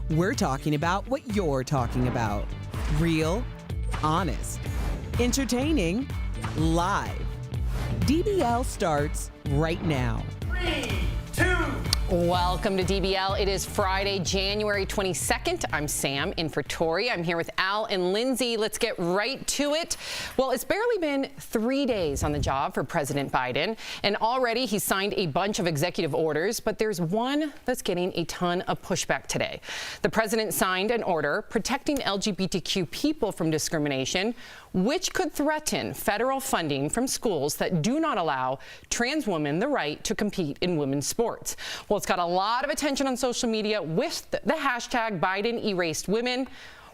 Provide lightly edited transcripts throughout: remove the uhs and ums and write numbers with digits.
We're talking about what you're talking about. Real, honest, entertaining, live. DBL starts right now. 3, 2. Welcome to DBL. It is Friday, January 22nd. I'm Sam in for Tori. I'm here with Al and Lindsay. Let's get right to it. Well, it's barely been 3 days on the job for President Biden, and already he's signed a bunch of executive orders, but there's one that's getting a ton of pushback today. The president signed an order protecting LGBTQ people from discrimination, which could threaten federal funding from schools that do not allow trans women the right to compete in women's sports. Well, it's got a lot of attention on social media with the hashtag Biden erased women.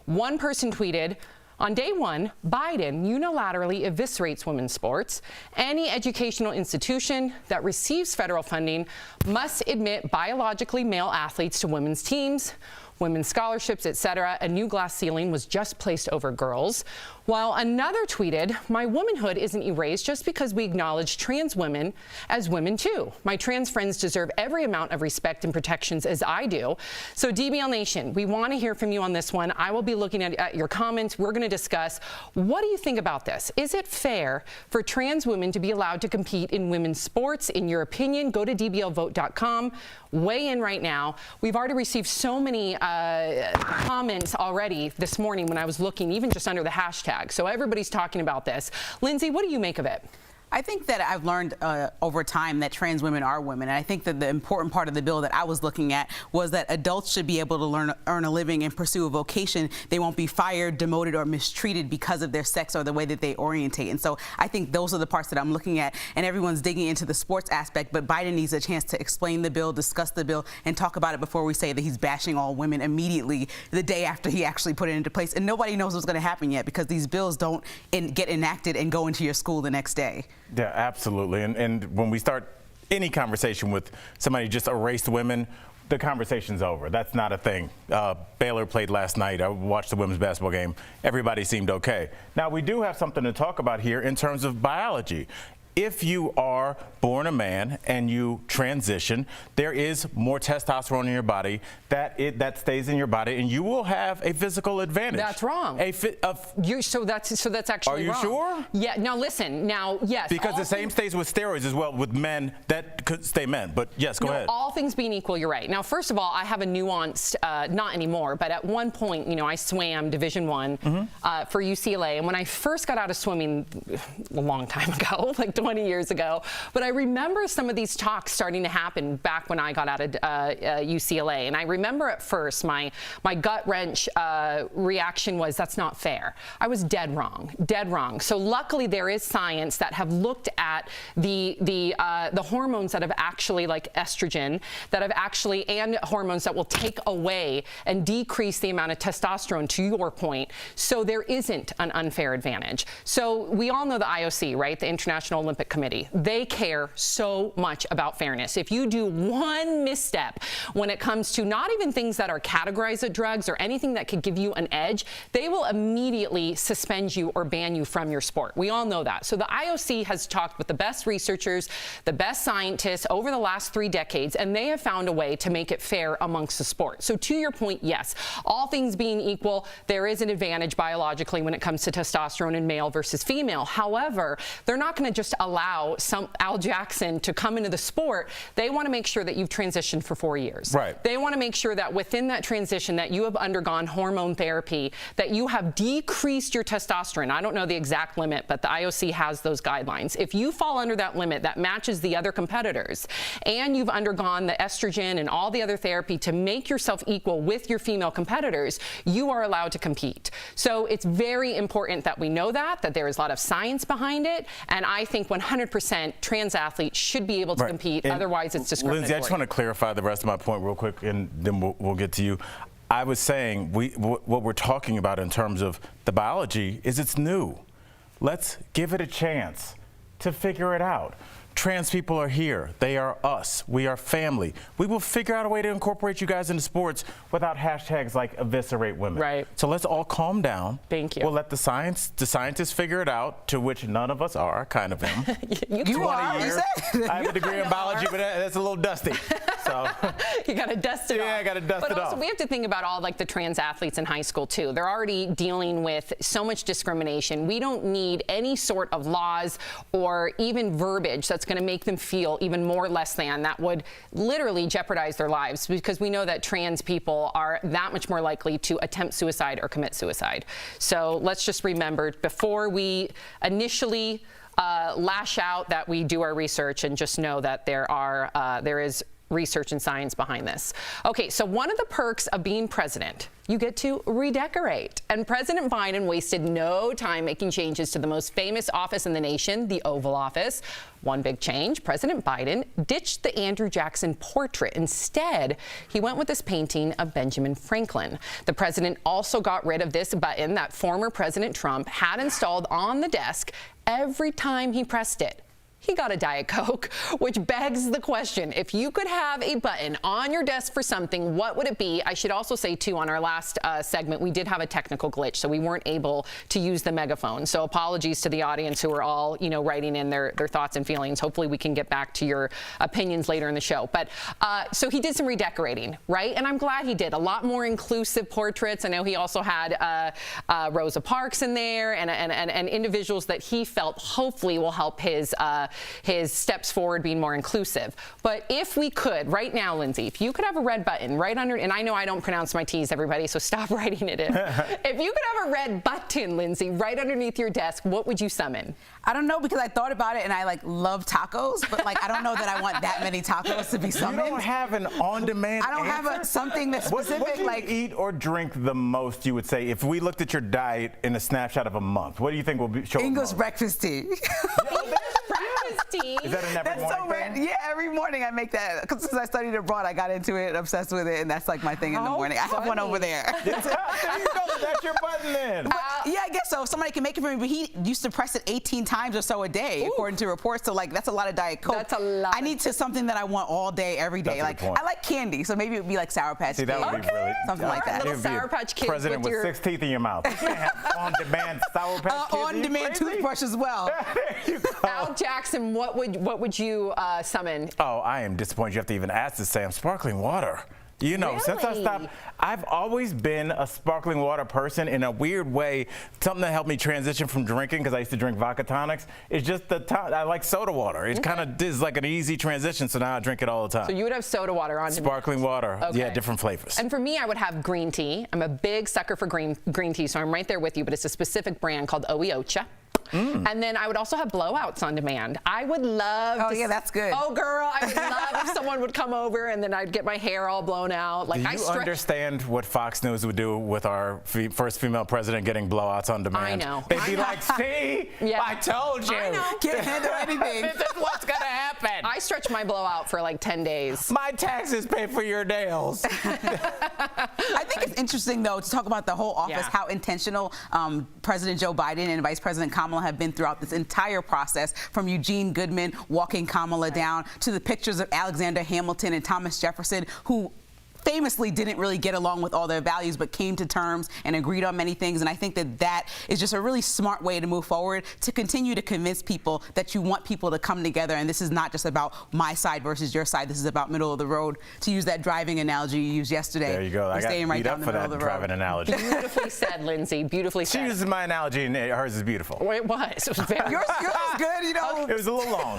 One person tweeted, on day one, Biden unilaterally eviscerates women's sports. Any educational institution that receives federal funding must admit biologically male athletes to women's teams. women's scholarships, etc. A new glass ceiling was just placed over girls. While another tweeted, "My womanhood isn't erased just because we acknowledge trans women as women too. My trans friends deserve every amount of respect and protections as I do." So DBL Nation, we want to hear from you on this one. I will be looking at your comments. We're going to discuss, what do you think about this? Is it fair for trans women to be allowed to compete in women's sports? In your opinion, go to dblvote.com. Weigh in right now. We've already received so many comments already this morning when I was looking, even just under the hashtag. So everybody's talking about this. Lindsay, what do you make of it? I think that I've learned over time that trans women are women. And I think that the important part of the bill that I was looking at was that adults should be able to earn a living and pursue a vocation. They won't be fired, demoted, or mistreated because of their sex or the way that they orientate. And so I think those are the parts that I'm looking at. And everyone's digging into the sports aspect, but Biden needs a chance to explain the bill, discuss the bill, and talk about it before we say that he's bashing all women immediately the day after he actually put it into place. And nobody knows what's going to happen yet, because these bills don't get enacted and go into your school the next day. Yeah, absolutely. And when we start any conversation with somebody who just erased women, the conversation's over. That's not a thing. Baylor played last night. I watched the women's basketball game. Everybody seemed okay. Now, we do have something to talk about here in terms of biology. If you are born a man and you transition, there is more testosterone in your body that stays in your body, and you will have a physical advantage. That's wrong. So that's actually wrong. Are you sure? Yeah. Now listen. Now yes. Because the same stays with steroids as well with men that could stay men. But yes, go ahead. All things being equal, you're right. Now, first of all, I have a nuanced, not anymore, but at one point, I swam Division I for UCLA, and when I first got out of swimming a long time ago, like 20 years ago, but I remember some of these talks starting to happen back when I got out of UCLA, and I remember at first my gut wrench reaction was, that's not fair. I was dead wrong. So luckily there is science that have looked at the hormones that have actually, like estrogen, that have actually, and hormones that will take away and decrease the amount of testosterone, to your point, so there isn't an unfair advantage. So we all know the IOC, right, the International Olympic Committee. They care so much about fairness. If you do one misstep when it comes to not even things that are categorized as drugs or anything that could give you an edge, they will immediately suspend you or ban you from your sport. We all know that. So the IOC has talked with the best researchers, the best scientists over the last 3 decades, and they have found a way to make it fair amongst the sport. So to your point, yes, all things being equal, there is an advantage biologically when it comes to testosterone in male versus female. However, they're not going to just allow some Al Jackson to come into the sport. They want to make sure that you've transitioned for 4 years. Right. They want to make sure that within that transition that you have undergone hormone therapy, that you have decreased your testosterone. I don't know the exact limit, but the IOC has those guidelines. If you fall under that limit that matches the other competitors, and you've undergone the estrogen and all the other therapy to make yourself equal with your female competitors, you are allowed to compete. So it's very important that we know that there is a lot of science behind it, and I think 100% trans athletes should be able to compete. And otherwise, it's discriminatory. Lindsay, I just want to clarify the rest of my point real quick, and then we'll get to you. I was saying what we're talking about in terms of the biology is it's new. Let's give it a chance to figure it out. Trans people are here. They are us. We are family. We will figure out a way to incorporate you guys into sports without hashtags like eviscerate women. Right. So let's all calm down. Thank you. We'll let the scientists figure it out, to which none of us are, kind of am. You are. You said. I have a degree in biology, but that's a little dusty. So you got to dust it off. Yeah, I got to dust it off. But also, we have to think about all like the trans athletes in high school too. They're already dealing with so much discrimination. We don't need any sort of laws or even verbiage that's going to make them feel even more less than. That would literally jeopardize their lives, because we know that trans people are that much more likely to attempt suicide or commit suicide. So let's just remember, before we initially lash out, that we do our research and just know that there is research and science behind this. Okay, so one of the perks of being president, you get to redecorate. And President Biden wasted no time making changes to the most famous office in the nation, the Oval Office. One big change, President Biden ditched the Andrew Jackson portrait. Instead, he went with this painting of Benjamin Franklin. The president also got rid of this button that former President Trump had installed on the desk every time he pressed it. he got a Diet Coke, which begs the question, if you could have a button on your desk for something, what would it be? I should also say, too, on our last segment, we did have a technical glitch, so we weren't able to use the megaphone. So apologies to the audience who are all, writing in their thoughts and feelings. Hopefully we can get back to your opinions later in the show. But so he did some redecorating, right? And I'm glad he did. A lot more inclusive portraits. I know he also had Rosa Parks in there and individuals that he felt hopefully will help his steps forward being more inclusive. But if we could, right now, Lindsay, if you could have a red button right under, and I know I don't pronounce my T's, everybody, so stop writing it in. If you could have a red button, Lindsay, right underneath your desk, what would you summon? I don't know, because I thought about it and I love tacos, but I don't know that I want that many tacos to be summoned. You don't have an on-demand I don't answer? have something that's specific. What do you eat or drink the most, you would say, if we looked at your diet in a snapshot of a month? What do you think will show English most? breakfast tea. Breakfast tea? Is that an every morning thing? Yeah, every morning I make that. Because since I studied abroad, I got into it, obsessed with it, and that's my thing in the morning. I have one over there. There you go. That's your button then. Yeah, I guess so. Somebody can make it for me, but he used to press it 18 times or so a day, according to reports. So that's a lot of Diet Coke. That's a lot. I need something that I want all day, every day. That's a good point. I like candy, so maybe it would be like Sour Patch Kids. See, that would be really something like that. Little Sour Patch Kids. President with 6 teeth in your mouth. You can't have on-demand Sour Patch Kids. On-demand toothbrush as well. There you go. Al Jackson, what would you summon? Oh, I am disappointed you have to even ask this, Sam. Sparkling water. Since I stopped, I've always been a sparkling water person in a weird way. Something that helped me transition from drinking, because I used to drink vodka tonics, is just I like soda water. It kind of is like an easy transition, so now I drink it all the time. So you would have soda water on Sparkling water. Okay. Yeah, different flavors. And for me, I would have green tea. I'm a big sucker for green tea, so I'm right there with you, but it's a specific brand called Oiocha. And then I would also have blowouts on demand. I would love Oh, yeah, that's good. Oh, girl, I would love if someone would come over and then I'd get my hair all blown out. Do you understand what Fox News would do with our first female president getting blowouts on demand? I know. They'd be like, see, Yeah. I told you. I know. Can't handle anything. This is what's going to happen. I stretch my blowout for like 10 days. My taxes pay for your nails. I think it's interesting, though, to talk about the whole office, Yeah. how intentional President Joe Biden and Vice President Kamala have been throughout this entire process, from Eugene Goodman walking Kamala down to the pictures of Alexander Hamilton and Thomas Jefferson, who famously didn't really get along with all their values, but came to terms and agreed on many things. And I think that is just a really smart way to move forward, to continue to convince people that you want people to come together. And this is not just about my side versus your side. This is about middle of the road, to use that driving analogy you used yesterday. There you go. I got staying right beat down up the for middle that of the driving road. analogy. Beautifully said, Lindsay. Beautifully She said. uses my analogy, and hers is beautiful. It was. It was very Yours is good, It was a little long.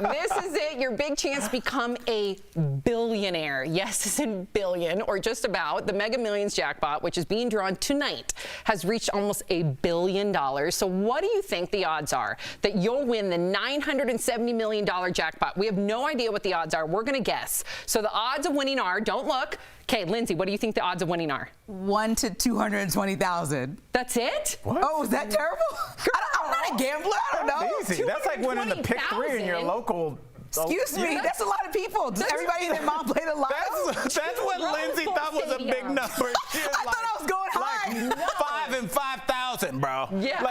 This is it, your big chance to become a billionaire. Yes, it's in billion, or just about. The Mega Millions jackpot, which is being drawn tonight, has reached almost $1 billion. So what do you think the odds are that you'll win the $970 million jackpot? We have no idea what the odds are. We're going to guess. So the odds of winning are, don't look. Okay, Lindsay, what do you think the odds of winning are? 1 to 220,000. That's it? What? Oh, is that terrible? I'm not a gambler. I don't know. Easy. That's like winning the pick 3 in your 220,000. local. Excuse me, that's a lot of people. Does everybody and their mom play the lotto? That's what Lindsay thought was a big number. She was I thought I was going high. Like 5 and 5,000, bro. Yeah.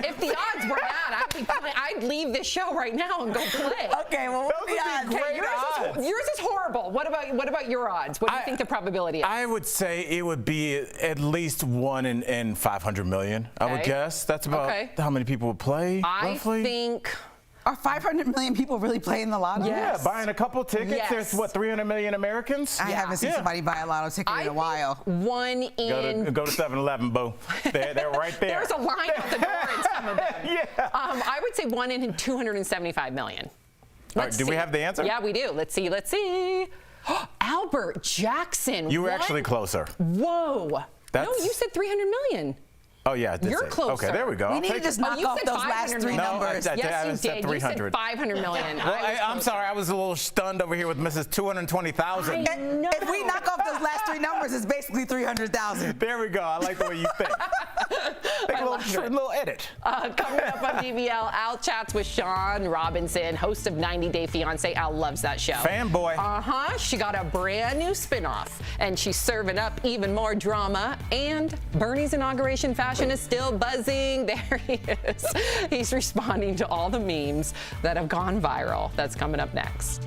If the odds were that, I'd leave this show right now and go play. Okay, well, what are the odds? Great odds. Yours is horrible. What about your odds? What do you think the probability is? I would say it would be at least 1 in 500 million. I would Okay. guess. That's about Okay. how many people would play, roughly. I think. Are 500 million people really playing the lotto? Yes. Yeah, buying a couple tickets. Yes. There's, what, 300 million Americans? I haven't seen somebody buy a lotto ticket in a while. One in. Go to 7-Eleven, boo. They're right there. There's a line out the door in some of them. Yeah. I would say 1 in 275 million. All right, do we have the answer? Yeah, we do. Let's see. Albert Jackson. You were actually closer. Whoa. No, That's- you said 300 million. Oh, yeah, I did You're say it. closer. Okay, there we go. We I'll need to take just it. knock you off said those last 500 three million. numbers. I Yes, you said did. 300. You said 500 million. Well, I'm sorry, I was a little stunned over here with Mrs. 220,000. No. If we knock off those last three numbers, it's basically 300,000. There we go. I like the way you think. Make a little edit. Coming up on DBL, Al chats with Sean Robinson, host of 90 Day Fiancé. Al loves that show. Fanboy. She got a brand new spinoff, and she's serving up even more drama. And Bernie's inauguration fashion is still buzzing. There he is. He's responding to all the memes that have gone viral. That's coming up next.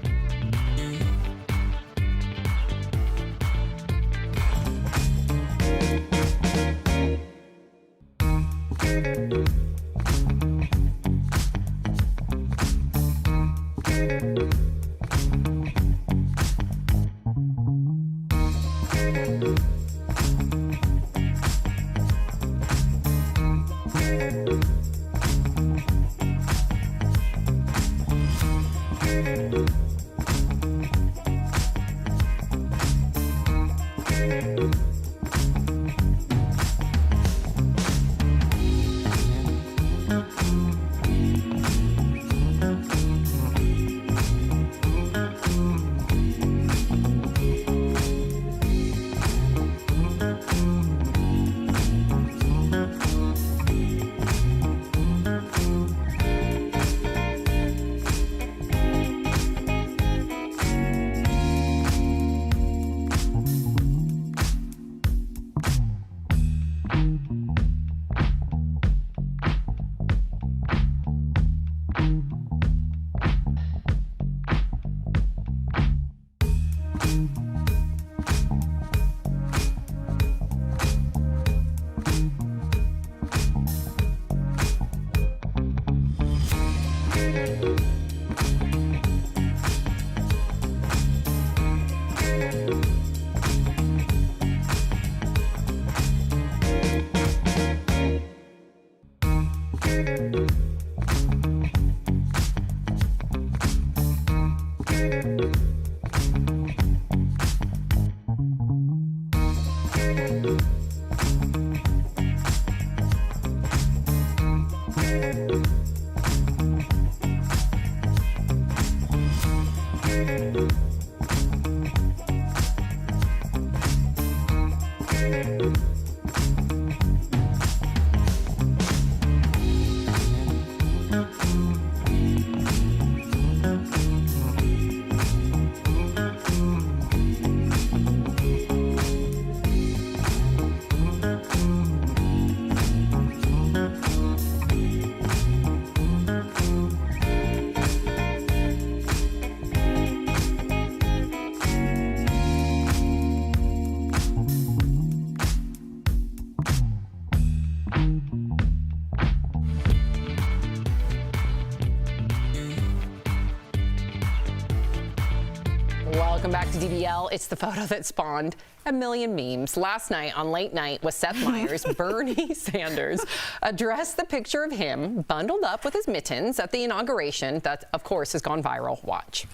Welcome back to DBL. It's the photo that spawned a million memes. Last night on Late Night with Seth Meyers, Bernie Sanders addressed the picture of him bundled up with his mittens at the inauguration that, of course, has gone viral. Watch.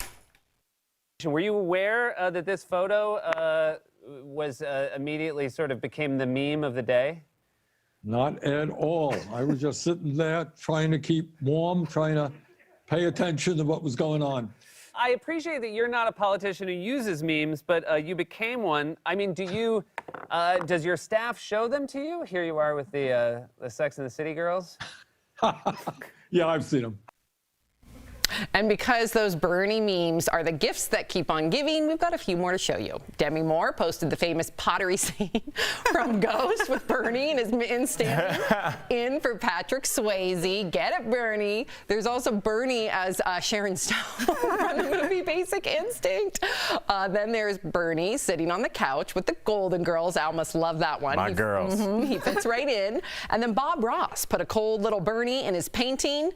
Were you aware that this photo was immediately sort of became the meme of the day? Not at all. I was just sitting there trying to keep warm, trying to pay attention to what was going on. I appreciate that you're not a politician who uses memes, but you became one. I mean, does your staff show them to you? Here you are with the Sex and the City girls. Yeah, I've seen them. And because those Bernie memes are the gifts that keep on giving, we've got a few more to show you. Demi Moore posted the famous pottery scene from Ghost with Bernie and his mittens standing in for Patrick Swayze. Get it, Bernie. There's also Bernie as Sharon Stone from the movie Basic Instinct. Then there's Bernie sitting on the couch with the Golden Girls. Al must love that one. My girls. He fits right in. And then Bob Ross put a cold little Bernie in his painting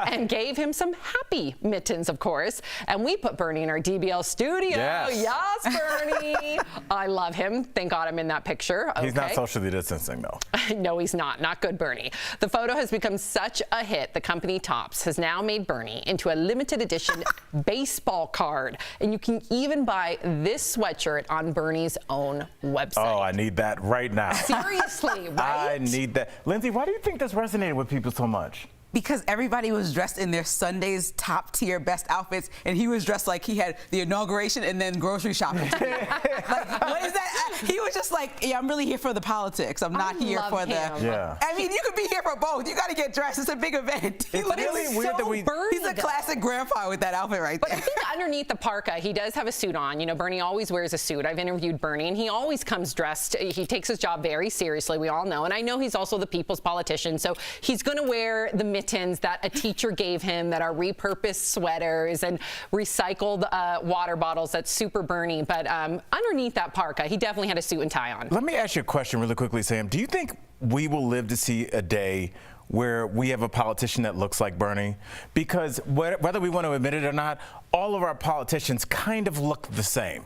and gave him some happy mittens, of course. And we put Bernie in our DBL studio. Yes, Bernie. I love him. Thank God I'm in that picture. Okay. He's not socially distancing, though. No, he's not. Not good, Bernie. The photo has become such a hit, the company Topps has now made Bernie into a limited edition baseball card. And you can even buy this sweatshirt on Bernie's own website. Oh, I need that right now. Seriously, right? I need that. Lindsay, why do you think this resonated with people so much? Because everybody was dressed in their Sunday's top tier best outfits, and he was dressed like he had the inauguration and then grocery shopping. Like, what is that? He was just like, yeah, I'm really here for the politics. I'm not here for the. Yeah. I mean, you could be here for both. You got to get dressed. It's a big event. It's really weird that He's a classic grandpa with that outfit right But there. I think underneath the parka, he does have a suit on. You know, Bernie always wears a suit. I've interviewed Bernie, and he always comes dressed. He takes his job very seriously. We all know. And I know he's also the people's politician. So he's going to wear the mittens that a teacher gave him that are repurposed sweaters and recycled water bottles. That's super Bernie. But underneath that parka, he definitely had a suit and tie on. Let me ask you a question really quickly, Sam. Do you think we will live to see a day where we have a politician that looks like Bernie? Because whether we want to admit it or not, all of our politicians kind of look the same.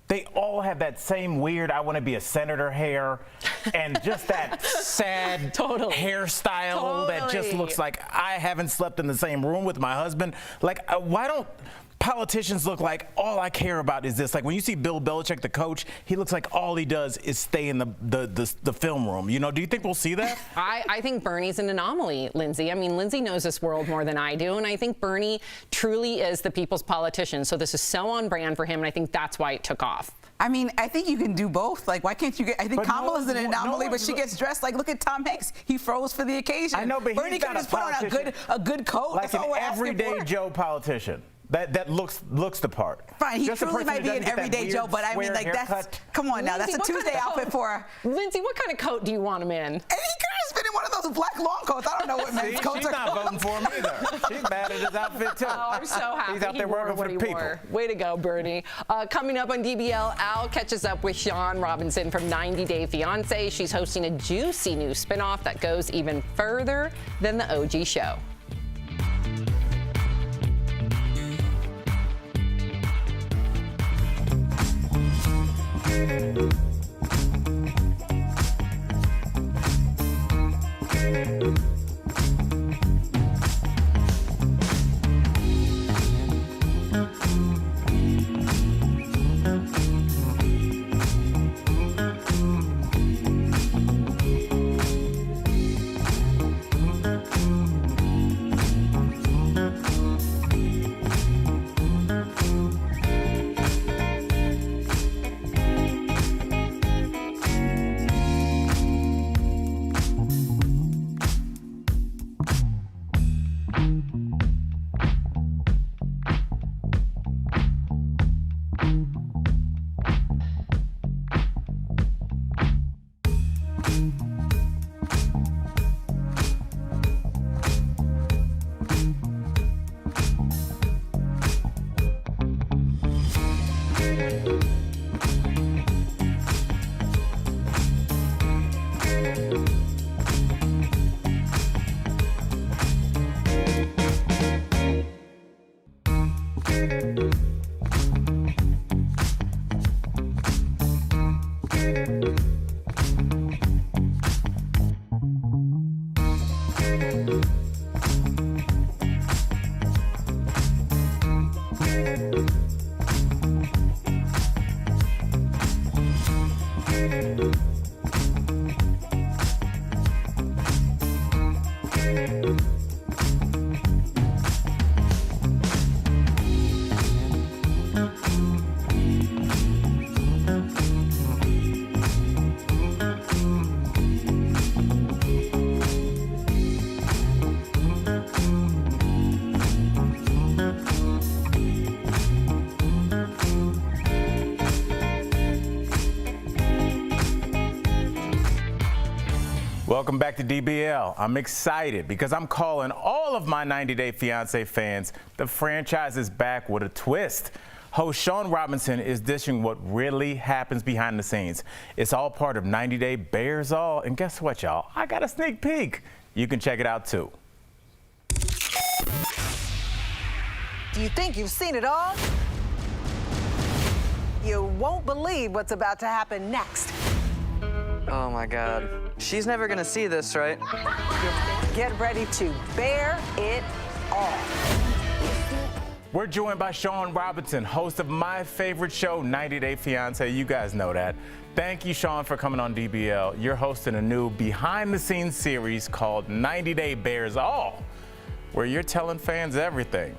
They all have that same weird, I want to be a senator hair and just that sad hairstyle that just looks like I haven't slept in the same room with my husband. Like, why don't politicians look like all I care about is this? Like when you see Bill Belichick, the coach, he looks like all he does is stay in the film room. You know, do you think we'll see that? I think Bernie's an anomaly, Lindsay. I mean, Lindsay knows this world more than I do, and I think Bernie truly is the people's politician. So this is so on brand for him, and I think that's why it took off. I mean, I think you can do both. Like, why can't you get? I think Kamala's an anomaly, but she gets dressed like. Look at Tom Hanks. He froze for the occasion. I know, but Bernie could just put on a good coat. Like That's all an we're asking everyday for. Joe politician. That looks the part. Fine, he Just a truly person might who be an doesn't get that everyday weird Joe, but I mean, square like, that's, haircut. come on now, Lindsay, that's a what kind Tuesday of outfit coat? for. Lindsay, what kind of coat do you want him in? And he could have just been in one of those black long coats. I don't know what men's coats She's are not called. voting for him either. She's mad at his outfit too. Oh, I'm so happy He's out there he wore working what for he the people. wore. Way to go, Bernie. Coming up on DBL, Al catches up with Sean Robinson from 90 Day Fiancé. She's hosting a juicy new spinoff that goes even further than the OG show. Welcome back to DBL. I'm excited because I'm calling all of my 90 Day Fiancé fans. The franchise is back with a twist. Host Sean Robinson is dishing what really happens behind the scenes. It's all part of 90 Day Bears All. And guess what, y'all? I got a sneak peek. You can check it out, too. Do you think you've seen it all? You won't believe what's about to happen next. Oh my God. She's never gonna see this, right? Get ready to bear it all. We're joined by Sean Robinson, host of my favorite show, 90 Day Fiancé. You guys know that. Thank you, Sean, for coming on DBL. You're hosting a new behind-the-scenes series called 90 Day Bears All. where you're telling fans everything.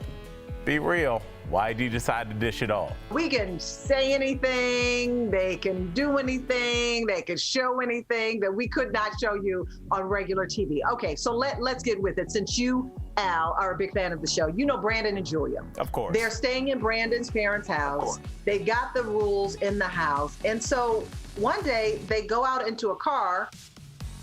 Be real. Why did you decide to dish it all? We can say anything, they can do anything, they can show anything that we could not show you on regular TV. Okay, so let's get with it. Since you, Al, are a big fan of the show, you know Brandon and Julia. Of course. They're staying in Brandon's parents' house. They got the rules in the house. And so one day they go out into a car,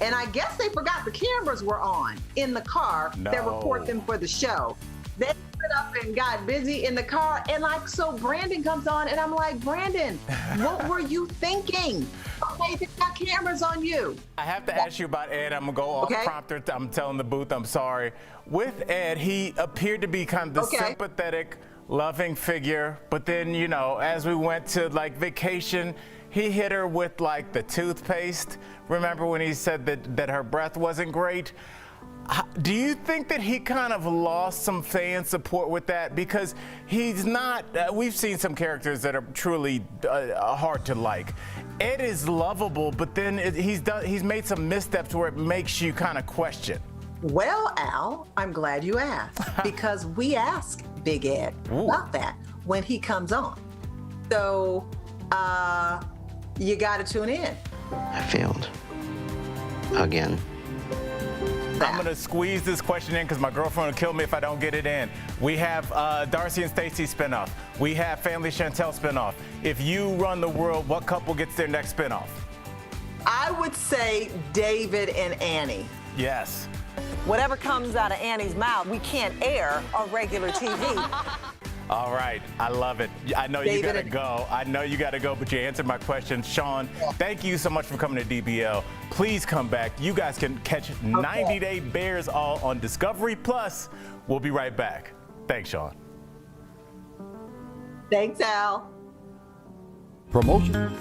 and I guess they forgot the cameras were on in the car that record them for the show. They up and got busy in the car, and so Brandon comes on, and I'm like, Brandon, what were you thinking? Okay, they got cameras on you. I have to ask you about Ed. I'm gonna go off prompter. I'm telling the booth, I'm sorry. With Ed, he appeared to be kind of the sympathetic, loving figure, but then, you know, as we went to like vacation, he hit her with like the toothpaste. Remember when he said that her breath wasn't great? Do you think that he kind of lost some fan support with that? Because he's not, we've seen some characters that are truly hard to like. Ed is lovable, but then he's made some missteps where it makes you kind of question. Well, Al, I'm glad you asked, because we ask Big Ed about that when he comes on. So you got to tune in. I failed again. I'm going to squeeze this question in because my girlfriend will kill me if I don't get it in. We have Darcy and Stacey spinoff. We have Family Chantel spinoff. If you run the world, what couple gets their next spinoff? I would say David and Annie. Yes. Whatever comes out of Annie's mouth, we can't air on regular TV. All right, I love it. I know you gotta go. I know you gotta go, but you answered my question. Sean, thank you so much for coming to DBL. Please come back. You guys can catch 90 Day Bears all on Discovery Plus. We'll be right back. Thanks, Sean. Thanks, Al. Promotion.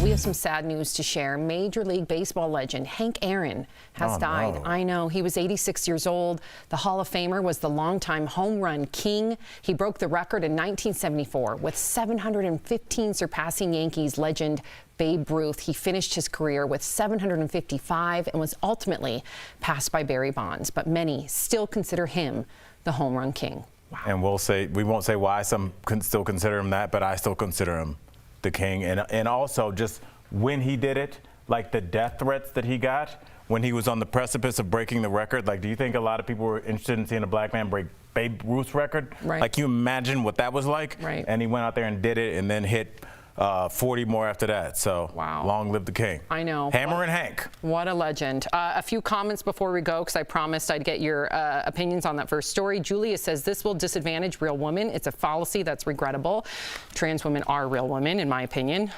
We have some sad news to share. Major League Baseball legend Hank Aaron has died. No. I know. He was 86 years old. The Hall of Famer was the longtime home run king. He broke the record in 1974 with 715, surpassing Yankees legend Babe Ruth. He finished his career with 755 and was ultimately passed by Barry Bonds. But many still consider him the home run king. Wow. And we won't say why some can still consider him that, but I still consider him the king. And also just when he did it, like the death threats that he got when he was on the precipice of breaking the record. Like, do you think a lot of people were interested in seeing a black man break Babe Ruth's record? Right. Like, can you imagine what that was like? Right. And he went out there and did it and then hit 40 more after that. So wow. Long live the king. I know. Hammer and Hank. What a legend. A few comments before we go, because I promised I'd get your opinions on that first story. Julia says this will disadvantage real women. It's a fallacy that's regrettable. Trans women are real women, in my opinion.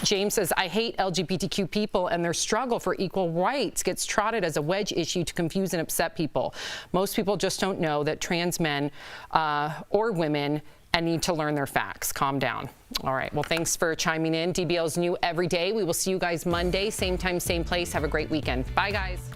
James says, I hate LGBTQ people and their struggle for equal rights gets trotted as a wedge issue to confuse and upset people. Most people just don't know that trans men or women and need to learn their facts. Calm down. All right. Well, thanks for chiming in. DBL's new every day. We will see you guys Monday, same time, same place. Have a great weekend. Bye, guys.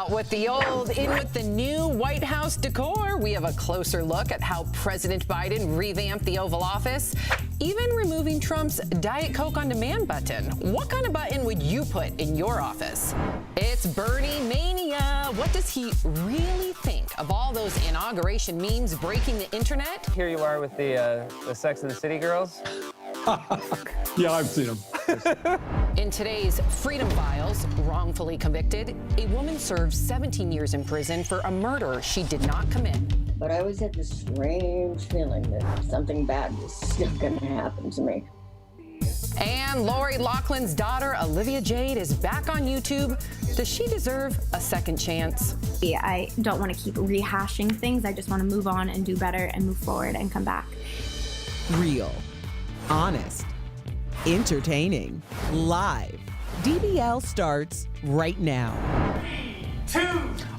With the old, in with the new White House decor, we have a closer look at how President Biden revamped the Oval Office, even removing Trump's Diet Coke on Demand button. What kind of button would you put in your office? It's Bernie Mania. What does he really think of all those inauguration memes breaking the internet? Here you are with the Sex and the City girls. Yeah, I've seen them. In today's Freedom Files, wrongfully convicted, a woman serves 17 years in prison for a murder she did not commit. But I always had this strange feeling that something bad was still going to happen to me. And Lori Loughlin's daughter, Olivia Jade, is back on YouTube Does she deserve a second chance? I don't want to keep rehashing things. I just want to move on and do better and move forward and come back. Real, honest, entertaining, live. DBL starts right now.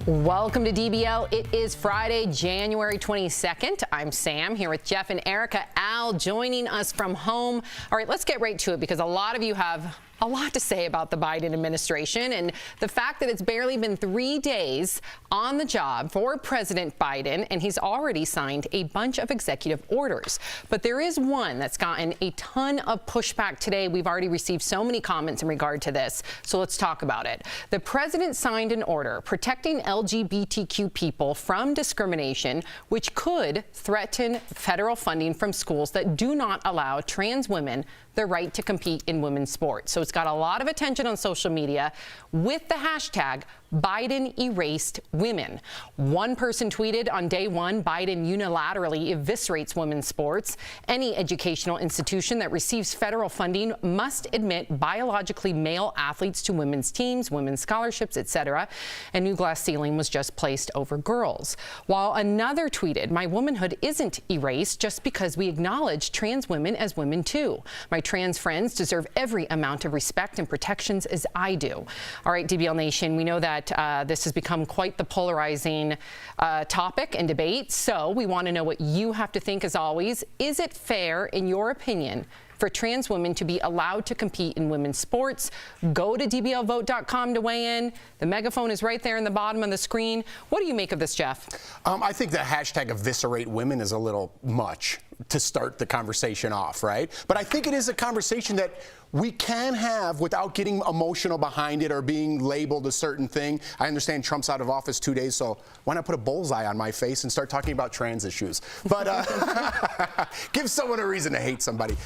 Welcome to DBL. It is Friday, January 22nd. I'm Sam here with Jeff and Erica. Al joining us from home. All right, let's get right to it because a lot of you have a lot to say about the Biden administration and the fact that it's barely been 3 days on the job for President Biden, and he's already signed a bunch of executive orders. But there is one that's gotten a ton of pushback today. We've already received so many comments in regard to this, so let's talk about it. The president signed an order protecting LGBTQ people from discrimination, which could threaten federal funding from schools that do not allow trans women the right to compete in women's sports. So it's got a lot of attention on social media with the hashtag Biden erased women. One person tweeted on day one, Biden unilaterally eviscerates women's sports. Any educational institution that receives federal funding must admit biologically male athletes to women's teams, women's scholarships, etc. A new glass ceiling was just placed over girls. While another tweeted, my womanhood isn't erased just because we acknowledge trans women as women too. My trans friends deserve every amount of respect and protections as I do. All right, DBL Nation, we know that this has become quite the polarizing topic and debate. So we want to know what you have to think as always. Is it fair, in your opinion, for trans women to be allowed to compete in women's sports? Go to dblvote.com to weigh in. The megaphone is right there in the bottom of the screen. What do you make of this, Jeff? I think the hashtag eviscerate women is a little much to start the conversation off, right? But I think it is a conversation that we can have without getting emotional behind it or being labeled a certain thing. I understand Trump's out of office 2 days, so why not put a bullseye on my face and start talking about trans issues? But give someone a reason to hate somebody.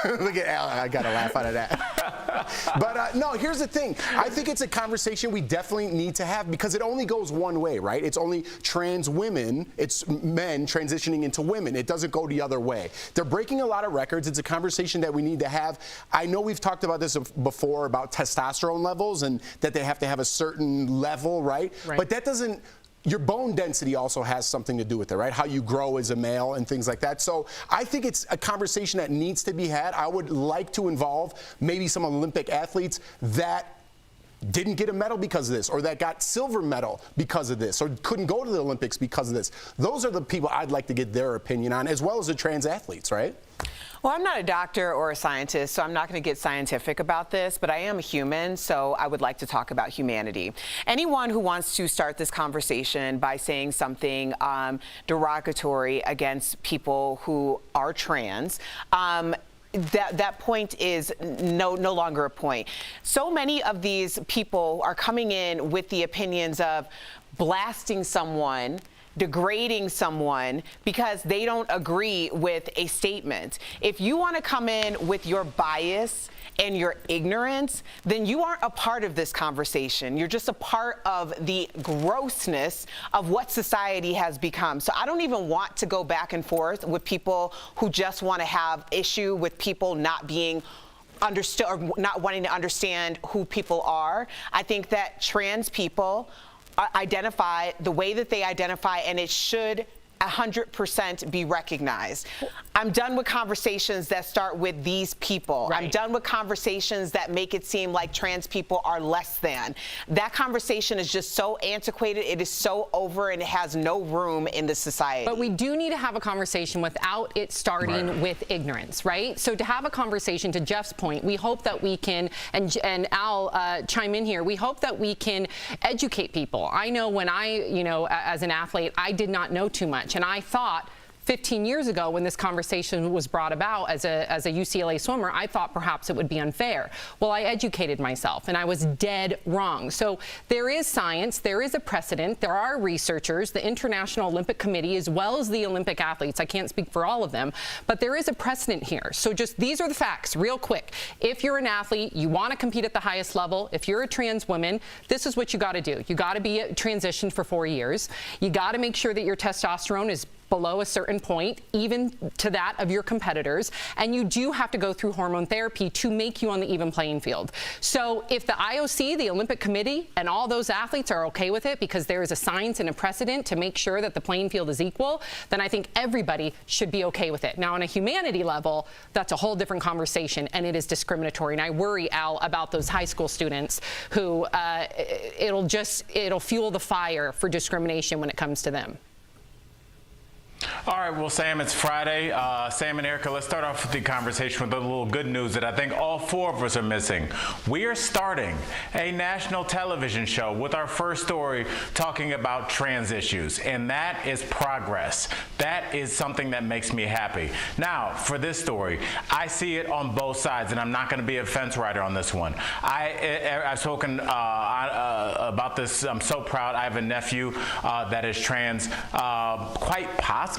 Look at Al, I got a laugh out of that. But no, here's the thing. I think it's a conversation we definitely need to have because it only goes one way, right? It's only trans women, it's men transitioning into women. It doesn't go the other way. They're breaking a lot of records. It's a conversation that we need to have. I know we've talked about this before about testosterone levels and that they have to have a certain level, right? But that doesn't, your bone density also has something to do with it, right? How you grow as a male and things like that. So I think it's a conversation that needs to be had. I would like to involve maybe some Olympic athletes that didn't get a medal because of this, or that got silver medal because of this, or couldn't go to the Olympics because of this. Those are the people I'd like to get their opinion on, as well as the trans athletes, right? Well, I'm not a doctor or a scientist, so I'm not going to get scientific about this, but I am a human, so I would like to talk about humanity. Anyone who wants to start this conversation by saying something derogatory against people who are trans, that point is no longer a point. So many of these people are coming in with the opinions of blasting someone, degrading someone because they don't agree with a statement. If you want to come in with your bias and your ignorance, then you aren't a part of this conversation. You're just a part of the grossness of what society has become. So I don't even want to go back and forth with people who just want to have issue with people not being understood or not wanting to understand who people are. I think that trans people identify the way that they identify, and it should 100% be recognized. I'm done with conversations that start with these people. Right. I'm done with conversations that make it seem like trans people are less than. That conversation is just so antiquated, it is so over, and it has no room in the society. But we do need to have a conversation without it starting with ignorance, right? So to have a conversation, to Jeff's point, we hope that we can, and Al chime in here, we hope that we can educate people. I know when as an athlete, I did not know too much. And I thought 15 years ago when this conversation was brought about as a UCLA swimmer, I thought perhaps it would be unfair. Well, I educated myself and I was dead wrong. So there is science, there is a precedent, there are researchers, the International Olympic Committee, as well as the Olympic athletes. I can't speak for all of them, but there is a precedent here. So just these are the facts real quick. If you're an athlete, you want to compete at the highest level, if you're a trans woman, this is what you got to do. You got to be transitioned for 4 years. You got to make sure that your testosterone is below a certain point, even to that of your competitors, and you do have to go through hormone therapy to make you on the even playing field. So if the IOC, the Olympic Committee, and all those athletes are okay with it because there is a science and a precedent to make sure that the playing field is equal, then I think everybody should be okay with it. Now, on a humanity level, that's a whole different conversation, and it is discriminatory. And I worry, Al, about those high school students who it'll fuel the fire for discrimination when it comes to them. All right, well, Sam, it's Friday. Sam and Erica, let's start off with the conversation with a little good news that I think all four of us are missing. We are starting a national television show with our first story talking about trans issues, and that is progress. That is something that makes me happy. Now, for this story, I see it on both sides, and I'm not going to be a fence rider on this one. I've spoken about this. I'm so proud. I have a nephew that is trans, quite possibly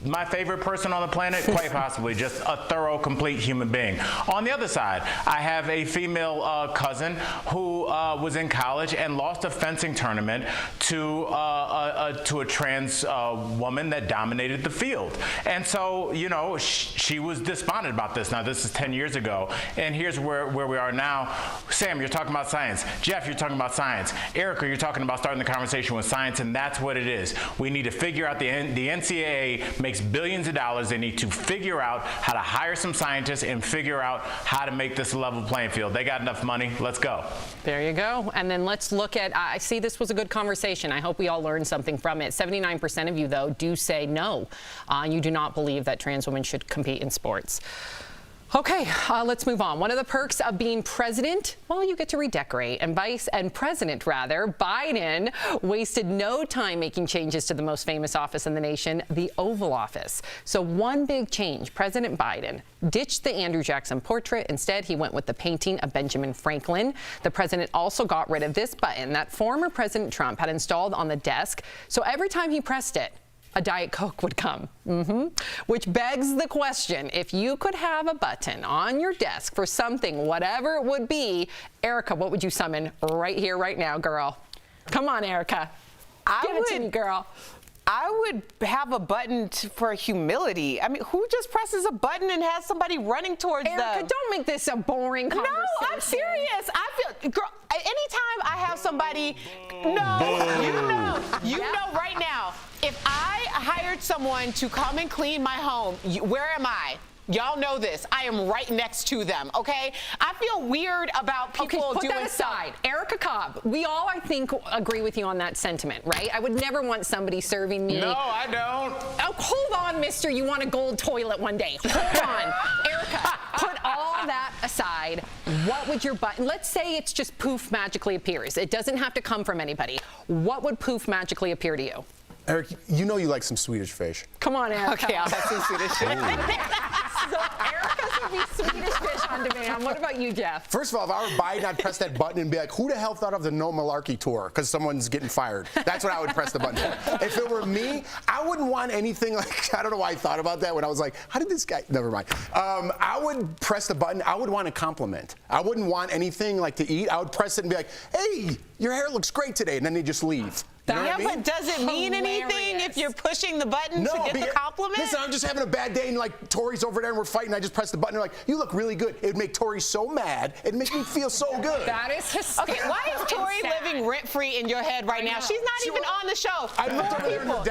my favorite person on the planet, quite possibly just a thorough, complete human being. On the other side, I have a female cousin who was in college and lost a fencing tournament to a trans woman that dominated the field. And so, you know, she was despondent about this. Now, this is 10 years ago, and here's where we are now. Sam, you're talking about science. Jeff, you're talking about science. Erica, you're talking about starting the conversation with science, and that's what it is. We need to figure out the NCAA makes billions of dollars. They need to figure out how to hire some scientists and figure out how to make this a level playing field. They got enough money. Let's go. There you go. And then let's look at, I see this was a good conversation. I hope we all learned something from it. 79% of you, though, do say no. You do not believe that trans women should compete in sports. Okay, let's move on. One of the perks of being president, well, you get to redecorate. And President Biden wasted no time making changes to the most famous office in the nation, the Oval Office. So one big change, President Biden ditched the Andrew Jackson portrait. Instead, he went with the painting of Benjamin Franklin. The president also got rid of this button that former President Trump had installed on the desk. So every time he pressed it, a Diet Coke would come. Which begs the question, if you could have a button on your desk for something, whatever it would be, Erica, what would you summon right here, right now, girl? Come on, Erica. Give it to me, girl. I would have a button for humility. I mean, who just presses a button and has somebody running towards them? Erica, don't make this a boring conversation. No, I'm serious. I feel, girl, anytime I have somebody, no, you know right now, if I hired someone to come and clean my home, where am I? Y'all know this. I am right next to them, okay? I feel weird about people put doing that aside. Erica Cobb, we all, I think, agree with you on that sentiment, right? I would never want somebody serving me. No, I don't. Oh, hold on, mister. You want a gold toilet one day. Hold on. Erica, put all that aside. What would your button, let's say it's just poof magically appears. It doesn't have to come from anybody. What would poof magically appear to you? Eric, you know you like some Swedish fish. Come on, Erica. Okay, I'll have some Swedish fish. So Erica's would be Swedish fish on demand. What about you, Jeff? First of all, if I were Biden, I'd press that button and be like, who the hell thought of the No Malarkey tour? Because someone's getting fired. That's what I would press the button for. If it were me, I wouldn't want anything like, I don't know why I thought about that when I was like, how did this guy, never mind. I would press the button. I would want a compliment. I wouldn't want anything like to eat. I would press it and be like, hey, your hair looks great today. And then they just leave. You know what I mean? But does it mean anything if you're pushing the button to get the compliment? Listen, I'm just having a bad day and like Tori's over there and we're fighting. I just press the button. They're like, you look really good. It would make Tori so mad. It'd make me feel so good. That is hysterical. Okay, why is Tori living rent-free in your head right now? She's not even on the show.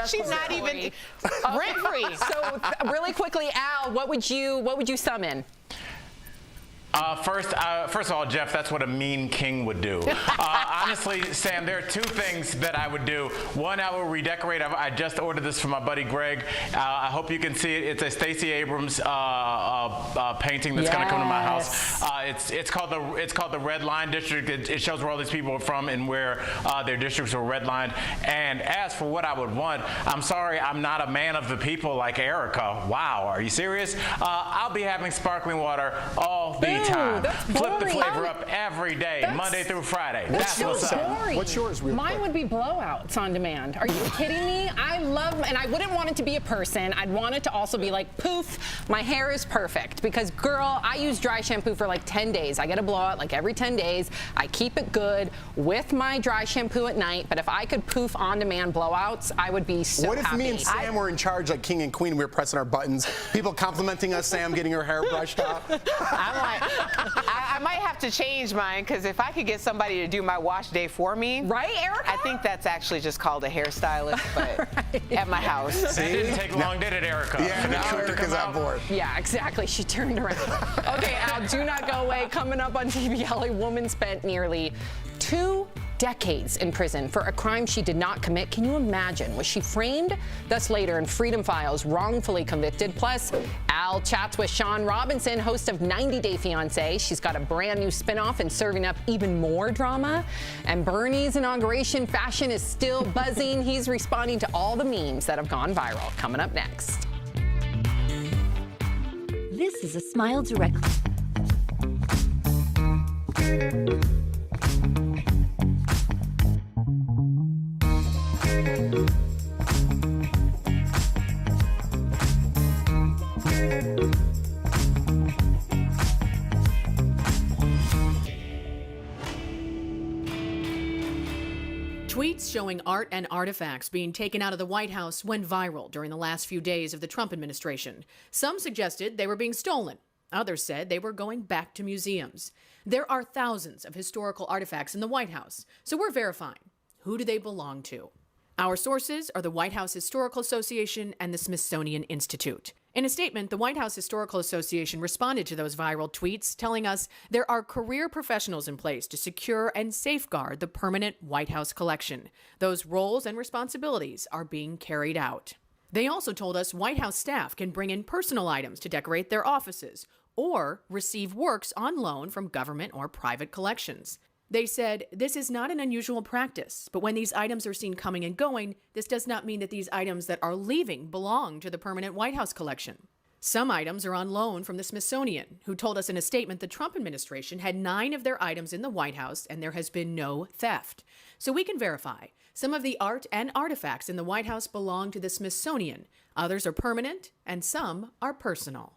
She's not even rent-free. So really quickly, Al, what would you summon? First of all, Jeff, that's what a mean king would do. Honestly, Sam, there are two things that I would do. One, I will redecorate. I just ordered this from my buddy Greg. I hope you can see it. It's a Stacey Abrams painting that's going to come to my house. It's called the Red Line District. It shows where all these people are from and where their districts were redlined. And as for what I would want, I'm sorry, I'm not a man of the people like Erica. Wow, are you serious? I'll be having sparkling water all the time. Flip the flavor up every day, Monday through Friday. That's what's Tori, What's yours? Mine would be blowouts on demand. Are you kidding me? I love, and I wouldn't want it to be a person. I'd want it to also be like, poof, my hair is perfect. Because, girl, I use dry shampoo for like 10 days. I get a blowout like every 10 days. I keep it good with my dry shampoo at night. But if I could poof on-demand blowouts, I would be so happy. What if me and Sam were in charge like king and queen? We were pressing our buttons. People complimenting us, Sam getting her hair brushed up. I might have to change mine, because if I could get somebody to do my wash day for me, right, Erica? I think that's actually just called a hairstylist, but at my house. See? It didn't take long, did it, Erica? Yeah, now Erica's on board. Yeah, exactly. She turned around. Okay, Al, do not go away. Coming up on DBL, a woman spent nearly 2 decades in prison for a crime she did not commit. Can you imagine? Was she framed? That's later in Freedom Files, wrongfully convicted. Plus, Al chats with Sean Robinson, host of 90 Day Fiancé. She's got a brand new spinoff and serving up even more drama. And Bernie's inauguration fashion is still buzzing. He's responding to all the memes that have gone viral. Coming up next. This is a Smile Direct. Tweets showing art and artifacts being taken out of the White House went viral during the last few days of the Trump administration. Some suggested they were being stolen. Others said they were going back to museums. There are thousands of historical artifacts in the White House, so we're verifying. Who do they belong to? Our sources are the White House Historical Association and the Smithsonian Institute. In a statement, the White House Historical Association responded to those viral tweets, telling us there are career professionals in place to secure and safeguard the permanent White House collection. Those roles and responsibilities are being carried out. They also told us White House staff can bring in personal items to decorate their offices or receive works on loan from government or private collections. They said, this is not an unusual practice, but when these items are seen coming and going, this does not mean that these items that are leaving belong to the permanent White House collection. Some items are on loan from the Smithsonian, who told us in a statement the Trump administration had 9 of their items in the White House and there has been no theft. So we can verify. Some of the art and artifacts in the White House belong to the Smithsonian. Others are permanent and some are personal.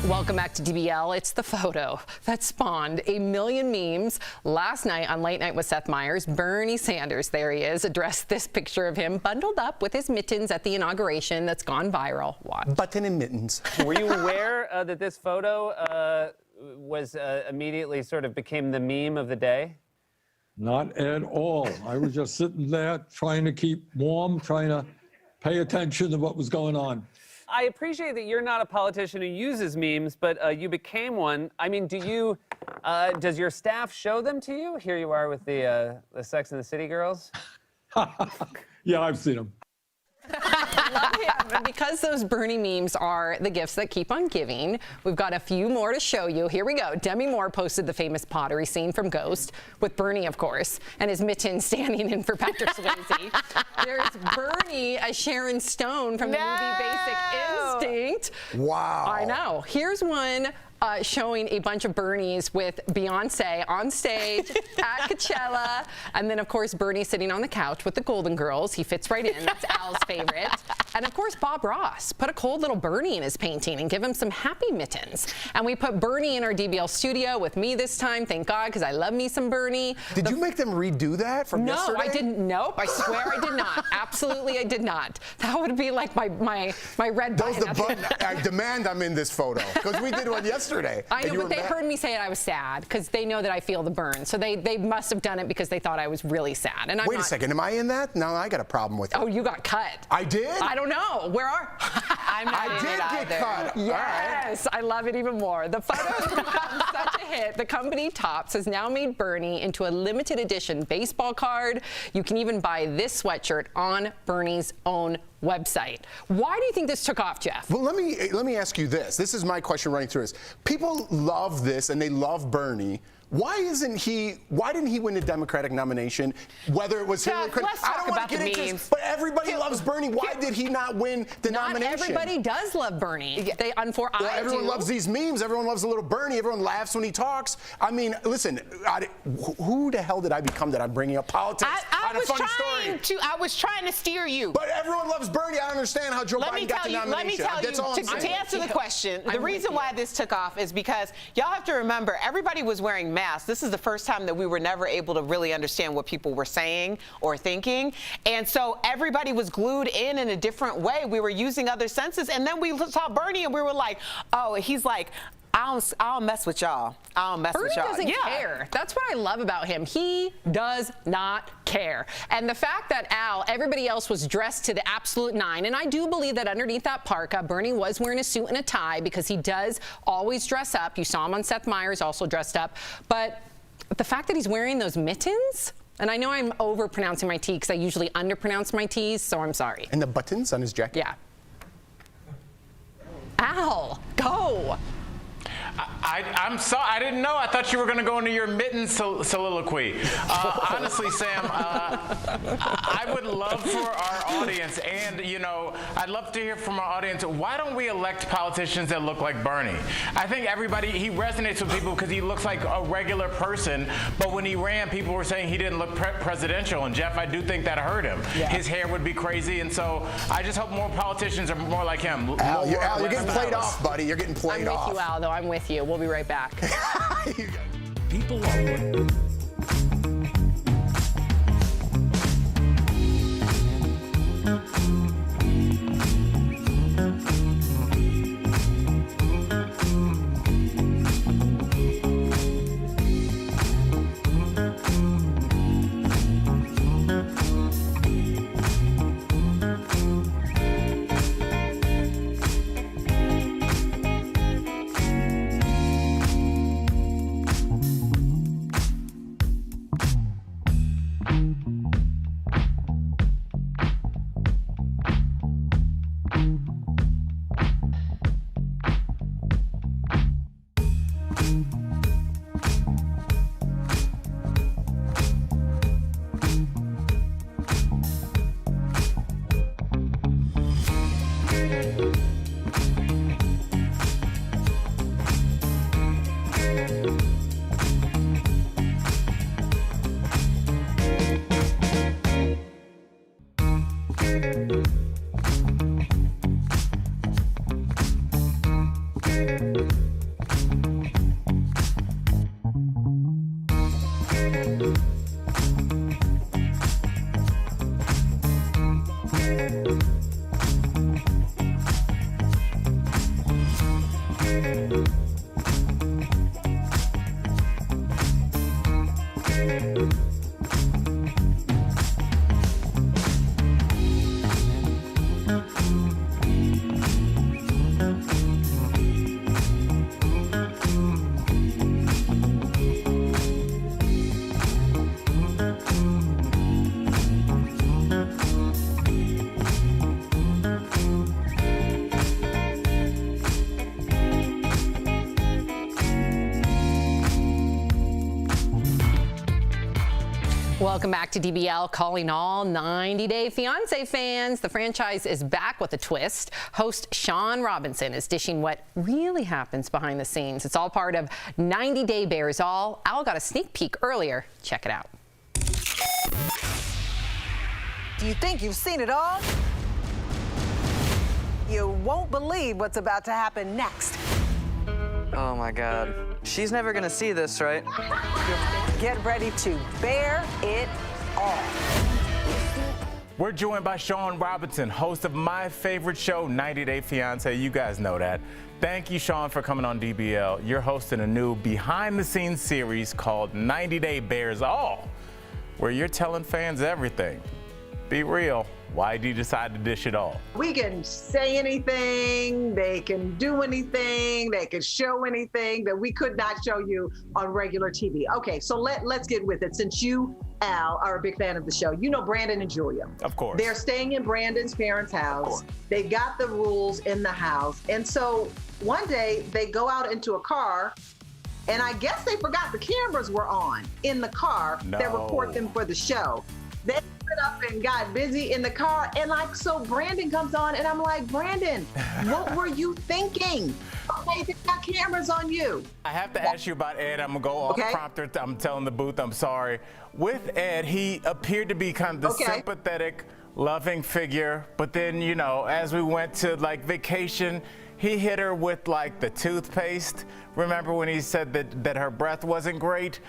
Welcome back to DBL. It's the photo that spawned a million memes. Last night on Late Night with Seth Meyers, Bernie Sanders, there he is, addressed this picture of him bundled up with his mittens at the inauguration that's gone viral. Watch. Button and mittens. Were you aware that this photo was immediately sort of became the meme of the day? Not at all. I was just sitting there trying to keep warm, trying to pay attention to what was going on. I appreciate that you're not a politician who uses memes, but you became one. I mean, does your staff show them to you? Here you are with the Sex and the City girls. Yeah, I've seen them. Love him. Because those Bernie memes are the gifts that keep on giving, we've got a few more to show you. Here we go. Demi Moore posted the famous pottery scene from Ghost, with Bernie, of course, and his mittens standing in for Patrick Swayze. There's Bernie as Sharon Stone from the movie Basic Instinct. Wow. I know. Here's one showing a bunch of Bernies with Beyonce on stage at Coachella. And then, of course, Bernie sitting on the couch with the Golden Girls. He fits right in. That's Al's favorite. And, of course, Bob Ross put a cold little Bernie in his painting and give him some happy mittens. And we put Bernie in our DBL studio with me this time, thank God, because I love me some Bernie. Did you make them redo that from yesterday? No, I didn't. Nope, I swear I did not. Absolutely, I did not. That would be like my red button. That was the button. I demand I'm in this photo because we did one yesterday. I know, but they heard me say it. I was sad because they know that I feel the burn. So they must have done it because they thought I was really sad. And Wait a second, am I in that? No, I got a problem with it. Oh, you got cut. I did? I don't know. Where are? I'm not I did get cut. Yes, I love it even more. The photo has become such a hit. The company Topps has now made Bernie into a limited edition baseball card. You can even buy this sweatshirt on Bernie's own website. Why do you think this took off, Jeff? Well, let me ask you this. This is my question running through this. People love this and they love Bernie. Why didn't he win the Democratic nomination? Whether it was Hillary Clinton, let's talk about the memes. But everybody loves Bernie. Why did he not win the nomination? Not everybody does love Bernie. Everyone loves these memes. Everyone loves a little Bernie. Everyone laughs when he talks. I mean, listen, who the hell did I become that I'm bringing up politics on a funny story? I was trying to steer you. But everyone loves Bernie. I understand how Joe Biden got the nomination. Let me tell you, to answer the question, the reason why this took off is because y'all have to remember, everybody was wearing masks. This is the first time that we were never able to really understand what people were saying or thinking. And so everybody was glued in a different way. We were using other senses. And then we saw Bernie and we were like, oh, he's like, I don't mess with y'all. I don't mess with y'all. Bernie doesn't care. That's what I love about him. He does not care. And the fact that everybody else was dressed to the absolute nine, and I do believe that underneath that parka, Bernie was wearing a suit and a tie because he does always dress up. You saw him on Seth Meyers also dressed up. But the fact that he's wearing those mittens, and I know I'm overpronouncing my T because I usually underpronounce my T's, so I'm sorry. And the buttons on his jacket? Yeah. Al, go. I'm sorry. I didn't know. I thought you were going to go into your mitten soliloquy. Honestly, Sam, I would love for our audience, and I'd love to hear from our audience. Why don't we elect politicians that look like Bernie? I think he resonates with people because he looks like a regular person. But when he ran, people were saying he didn't look presidential. And Jeff, I do think that hurt him. Yeah. His hair would be crazy, and so I just hope more politicians are more like him. Al, you're getting played off, buddy. You're getting played off. I'm with you, Al. Though I'm with you. We'll be right back. People are. Welcome back to DBL, calling all 90 Day Fiancé fans. The franchise is back with a twist. Host Sean Robinson is dishing what really happens behind the scenes. It's all part of 90 Day Bears All. Al got a sneak peek earlier. Check it out. Do you think you've seen it all? You won't believe what's about to happen next. Oh my God. She's never gonna see this, right? Get ready to bear it all. We're joined by Sean Robinson, host of my favorite show, 90 Day Fiancé. You guys know that. Thank you, Sean, for coming on DBL. You're hosting a new behind-the-scenes series called 90 Day Bears All, where you're telling fans everything. Be real. Why did you decide to dish it all? We can say anything, they can do anything, they can show anything that we could not show you on regular TV. Okay, so let's get with it. Since you, Al, are a big fan of the show, you know Brandon and Julia. Of course. They're staying in Brandon's parents' house. They got the rules in the house. And so one day they go out into a car, and I guess they forgot the cameras were on in the car that record them for the show. They up and got busy in the car, and like, so Brandon comes on, and I'm like, Brandon, what were you thinking? Okay, they got cameras on you. I have to ask you about Ed. I'm gonna go off prompter. I'm telling the booth, I'm sorry. With Ed, he appeared to be kind of the sympathetic, loving figure, but then, you know, as we went to like vacation, he hit her with like the toothpaste. Remember when he said that her breath wasn't great?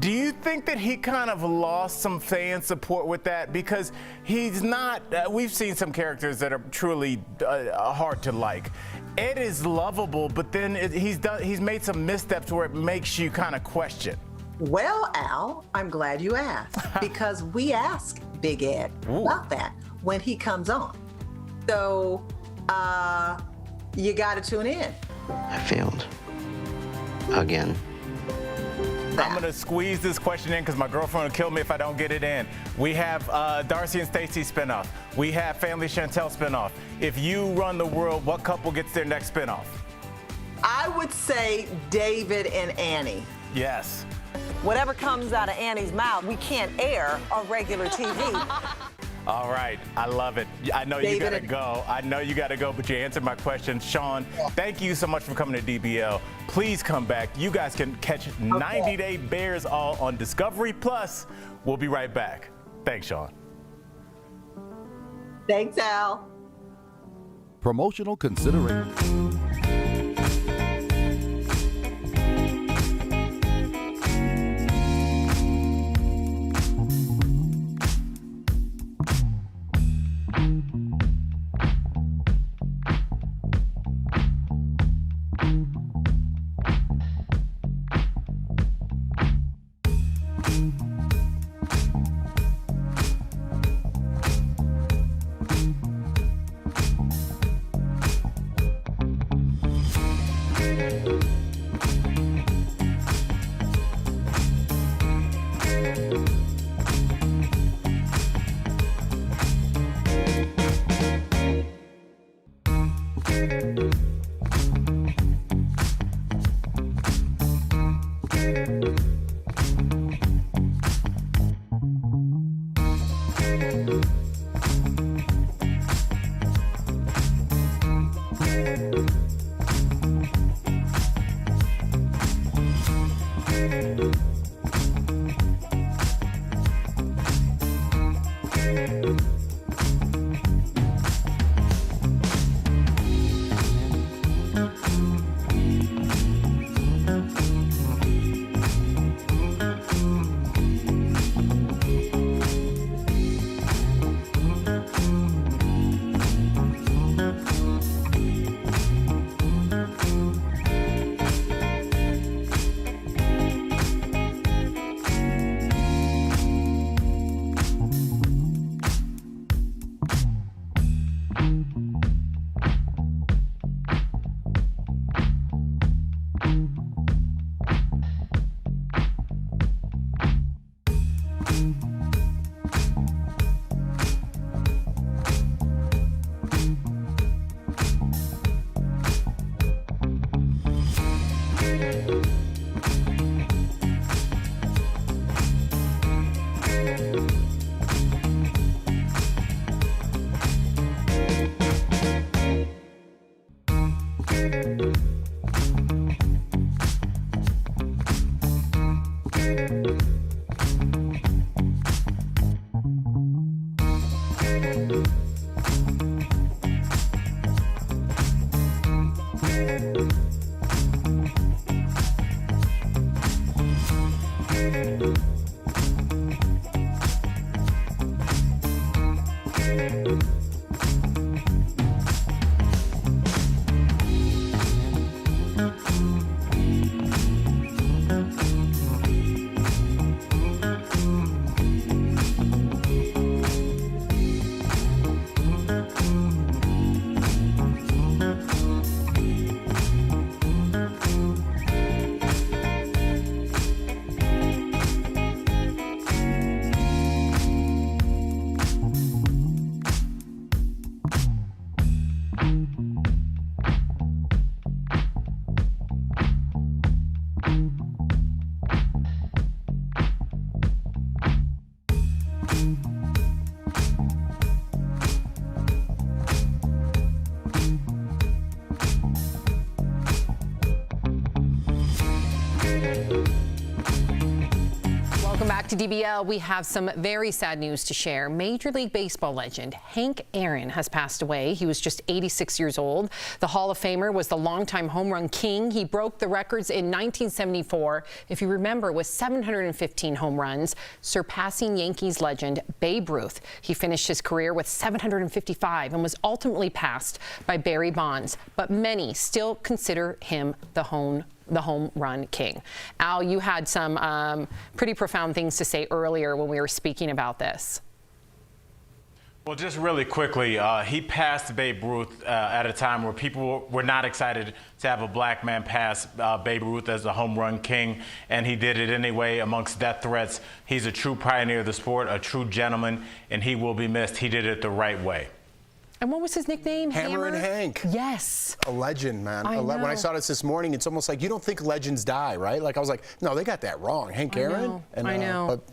Do you think that he kind of lost some fan support with that? Because he's not, we've seen some characters that are truly hard to like. Ed is lovable, but then he's made some missteps where it makes you kind of question. Well, Al, I'm glad you asked, because we ask Big Ed about that when he comes on. So, you got to tune in. I failed. Again. I'm going to squeeze this question in because my girlfriend will kill me if I don't get it in. We have Darcy and Stacey spinoff. We have Family Chantel spinoff. If you run the world, what couple gets their next spinoff? I would say David and Annie. Yes. Whatever comes out of Annie's mouth, we can't air on regular TV. All right, I love it. I know you gotta go. I know you gotta go, but you answered my question. Sean, thank you so much for coming to DBL. Please come back. You guys can catch 90 Day Bears All on Discovery Plus. We'll be right back. Thanks, Sean. Thanks, Al. Promotional consideration. Welcome back to DBL. We have some very sad news to share. Major League Baseball legend Hank Aaron has passed away. He was just 86 years old. The Hall of Famer was the longtime home run king. He broke the records in 1974, if you remember, with 715 home runs, surpassing Yankees legend Babe Ruth. He finished his career with 755 and was ultimately passed by Barry Bonds, but many still consider him the home run king. Al, you had some pretty profound things to say earlier when we were speaking about this. Well, just really quickly, he passed Babe Ruth at a time where people were not excited to have a black man pass Babe Ruth as the home run king, and he did it anyway amongst death threats. He's a true pioneer of the sport, a true gentleman, and he will be missed. He did it the right way. And what was his nickname? Hammer and Hank. Yes. A legend, man. I know. When I saw this morning, it's almost like you don't think legends die, right? Like I was like, no, they got that wrong. Hank Aaron. I know. But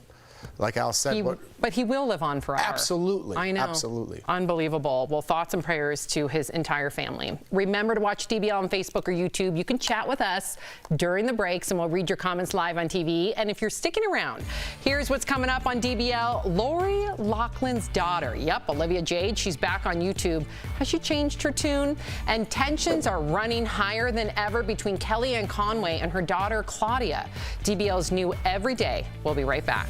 like Al said, but he will live on forever. Absolutely. I know. Absolutely. Unbelievable. Well, thoughts and prayers to his entire family. Remember to watch DBL on Facebook or YouTube. You can chat with us during the breaks, and we'll read your comments live on TV. And if you're sticking around, here's what's coming up on DBL. Lori Loughlin's daughter, Olivia Jade, she's back on YouTube. Has she changed her tune? And tensions are running higher than ever between Kellyanne Conway and her daughter, Claudia. DBL's new Every Day. We'll be right back.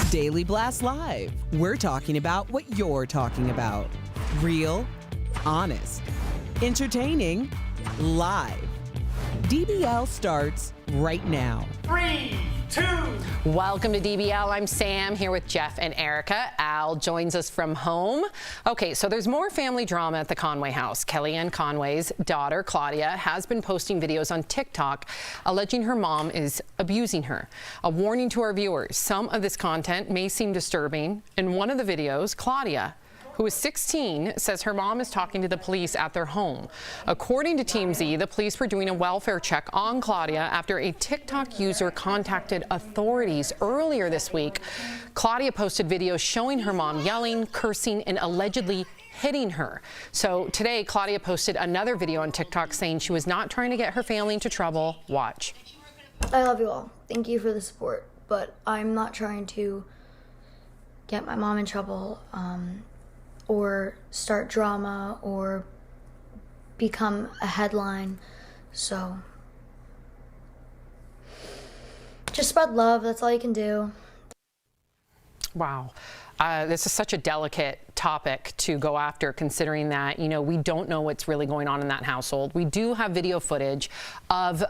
Daily Blast Class Live. We're talking about what you're talking about. Real, honest, entertaining, live. DBL starts right now. 3, 2. Welcome to DBL. I'm Sam here with Jeff and Erica. Al joins us from home. Okay, so there's more family drama at the Conway house. Kellyanne Conway's daughter, Claudia, has been posting videos on TikTok alleging her mom is abusing her. A warning to our viewers, some of this content may seem disturbing. In one of the videos, Claudia, who is 16, says her mom is talking to the police at their home. According to TMZ, the police were doing a welfare check on Claudia after a TikTok user contacted authorities earlier this week. Claudia posted videos showing her mom yelling, cursing, and allegedly hitting her. So today, Claudia posted another video on TikTok saying she was not trying to get her family into trouble. Watch. I love you all. Thank you for the support, but I'm not trying to get my mom in trouble, or start drama or become a headline. So just spread love. That's all you can do. Wow. This is such a delicate topic to go after, considering that, you know, we don't know what's really going on in that household. We do have video footage of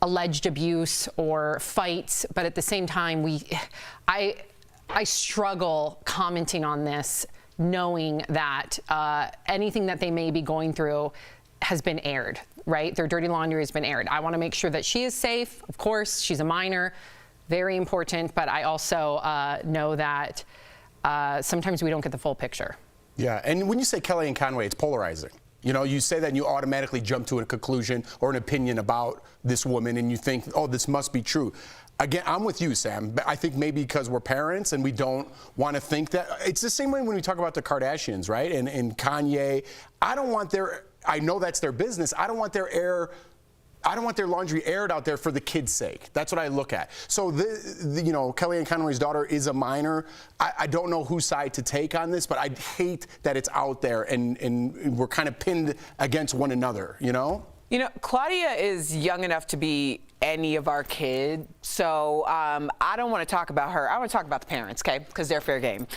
alleged abuse or fights, but at the same time, I struggle commenting on this, knowing that anything that they may be going through has been aired, right? Their dirty laundry has been aired. I want to make sure that she is safe. Of course, she's a minor, very important, but I also know that sometimes we don't get the full picture. Yeah, and when you say Kellyanne Conway, it's polarizing. You know, you say that and you automatically jump to a conclusion or an opinion about this woman and you think, oh, this must be true. Again, I'm with you, Sam. I think maybe because we're parents and we don't want to think that. It's the same way when we talk about the Kardashians, right? And Kanye. I don't want I know that's their business. I don't want their laundry aired out there for the kids' sake. That's what I look at. So, you know, Kellyanne Conway's daughter is a minor. I don't know whose side to take on this, but I hate that it's out there and we're kind of pinned against one another, you know? You know, Claudia is young enough to be any of our kids, so I don't want to talk about her. I want to talk about the parents, okay, because they're fair game.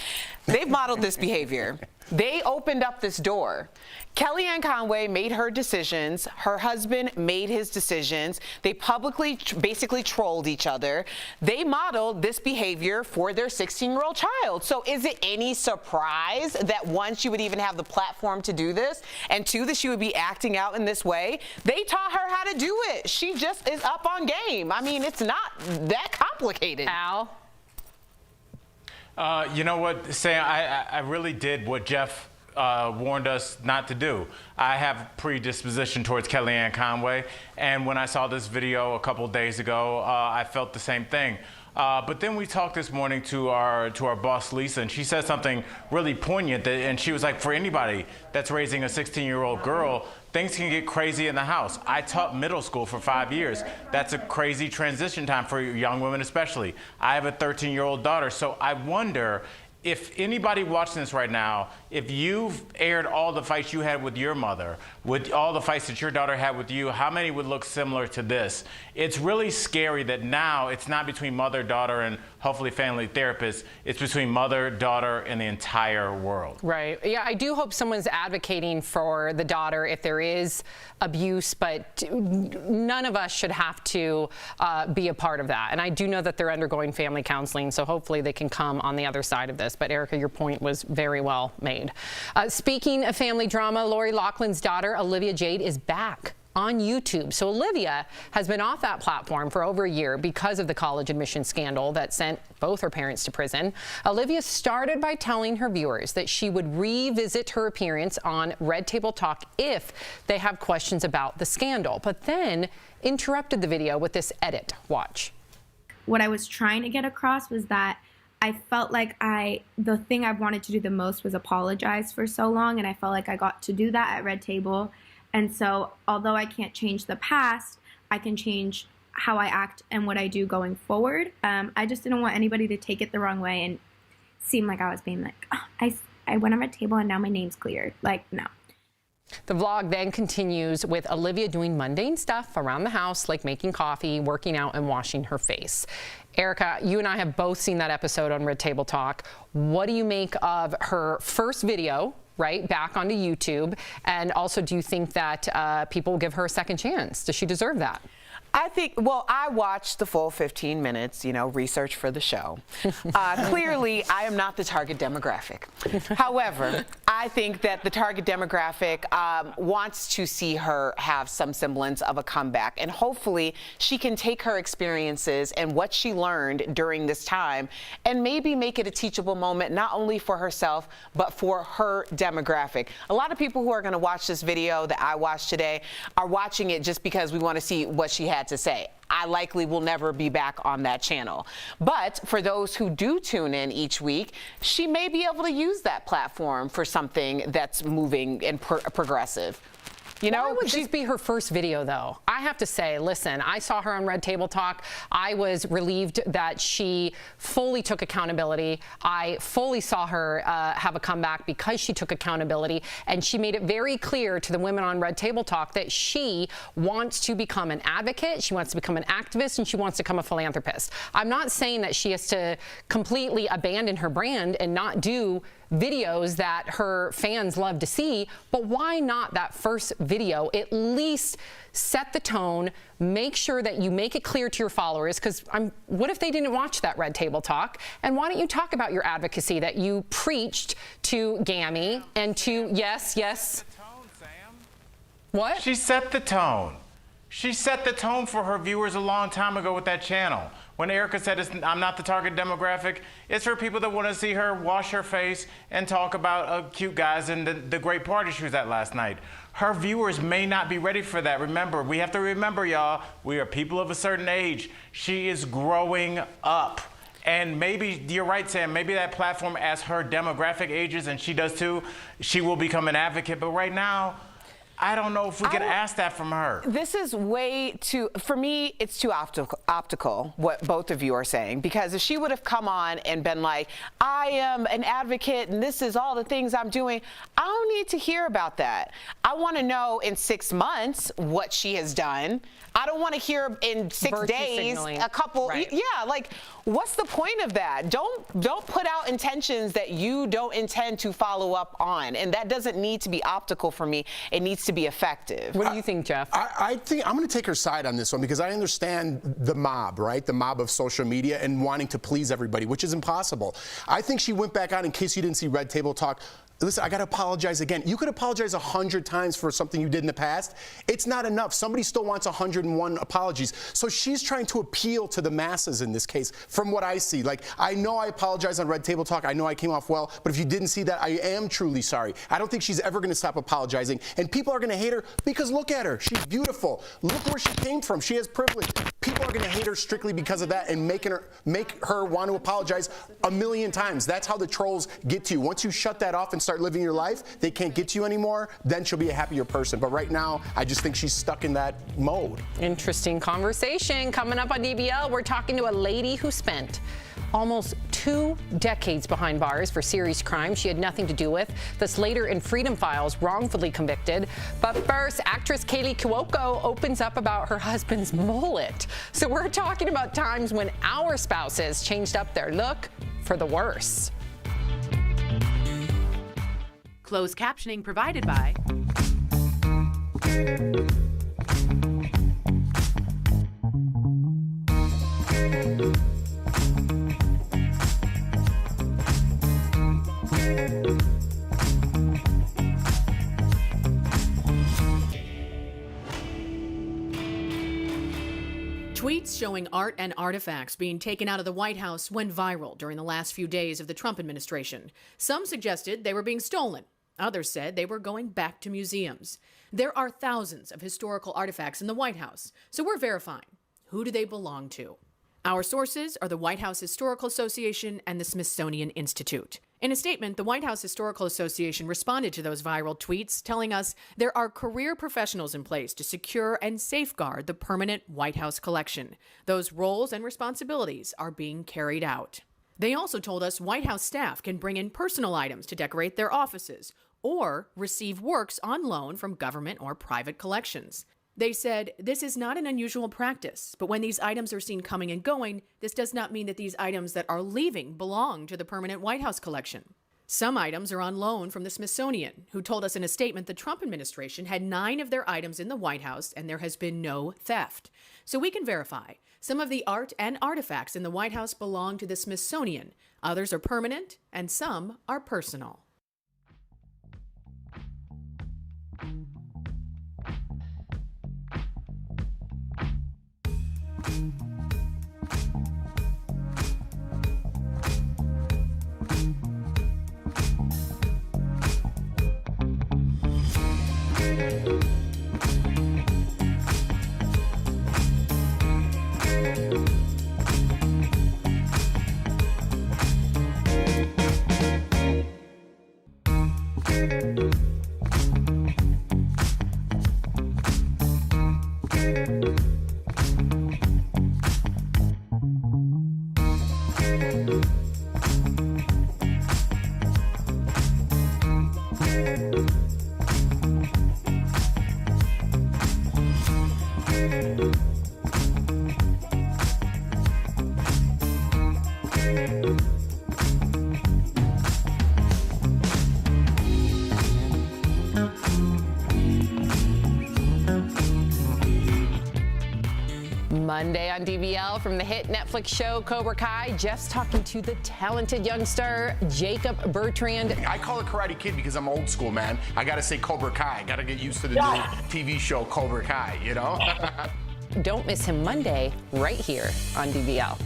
They've modeled this behavior. They opened up this door. Kellyanne Conway made her decisions. Her husband made his decisions. They publicly basically trolled each other. They modeled this behavior for their 16-year-old child. So is it any surprise that, one, she would even have the platform to do this, and two, that she would be acting out in this way? They taught her how to do it. She just is up on game. I mean, it's not that complicated. Al? You know what, Sam, I really did what Jeff warned us not to do. I have predisposition towards Kellyanne Conway, and when I saw this video a couple days ago, I felt the same thing. But then we talked this morning to our boss, Lisa, and she said something really poignant, and she was like, for anybody that's raising a 16-year-old girl, things can get crazy in the house. I taught middle school for 5 years. That's a crazy transition time for young women especially. I have a 13-year-old daughter, so I wonder if anybody watching this right now, if you've aired all the fights you had with your mother, with all the fights that your daughter had with you, how many would look similar to this? It's really scary that now it's not between mother, daughter, and hopefully family therapist. It's between mother, daughter, and the entire world. Right. Yeah, I do hope someone's advocating for the daughter if there is abuse, but none of us should have to be a part of that. And I do know that they're undergoing family counseling, so hopefully they can come on the other side of this. But Erica, your point was very well made. Speaking of family drama, Lori Loughlin's daughter, Olivia Jade, is back on YouTube. So Olivia has been off that platform for over a year because of the college admission scandal that sent both her parents to prison. Olivia started by telling her viewers that she would revisit her appearance on Red Table Talk if they have questions about the scandal, but then interrupted the video with this edit. Watch. What I was trying to get across was that I felt like the thing I wanted to do the most was apologize for so long, and I felt like I got to do that at Red Table. And so although I can't change the past, I can change how I act and what I do going forward. I just didn't want anybody to take it the wrong way and seem like I was being like, oh, I went on Red Table and now my name's cleared. Like, no. The vlog then continues with Olivia doing mundane stuff around the house, like making coffee, working out, and washing her face. Erica, you and I have both seen that episode on Red Table Talk. What do you make of her first video, right, back onto YouTube? And also, do you think that people will give her a second chance? Does she deserve that? I think, well, I watched the full 15 minutes, research for the show. Clearly, I am not the target demographic. However, I think that the target demographic wants to see her have some semblance of a comeback. And hopefully, she can take her experiences and what she learned during this time and maybe make it a teachable moment, not only for herself, but for her demographic. A lot of people who are going to watch this video that I watched today are watching it just because we want to see what she had to say. I likely will never be back on that channel. But for those who do tune in each week, she may be able to use that platform for something that's moving and progressive. Why would this be her first video, though? I have to say, listen, I saw her on Red Table Talk. I was relieved that she fully took accountability. I fully saw her have a comeback because she took accountability. And she made it very clear to the women on Red Table Talk that she wants to become an advocate, she wants to become an activist, and she wants to become a philanthropist. I'm not saying that she has to completely abandon her brand and not do videos that her fans love to see, but why not that first video at least set the tone, make sure that you make it clear to your followers, because what if they didn't watch that Red Table Talk? And why don't you talk about your advocacy that you preached to Gammy and to, yes. What? She set the tone. She set the tone for her viewers a long time ago with that channel. When Erica said, I'm not the target demographic, it's for people that want to see her wash her face and talk about cute guys and the great party she was at last night. Her viewers may not be ready for that. Remember, we have to remember, y'all, we are people of a certain age. She is growing up. And maybe, you're right, Sam, maybe that platform, as her demographic ages, and she does too, she will become an advocate. But right now, I don't know if we can ask that from her. This is way too, for me, it's too optical, what both of you are saying, because if she would have come on and been like, I am an advocate and this is all the things I'm doing, I don't need to hear about that. I want to know in 6 months what she has done. I don't want to hear in 6 days a couple, like, what's the point of that? Don't put out intentions that you don't intend to follow up on, and that doesn't need to be optical for me. It needs to be effective. What do you think, Jeff? I think I'm going to take her side on this one because I understand the mob, right? The mob of social media and wanting to please everybody, which is impossible. I think she went back on, in case you didn't see Red Table Talk. Listen, I got to apologize again. You could apologize 100 times for something you did in the past. It's not enough. Somebody still wants 101 apologies. So she's trying to appeal to the masses in this case, from what I see. Like, I know I apologize on Red Table Talk. I know I came off well. But if you didn't see that, I am truly sorry. I don't think she's ever going to stop apologizing. And people are going to hate her because look at her. She's beautiful. Look where she came from. She has privilege. People are going to hate her strictly because of that and make her want to apologize 1,000,000 times. That's how the trolls get to you. Once you shut that off and start living your life, they can't get to you anymore, then she'll be a happier person. But right now, I just think she's stuck in that mode. Interesting conversation coming up on DBL. We're talking to a lady who spent almost 2 decades behind bars for serious crimes she had nothing to do with, thus later in Freedom Files wrongfully convicted. But first, actress Kaylee Cuoco opens up about her husband's mullet. So we're talking about times when our spouses changed up their look for the worse. Closed captioning provided by Tweets showing art and artifacts being taken out of the White House went viral during the last few days of the Trump administration. Some suggested they were being stolen. Others said they were going back to museums. There are thousands of historical artifacts in the White House, so we're verifying. Who do they belong to? Our sources are the White House Historical Association and the Smithsonian Institute. In a statement, the White House Historical Association responded to those viral tweets, telling us there are career professionals in place to secure and safeguard the permanent White House collection. Those roles and responsibilities are being carried out. They also told us White House staff can bring in personal items to decorate their offices or receive works on loan from government or private collections. They said, this is not an unusual practice, but when these items are seen coming and going, this does not mean that these items that are leaving belong to the permanent White House collection. Some items are on loan from the Smithsonian, who told us in a statement the Trump administration had 9 of their items in the White House and there has been no theft. So we can verify. Some of the art and artifacts in the White House belong to the Smithsonian. Others are permanent and some are personal. Monday on DBL from the hit Netflix show Cobra Kai, just talking to the talented young star Jacob Bertrand. I call it Karate Kid because I'm old school, man. I gotta say Cobra Kai. I gotta get used to the new TV show Cobra Kai, you know? Don't miss him Monday right here on DBL.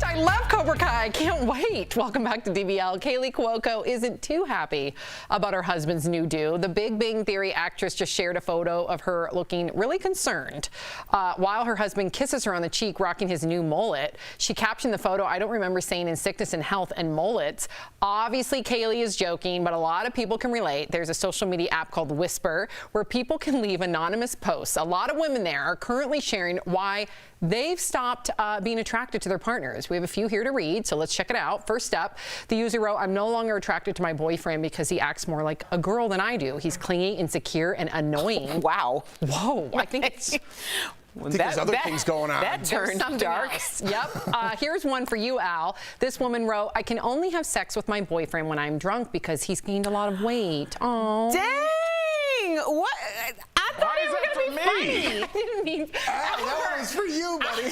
I love Cobra Kai. I can't wait. Welcome back to DBL. Kaylee Cuoco isn't too happy about her husband's new do. The Big Bang Theory actress just shared a photo of her looking really concerned while her husband kisses her on the cheek, rocking his new mullet. She captioned the photo, I don't remember saying in sickness and health and mullets. Obviously, Kaylee is joking, but a lot of people can relate. There's a social media app called Whisper where people can leave anonymous posts. A lot of women there are currently sharing why they've stopped being attracted to their partners. We have a few here to read, so let's check it out. First up, the user wrote, I'm no longer attracted to my boyfriend because he acts more like a girl than I do. He's clingy, insecure, and annoying. Wow. Whoa. I think it's... There's other things going on. That turned dark. Yep. Here's one for you, Al. This woman wrote, I can only have sex with my boyfriend when I'm drunk because he's gained a lot of weight. Oh. Dang! What? I thought it was going to be funny. I didn't mean... that was for you, buddy.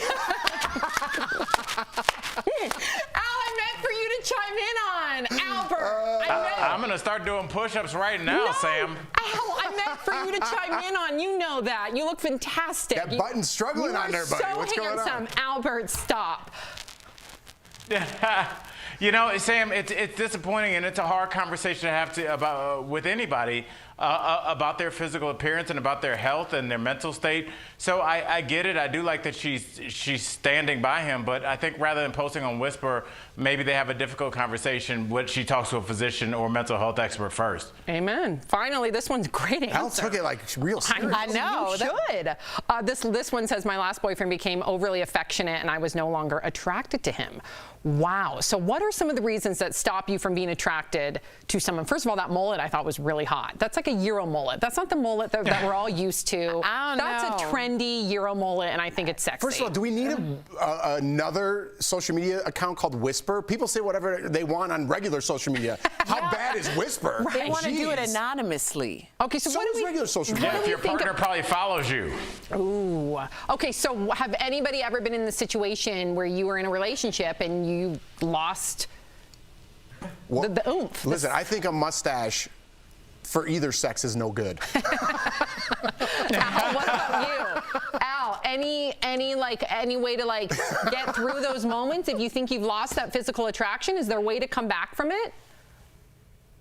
Al, I meant for you to chime in on. Albert, I'm going to start doing push-ups right now, Sam. Al, I meant for you to chime in on. You know that. You look fantastic. That button's struggling on there, buddy. So What's going on? handsome. Albert, stop. You know, Sam, it's disappointing, and it's a hard conversation to have about with anybody about their physical appearance and about their health and their mental state. So I get it. I do like that she's standing by him, but I think rather than posting on Whisper, maybe they have a difficult conversation. What she talks to a physician or mental health expert first. Amen. Finally, this one's a great answer. Al took it like real serious. I know. You should. This one says, my last boyfriend became overly affectionate and I was no longer attracted to him. Wow. So what are some of the reasons that stop you from being attracted to someone? First of all, that mullet I thought was really hot. That's like a Euro mullet. That's not the mullet that we're all used to. That's a trendy Euro mullet, and I think it's sexy. First of all, do we need another social media account called Whisper? People say whatever they want on regular social media. How bad is Whisper? Right. They want to do it anonymously. Okay, so what is regular social media? Yeah, if your partner probably follows you. Ooh. Okay, so have anybody ever been in the situation where you were in a relationship and you lost the oomph? Listen, I think a mustache for either sex is no good. Al, what about you? Al, any way to get through those moments if you think you've lost that physical attraction? Is there a way to come back from it?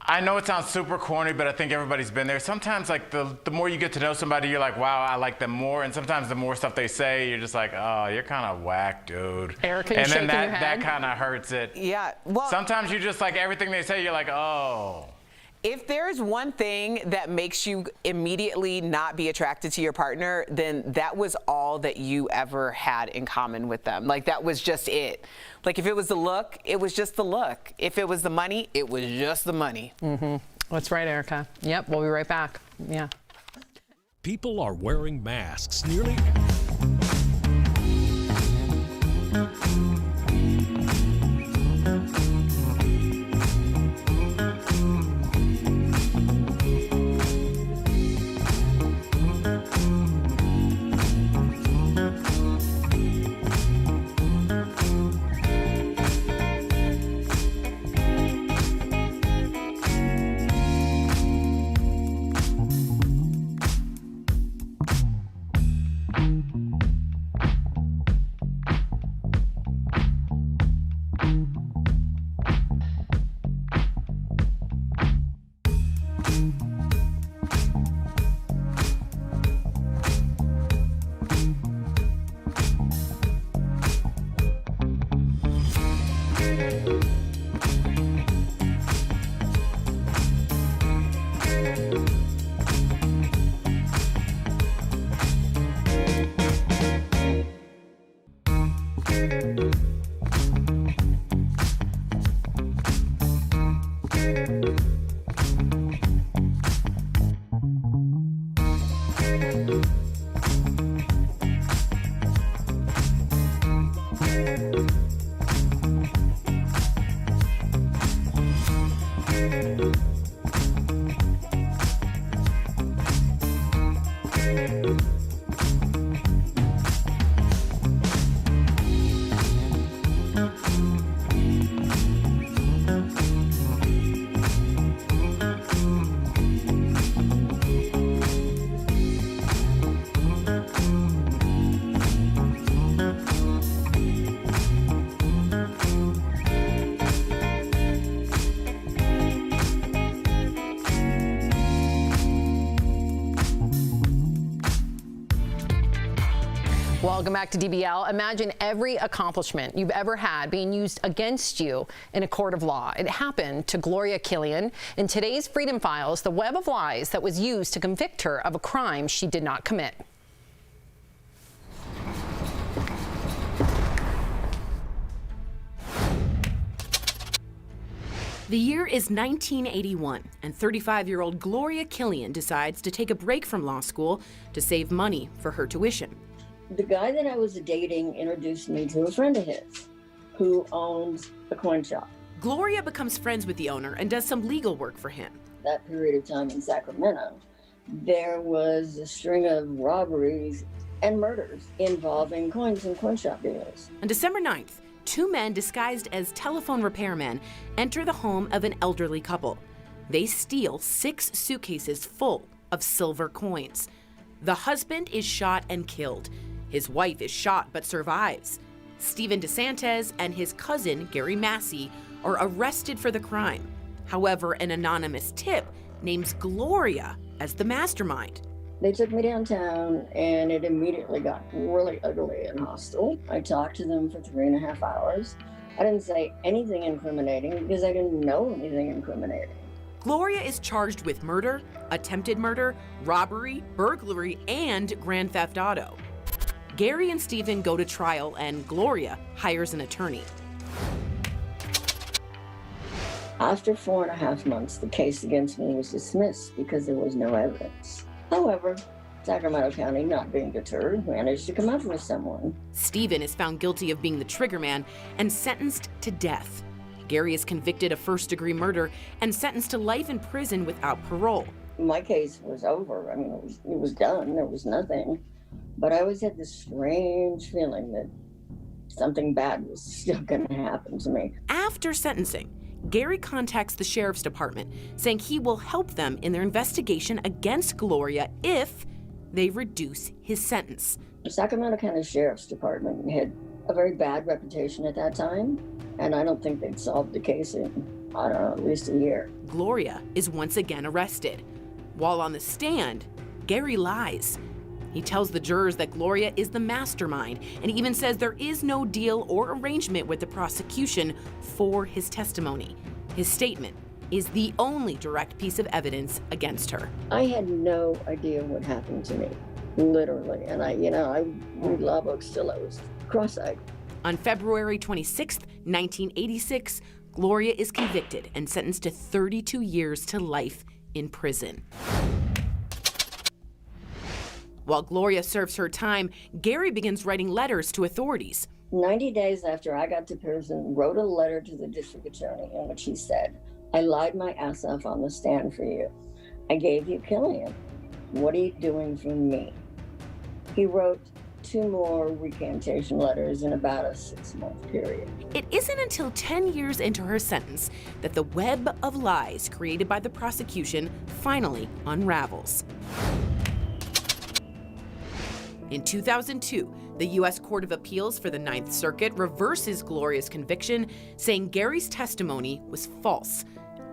I know it sounds super corny, but I think everybody's been there. Sometimes, like, the more you get to know somebody, you're like, wow, I like them more. And sometimes the more stuff they say, you're just like, oh, you're kind of whack, dude. Erica, and then shaking your head? that kind of hurts it. Yeah. Well, sometimes you just like everything they say, you're like, oh. If there's one thing that makes you immediately not be attracted to your partner, then that was all that you ever had in common with them. Like, that was just it. Like, if it was the look, it was just the look. If it was the money, it was just the money. Mm-hmm. That's right, Erica. Yep, we'll be right back. Yeah. People are wearing masks nearly. Welcome back to DBL. Imagine every accomplishment you've ever had being used against you in a court of law. It happened to Gloria Killian. In today's Freedom Files, the web of lies that was used to convict her of a crime she did not commit. The year is 1981, and 35-year-old Gloria Killian decides to take a break from law school to save money for her tuition. The guy that I was dating introduced me to a friend of his who owns a coin shop. Gloria becomes friends with the owner and does some legal work for him. That period of time in Sacramento, there was a string of robberies and murders involving coins and coin shop dealers. On December 9th, two men disguised as telephone repairmen enter the home of an elderly couple. They steal 6 suitcases full of silver coins. The husband is shot and killed. His wife is shot but survives. Steven DeSantis and his cousin, Gary Massey, are arrested for the crime. However, an anonymous tip names Gloria as the mastermind. They took me downtown and it immediately got really ugly and hostile. I talked to them for 3.5 hours. I didn't say anything incriminating because I didn't know anything incriminating. Gloria is charged with murder, attempted murder, robbery, burglary, and grand theft auto. Gary and Steven go to trial and Gloria hires an attorney. After 4.5 months, the case against me was dismissed because there was no evidence. However, Sacramento County, not being deterred, managed to come up with someone. Steven is found guilty of being the triggerman and sentenced to death. Gary is convicted of first-degree murder and sentenced to life in prison without parole. My case was over. I mean, it was done. There was nothing. But I always had this strange feeling that something bad was still going to happen to me. After sentencing, Gary contacts the sheriff's department, saying he will help them in their investigation against Gloria if they reduce his sentence. The Sacramento County Sheriff's Department had a very bad reputation at that time, and I don't think they'd solved the case in, I don't know, at least a year. Gloria is once again arrested. While on the stand, Gary lies. He tells the jurors that Gloria is the mastermind and even says there is no deal or arrangement with the prosecution for his testimony. His statement is the only direct piece of evidence against her. I had no idea what happened to me, literally. And I read law books till I was cross-eyed. On February 26, 1986, Gloria is convicted and sentenced to 32 years to life in prison. While Gloria serves her time, Gary begins writing letters to authorities. 90 days after I got to prison, wrote a letter to the district attorney in which he said, I lied my ass off on the stand for you. I gave you Killian. What are you doing for me? He wrote 2 more recantation letters in about a 6-month period. It isn't until 10 years into her sentence that the web of lies created by the prosecution finally unravels. In 2002, the U.S. Court of Appeals for the Ninth Circuit reverses Gloria's conviction, saying Gary's testimony was false.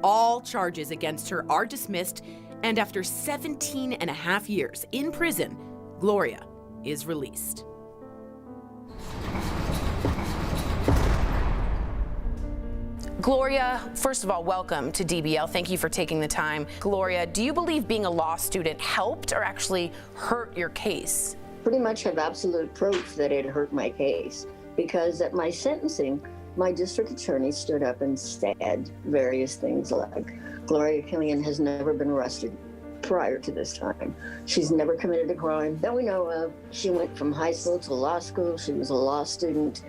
All charges against her are dismissed, and after 17.5 years in prison, Gloria is released. Gloria, first of all, welcome to DBL. Thank you for taking the time. Gloria, do you believe being a law student helped or actually hurt your case? Pretty much have absolute proof that it hurt my case, because at my sentencing, my district attorney stood up and said various things like, Gloria Killian has never been arrested prior to this time. She's never committed a crime that we know of. She went from high school to law school. She was a law student,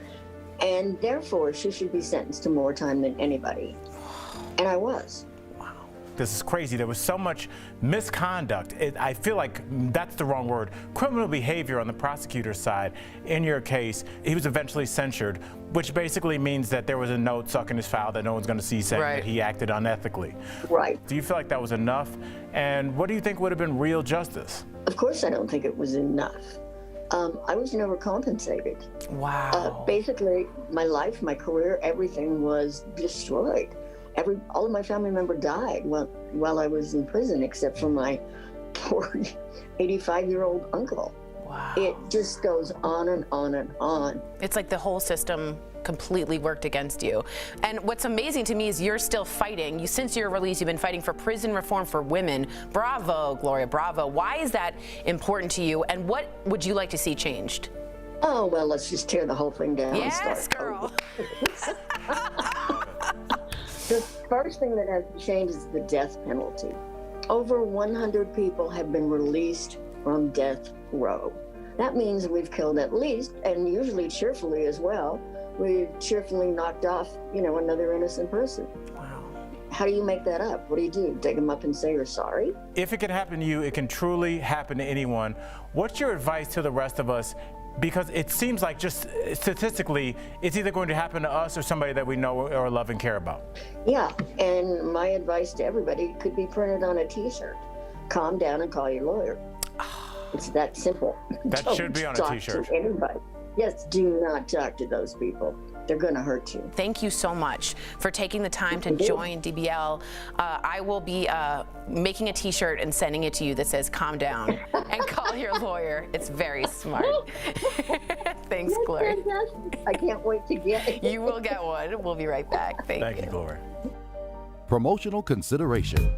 and therefore she should be sentenced to more time than anybody. And I was. This is crazy. There was so much misconduct. I feel like that's the wrong word. Criminal behavior on the prosecutor's side. In your case, he was eventually censured, which basically means that there was a note stuck in his file that no one's going to see saying that he acted unethically. Right. Do you feel like that was enough? And what do you think would have been real justice? Of course I don't think it was enough. I was never compensated. Wow. Basically, my life, my career, everything was destroyed. All of my family members died while I was in prison, except for my poor 85-year-old uncle. Wow. It just goes on and on and on. It's like the whole system completely worked against you. And what's amazing to me is you're still fighting. Since your release, you've been fighting for prison reform for women. Bravo, Gloria, bravo. Why is that important to you, and what would you like to see changed? Oh, well, let's just tear the whole thing down. Yes, girl. The first thing that has to change is the death penalty. Over 100 people have been released from death row. That means we've killed at least, and usually cheerfully as well, we've cheerfully knocked off, another innocent person. Wow. How do you make that up? What do? Dig them up and say you're sorry? If it can happen to you, it can truly happen to anyone. What's your advice to the rest of us? Because it seems like just statistically, it's either going to happen to us or somebody that we know or love and care about. Yeah, and my advice to everybody could be printed on a T-shirt. Calm down and call your lawyer. It's that simple. That should be on a T-shirt. To anybody. Yes, do not talk to those people. They're going to hurt you. Thank you so much for taking the time to join DBL. I will be making a T-shirt and sending it to you that says "Calm down" and call your lawyer. It's very smart. Thanks, Gloria. I can't wait to get it. You will get one. We'll be right back. Thank you, Gloria. Promotional consideration.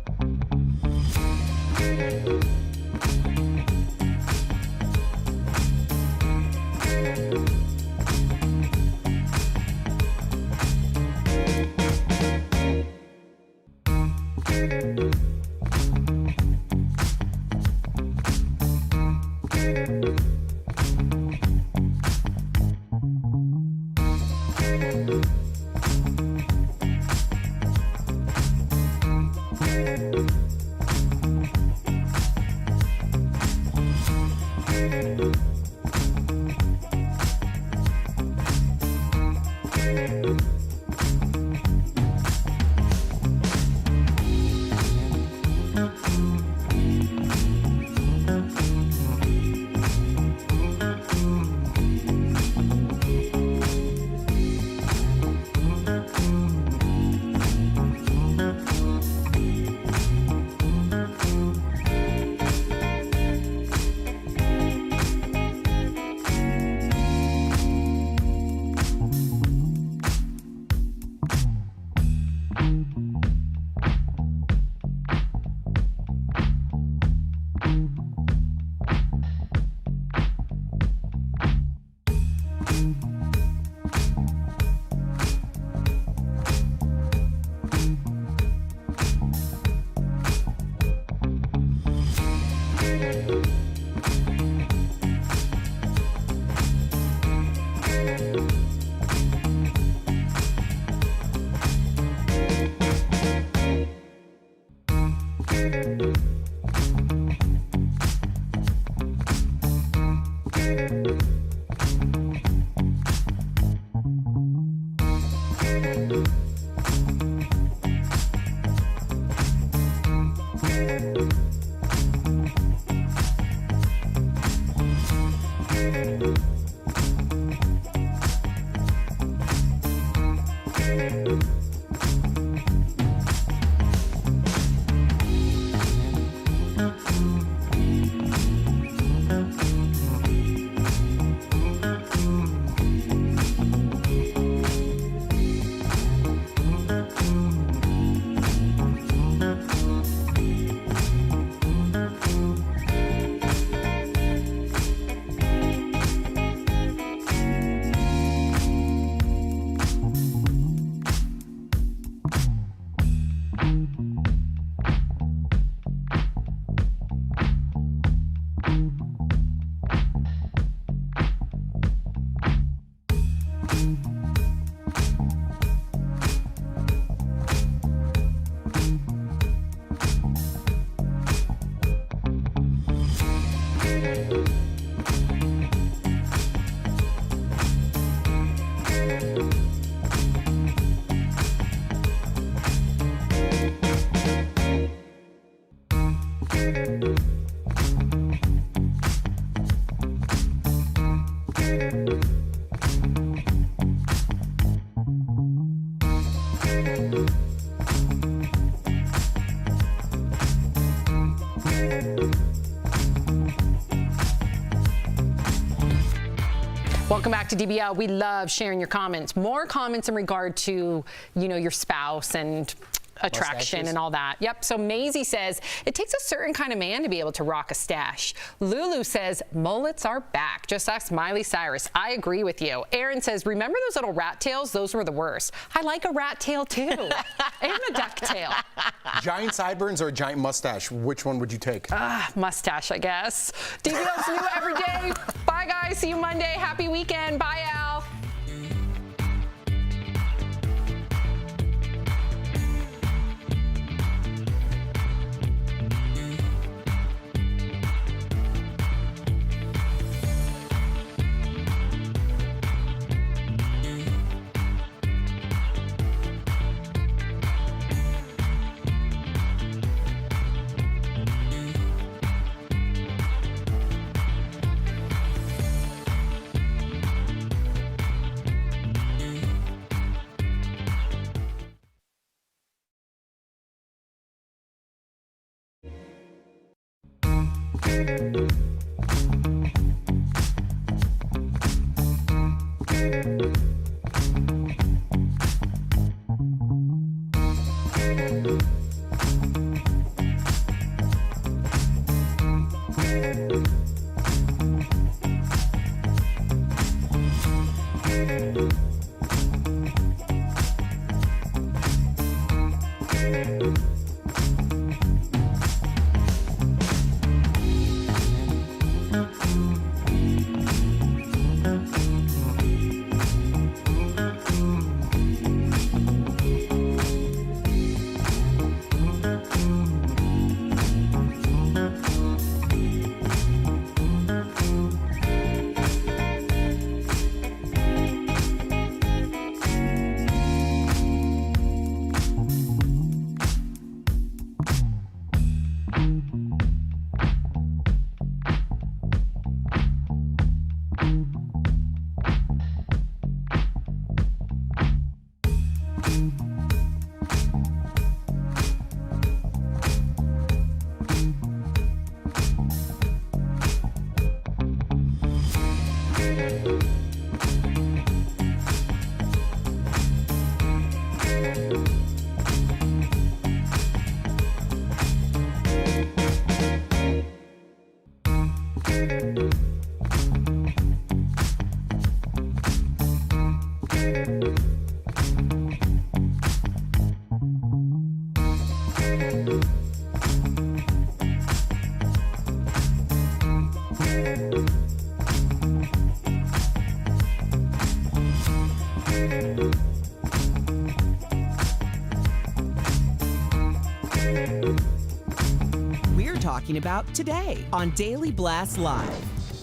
Welcome back to DBL. We love sharing your comments. More comments in regard to, your spouse and attraction and all that. Yep. So Maisie says, it takes a certain kind of man to be able to rock a stash. Lulu says, mullets are back. Just ask Miley Cyrus. I agree with you. Aaron says, remember those little rat tails? Those were the worst. I like a rat tail too. And a duck tail. Giant sideburns or a giant mustache? Which one would you take? Mustache, I guess. DBL's new every day. Bye, guys. See you Monday. Happy weekend. Bye, Al. talking about today on Daily Blast Live.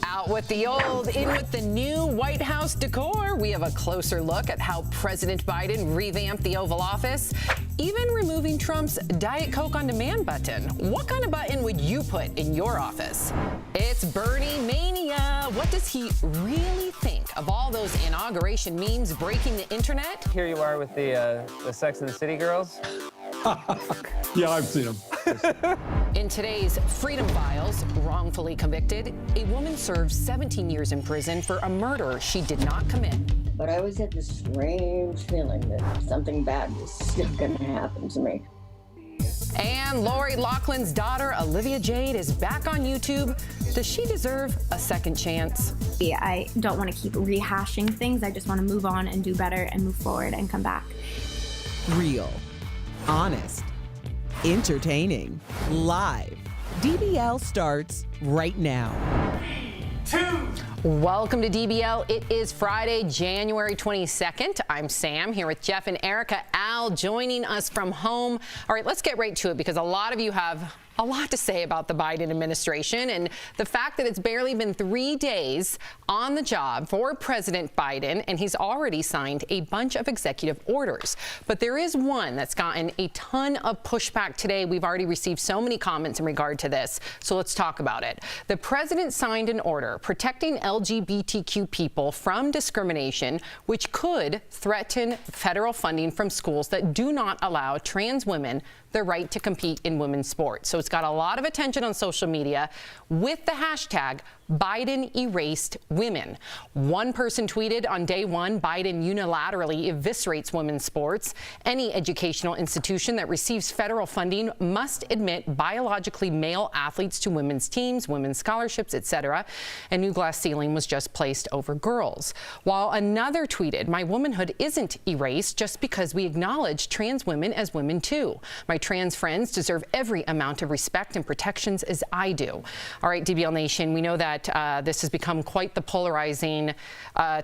Out with the old, in with the new White House decor. We have a closer look at how President Biden revamped the Oval Office, even removing Trump's Diet Coke on Demand button. What kind of button would you put in your office? It's Bernie Mania. What does he really think of all those inauguration memes breaking the internet? Here you are with the Sex and the City girls. Yeah, I've seen them. In today's Freedom Files, wrongfully convicted, a woman serves 17 years in prison for a murder she did not commit. But I always had this strange feeling that something bad was still going to happen to me. And Lori Loughlin's daughter, Olivia Jade, is back on YouTube. Does she deserve a second chance? Yeah, I don't want to keep rehashing things. I just want to move on and do better and move forward and come back. Real, honest, entertaining, live. DBL starts right now. Welcome to DBL. It is Friday, January 22nd. I'm Sam here with Jeff and Erica. Al joining us from home. All right, let's get right to it because a lot of you have a lot to say about the Biden administration and the fact that it's barely been 3 days on the job for President Biden, and he's already signed a bunch of executive orders. But there is one that's gotten a ton of pushback today. We've already received so many comments in regard to this, so let's talk about it. The president signed an order protecting LGBTQ people from discrimination, which could threaten federal funding from schools that do not allow trans women the right to compete in women's sports. So it's got a lot of attention on social media with the hashtag Biden erased women. One person tweeted on day one, Biden unilaterally eviscerates women's sports. Any educational institution that receives federal funding must admit biologically male athletes to women's teams, women's scholarships, etc. A new glass ceiling was just placed over girls. While another tweeted, my womanhood isn't erased just because we acknowledge trans women as women too. My trans friends deserve every amount of respect and protections as I do. All right, DBL Nation, we know that this has become quite the polarizing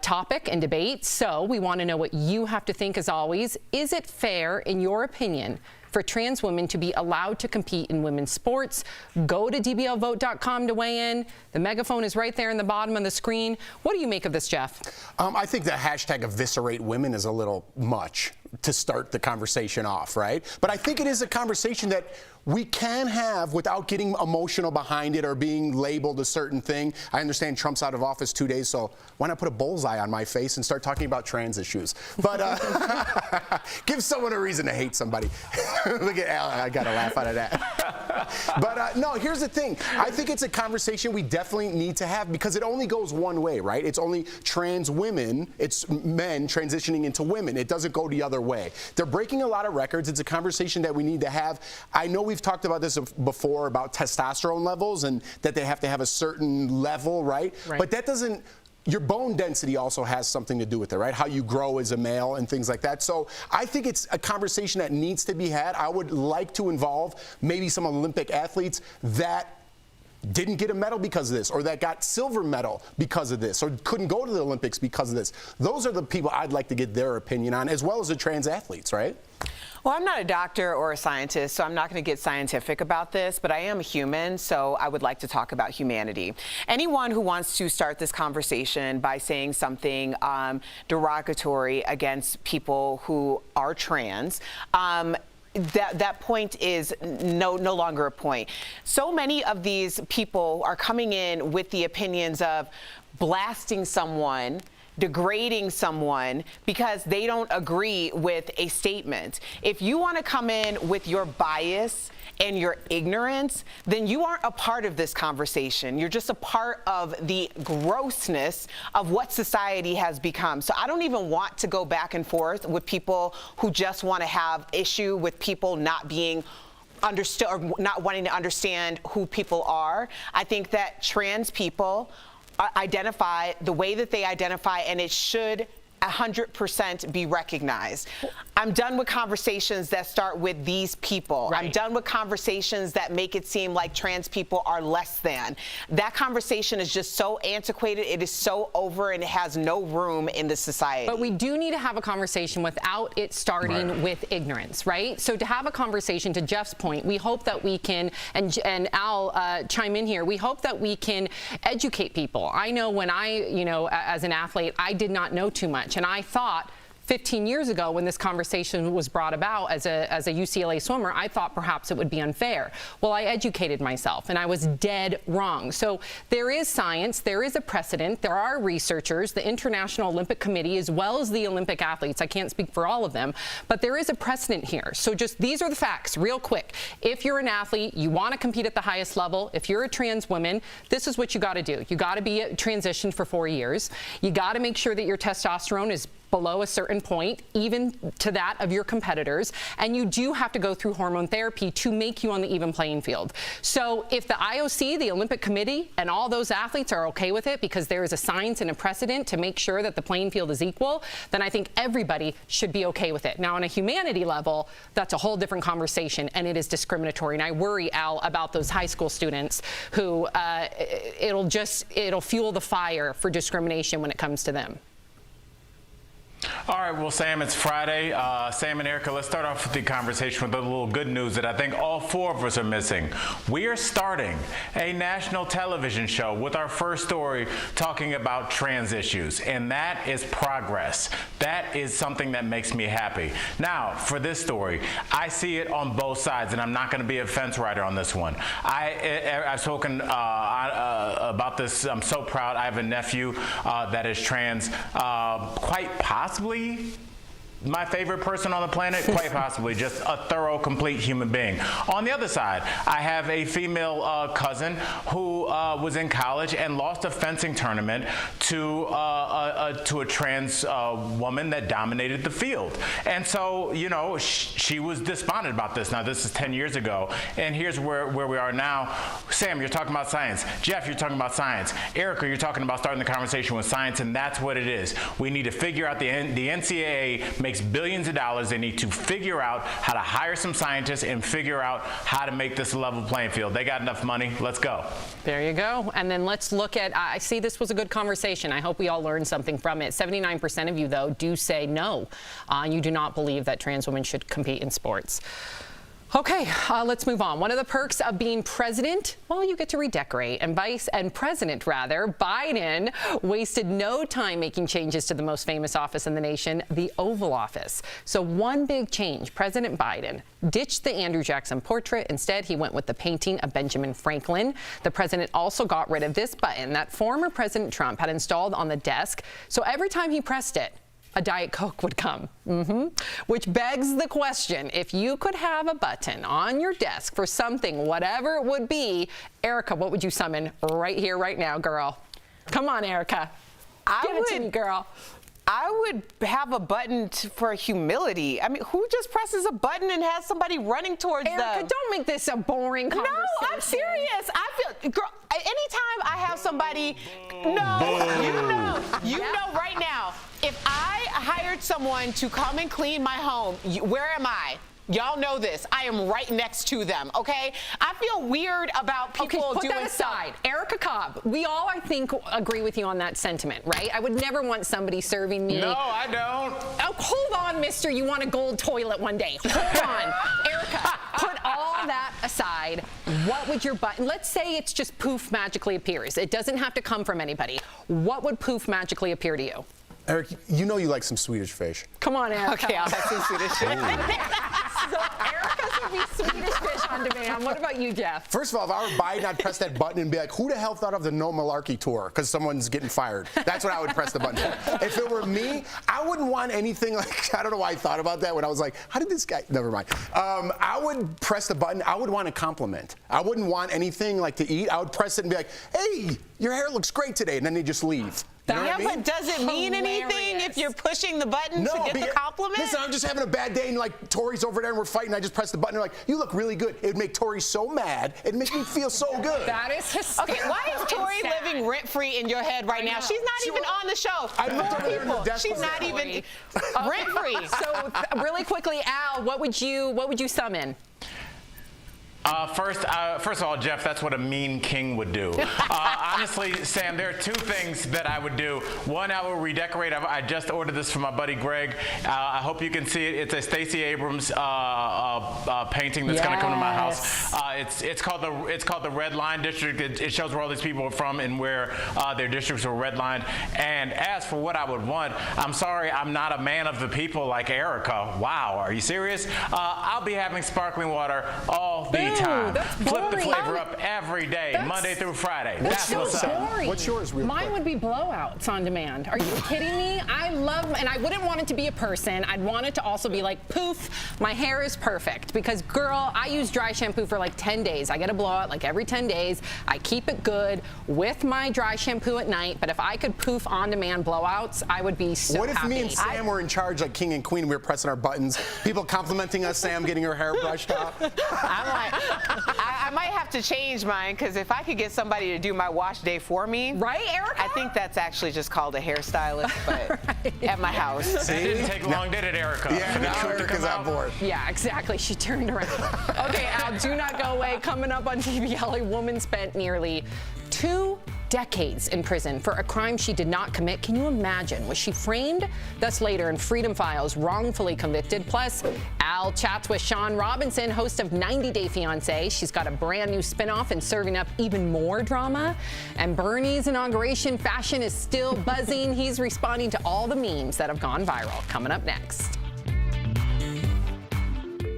topic and debate. So we want to know what you have to think as always. Is it fair, in your opinion, for trans women to be allowed to compete in women's sports? Go to dblvote.com to weigh in. The megaphone is right there in the bottom of the screen. What do you make of this, Jeff? I think the hashtag eviscerate women is a little much to start the conversation off, right? But I think it is a conversation that we can have without getting emotional behind it or being labeled a certain thing. I understand Trump's out of office 2 days, so why not put a bullseye on my face and start talking about trans issues? But give someone a reason to hate somebody. Look at Al, I got a laugh out of that. But no, here's the thing. I think it's a conversation we definitely need to have because it only goes one way, right? It's only trans women, it's men transitioning into women. It doesn't go the other way. They're breaking a lot of records. It's a conversation that we need to have. I know we've talked about this before about testosterone levels and that they have to have a certain level, right? But that doesn't, your bone density also has something to do with it, right? How you grow as a male and things like that. So I think it's a conversation that needs to be had. I would like to involve maybe some Olympic athletes that didn't get a medal because of this, or that got silver medal because of this, or couldn't go to the Olympics because of this. Those are the people I'd like to get their opinion on, as well as the trans athletes, right? Well, I'm not a doctor or a scientist, so I'm not going to get scientific about this, but I am a human, so I would like to talk about humanity. Anyone who wants to start this conversation by saying something derogatory against people who are trans, that point is no longer a point. So many of these people are coming in with the opinions of blasting someone, degrading someone because they don't agree with a statement. If you want to come in with your bias and your ignorance, then you aren't a part of this conversation. You're just a part of the grossness of what society has become. So I don't even want to go back and forth with people who just want to have issue with people not being understood or not wanting to understand who people are. I think that trans people identify the way that they identify, and it should 100% be recognized. I'm done with conversations that start with these people. Right. I'm done with conversations that make it seem like trans people are less than. That conversation is just so antiquated. It is so over, and it has no room in this society. But we do need to have a conversation without it starting with ignorance, right? So to have a conversation, to Jeff's point, we hope that we can, and Al, chime in here, we hope that we can educate people. I know when as an athlete, I did not know too much. And I thought 15 years ago, when this conversation was brought about as a UCLA swimmer, I thought perhaps it would be unfair. Well, I educated myself, and I was dead wrong. So there is science, there is a precedent, there are researchers, the International Olympic Committee, as well as the Olympic athletes. I can't speak for all of them, but there is a precedent here. So just these are the facts, real quick. If you're an athlete, you want to compete at the highest level, if you're a trans woman, this is what you got to do. You got to be transitioned for 4 years. You got to make sure that your testosterone is below a certain point, even to that of your competitors, and you do have to go through hormone therapy to make you on the even playing field. So if the IOC, the Olympic Committee, and all those athletes are okay with it because there is a science and a precedent to make sure that the playing field is equal, then I think everybody should be okay with it. Now, on a humanity level, that's a whole different conversation, and it is discriminatory. And I worry, Al, about those high school students who it'll fuel the fire for discrimination when it comes to them. All right, well, Sam, it's Friday. Sam and Erica, let's start off with the conversation with a little good news that I think all four of us are missing. We are starting a national television show with our first story talking about trans issues, and that is progress. That is something that makes me happy. Now, for this story, I see it on both sides, and I'm not going to be a fence rider on this one. I've spoken about this. I'm so proud. I have a nephew that is trans, quite possibly my favorite person on the planet, quite possibly just a thorough, complete human being. On the other side, I have a female cousin who was in college and lost a fencing tournament to a trans woman that dominated the field. And so, you know, she was despondent about this. Now, this is 10 years ago, and here's where we are now. Sam, you're talking about science. Jeff, you're talking about science. Erica, you're talking about starting the conversation with science, and that's what it is. We need to figure out the NCAA makes billions of dollars. They need to figure out how to hire some scientists and figure out how to make this a level playing field. They got enough money. Let's go. There you go. And then let's look at, I see this was a good conversation. I hope we all learned something from it. 79% of you, though, do say no. You do not believe that trans women should compete in sports. Okay, let's move on. One of the perks of being president, well, you get to redecorate. And President Biden wasted no time making changes to the most famous office in the nation, the Oval Office. So one big change, President Biden ditched the Andrew Jackson portrait. Instead, he went with the painting of Benjamin Franklin. The president also got rid of this button that former President Trump had installed on the desk. So every time he pressed it, a Diet Coke would come. Which begs the question, if you could have a button on your desk for something, whatever it would be, Erica, what would you summon right here, right now, girl? Come on, Erica. Give it to me, girl. I would have a button for humility. I mean, who just presses a button and has somebody running towards them? Erica, don't make this a boring conversation. No, I'm serious. I feel, girl, anytime I have somebody, you know right now, if I hired someone to come and clean my home, where am I? Y'all know this. I am right next to them, okay? I feel weird about people put doing that aside. Erica Cobb, we all, I think, agree with you on that sentiment, right? I would never want somebody serving me. No, I don't. Oh, hold on, mister. You want a gold toilet one day. Hold on. Erica, put all that aside. What would your button, let's say it's just poof magically appears. It doesn't have to come from anybody. What would poof magically appear to you? Eric, you know you like some Swedish fish. Come on, Erica. Okay, I'll have some Swedish fish. So Erica's would be Swedish fish on demand. What about you, Jeff? First of all, if I were Biden, I'd press that button and be like, who the hell thought of the No Malarkey tour? Because someone's getting fired. That's what I would press the button for. If it were me, I wouldn't want anything like, I don't know why I thought about that when I was like, how did this guy, never mind. I would press the button. I would want a compliment. I wouldn't want anything like to eat. I would press it and be like, hey, your hair looks great today. And then they just leave. You know what I mean? But does it mean anything if you're pushing the button to get the compliment? Listen, I'm just having a bad day, and like Tori's over there, and we're fighting. I just press the button. They're like, "You look really good." It would make Tori so mad. It'd make me feel so good. That is hysterical. Okay, why is Tori living rent-free in your head right now? She's not even on the show. I looked over there in the desk. She's not even rent-free. So really quickly, Al, what would you summon? First of all, Jeff, that's what a mean king would do. Honestly, Sam, there are two things that I would do. One, I will redecorate. I just ordered this from my buddy Greg. I hope you can see it. It's a Stacey Abrams painting that's going to come to my house. It's called the Red Line District. It shows where all these people are from and where their districts were redlined. And as for what I would want, I'm sorry, I'm not a man of the people like Erica. Wow, are you serious? I'll be having sparkling water all the time. Flip the flavor up every day, Monday through Friday. That's what's up. What's yours, real Mine quick? would be blowouts on demand. Are you kidding me? I love, and I wouldn't want it to be a person. I'd want it to also be like, poof, my hair is perfect. Because, girl, I use dry shampoo for like 10 days. I get a blowout like every 10 days. I keep it good with my dry shampoo at night. But if I could poof on-demand blowouts, I would be so What if happy. me and Sam were in charge like king and queen, we were pressing our buttons, people complimenting us, Sam getting her hair brushed up? I might have to change mine, because if I could get somebody to do my wash day for me, right, Erica? I think that's actually just called a hairstylist, but at my house. See? It didn't take long, did it, Erica? Yeah, now Erica's on board. Yeah, exactly. She turned around. Okay, Al, do not go away. Coming up on DBL, a woman spent nearly 2 decades in prison for a crime she did not commit. Can you imagine? Was she framed? Thus later in Freedom Files, wrongfully convicted. Plus, Al chats with Sean Robinson, host of 90 Day Fiancé. She's got a brand new spinoff and serving up even more drama. And Bernie's inauguration fashion is still buzzing. He's responding to all the memes that have gone viral. Coming up next.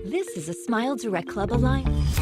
This is a Smile Direct Club Alliance.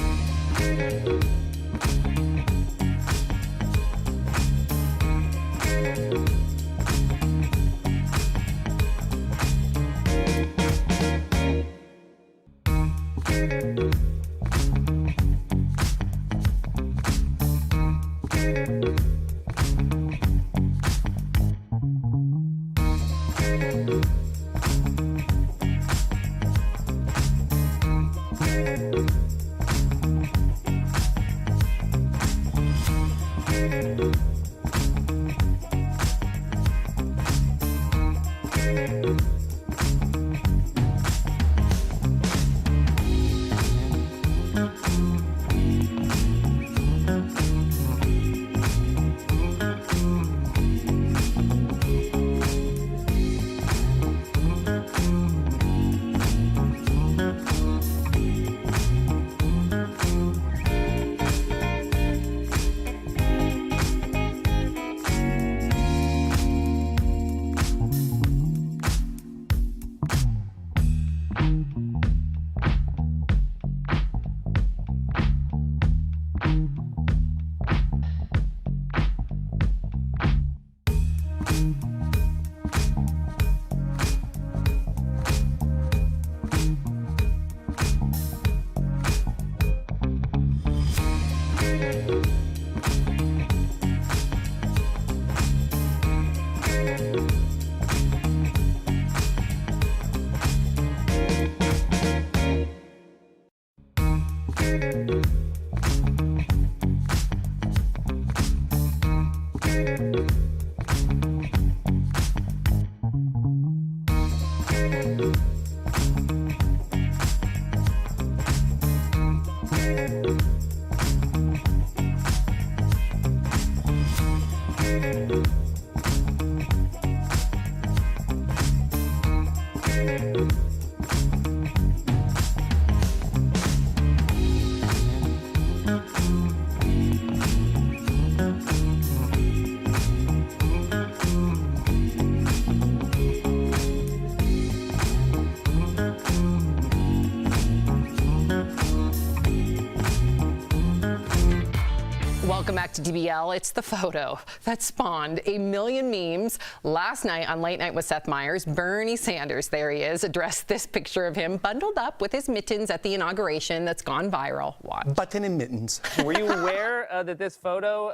Welcome back to DBL. It's the photo that spawned a million memes. Last night on Late Night with Seth Meyers, Bernie Sanders, there he is, addressed this picture of him bundled up with his mittens at the inauguration that's gone viral. Watch. Button and mittens. Were you aware that this photo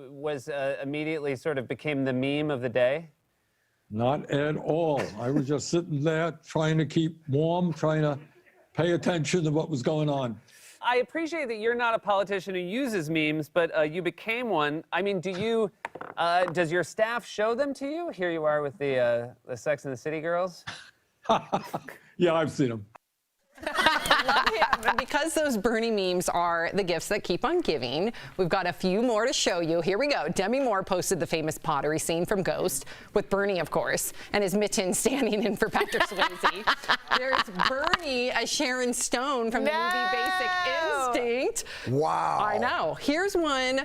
was immediately sort of became the meme of the day? Not at all. I was just sitting there trying to keep warm, trying to pay attention to what was going on. I appreciate that you're not a politician who uses memes, but you became one. I mean, does your staff show them to you? Here you are with the Sex and the City girls. Yeah, I've seen them. Love him. Because those Bernie memes are the gifts that keep on giving, we've got a few more to show you. Here we go. Demi Moore posted the famous pottery scene from Ghost, with Bernie, of course, and his mitten standing in for Patrick Swayze. There's Bernie as Sharon Stone from the movie Basic Instinct. Wow. I know. Here's one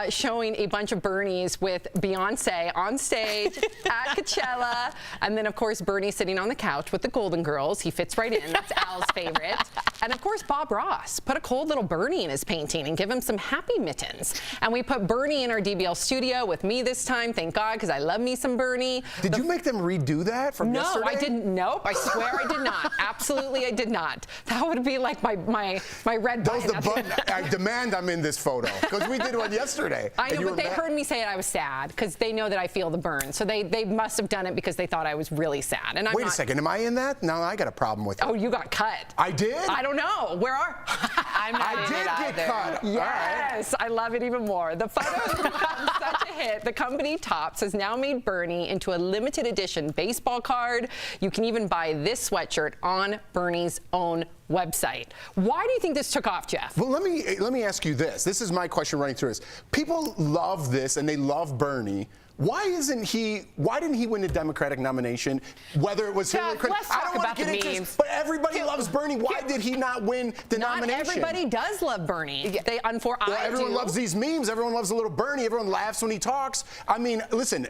showing a bunch of Bernies with Beyonce on stage at Coachella. And then, of course, Bernie sitting on the couch with the Golden Girls. He fits right in. That's Al's favorite. And, of course, Bob Ross put a cold little Bernie in his painting and give him some happy mittens. And we put Bernie in our DBL studio with me this time, thank God, because I love me some Bernie. Did you make them redo that from yesterday? No, I didn't. Nope, I swear I did not. Absolutely, I did not. That would be like my red button. I demand I'm in this photo, because we did one yesterday. I know, but they heard me say it. I was sad because they know that I feel the burn. So they must have done it because they thought I was really sad. And Wait a second, am I in that? No, I got a problem with it. Oh, you got cut. I did? I don't know. Where are? I'm not in it I did get cut. Yes, I love it even more. The photo has become such a hit. The company Topps has now made Bernie into a limited edition baseball card. You can even buy this sweatshirt on Bernie's own website. Why do you think this took off, Jeff? Well, let me ask you this. This is my question running through this. People love this and they love Bernie. Why didn't he win the Democratic nomination? Whether it was Hillary Clinton, let's talk about the memes. But everybody loves Bernie. Why did he not win the nomination? Not everybody does love Bernie. Everyone loves these memes. Everyone loves a little Bernie. Everyone laughs when he talks. I mean, listen,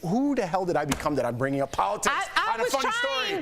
who the hell did I become that I'm bringing up politics on a funny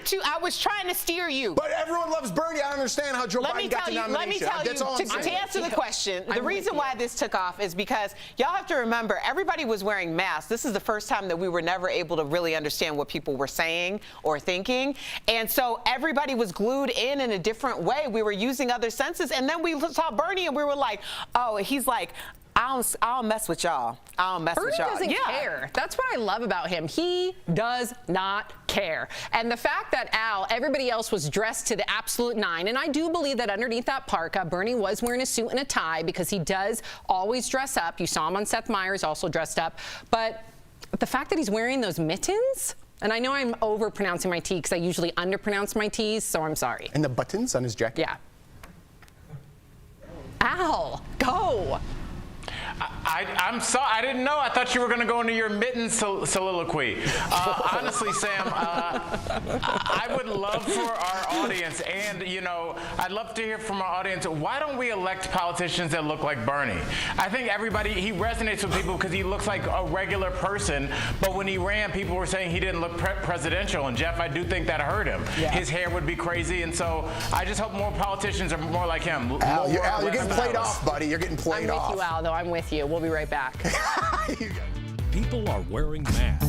story? I was trying to steer you. But everyone loves Bernie. I don't understand how Joe Biden got the nomination. Let me tell you, to answer the question, the reason why this took off is because y'all have to remember, everybody was wearing masks. This is the first time that we were never able to really understand what people were saying or thinking. And so everybody was glued in a different way. We were using other senses. And then we saw Bernie and we were like, oh, he's like, I don't mess with y'all. I don't mess with y'all. Bernie doesn't care. That's what I love about him. He does not care. And the fact that everybody else was dressed to the absolute nine, and I do believe that underneath that parka, Bernie was wearing a suit and a tie because he does always dress up. You saw him on Seth Meyers also dressed up. But the fact that he's wearing those mittens, and I know I'm overpronouncing my T because I usually underpronounce my T's, so I'm sorry. And the buttons on his jacket? Yeah. Al, go. I'm sorry. I didn't know. I thought you were going to go into your mittens soliloquy. Honestly, Sam, I would love for our audience, and I'd love to hear from our audience. Why don't we elect politicians that look like Bernie? I think he resonates with people because he looks like a regular person. But when he ran, people were saying he didn't look presidential. And Jeff, I do think that hurt him. Yeah. His hair would be crazy, and so I just hope more politicians are more like him. Al, you're getting played off, buddy. You're getting played off. I'm with you, Al. Though I'm with you. We'll be right back. People are wearing masks.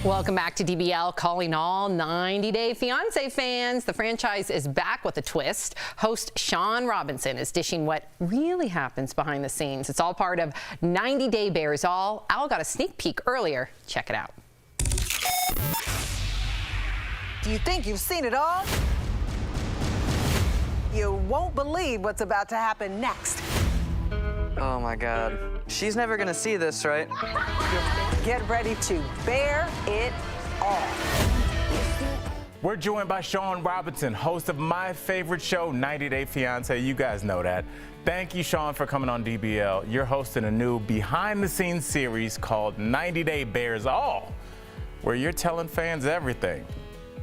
Welcome back to DBL, calling all 90 Day Fiancé fans. The franchise is back with a twist. Host Sean Robinson is dishing what really happens behind the scenes. It's all part of 90 Day Bears All. Al got a sneak peek earlier. Check it out. Do you think you've seen it all? You won't believe what's about to happen next. Oh my God. She's never gonna see this, right? Get ready to bear it all. We're joined by Sean Robinson, host of my favorite show, 90 Day Fiancé. You guys know that. Thank you, Sean, for coming on DBL. You're hosting a new behind-the-scenes series called 90 Day Bears All, where you're telling fans everything.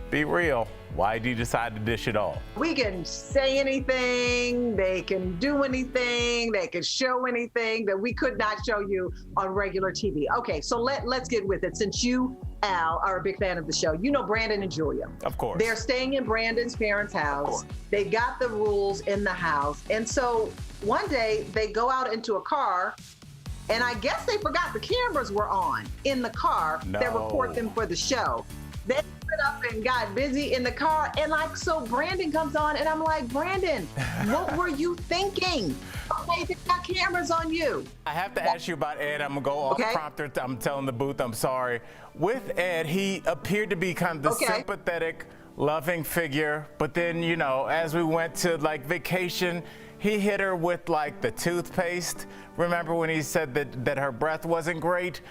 Be real. Why did you decide to dish it all? We can say anything, they can do anything, they can show anything that we could not show you on regular TV. Okay, so let's get with it. Since you, Al, are a big fan of the show, you know Brandon and Julia. Of course. They're staying in Brandon's parents' house. They got the rules in the house. And so one day they go out into a car, and I guess they forgot the cameras were on in the car that record them for the show. They up and got busy in the car, and so Brandon comes on, and I'm like, Brandon, what were you thinking? Okay, they got cameras on you. I have to ask you about Ed. I'm gonna go off prompter. I'm telling the booth, I'm sorry. With Ed, he appeared to be kind of the sympathetic, loving figure, but then, you know, as we went to vacation, he hit her with the toothpaste. Remember when he said that her breath wasn't great?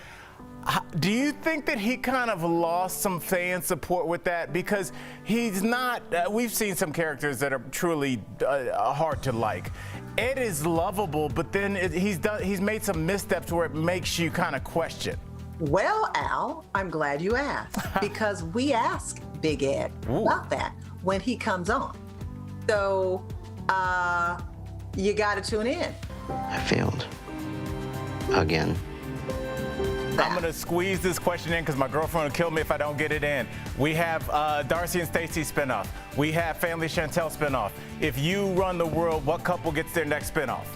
Do you think that he kind of lost some fan support with that? Because he's not, we've seen some characters that are truly hard to like. Ed is lovable, but then he's made some missteps where it makes you kind of question. Well, Al, I'm glad you asked, because we ask Big Ed about that when he comes on. So, you gotta tune in. I failed. Again. I'm gonna squeeze this question in because my girlfriend will kill me if I don't get it in. We have Darcy and Stacey spinoff. We have Family Chantel spinoff. If you run the world, what couple gets their next spinoff?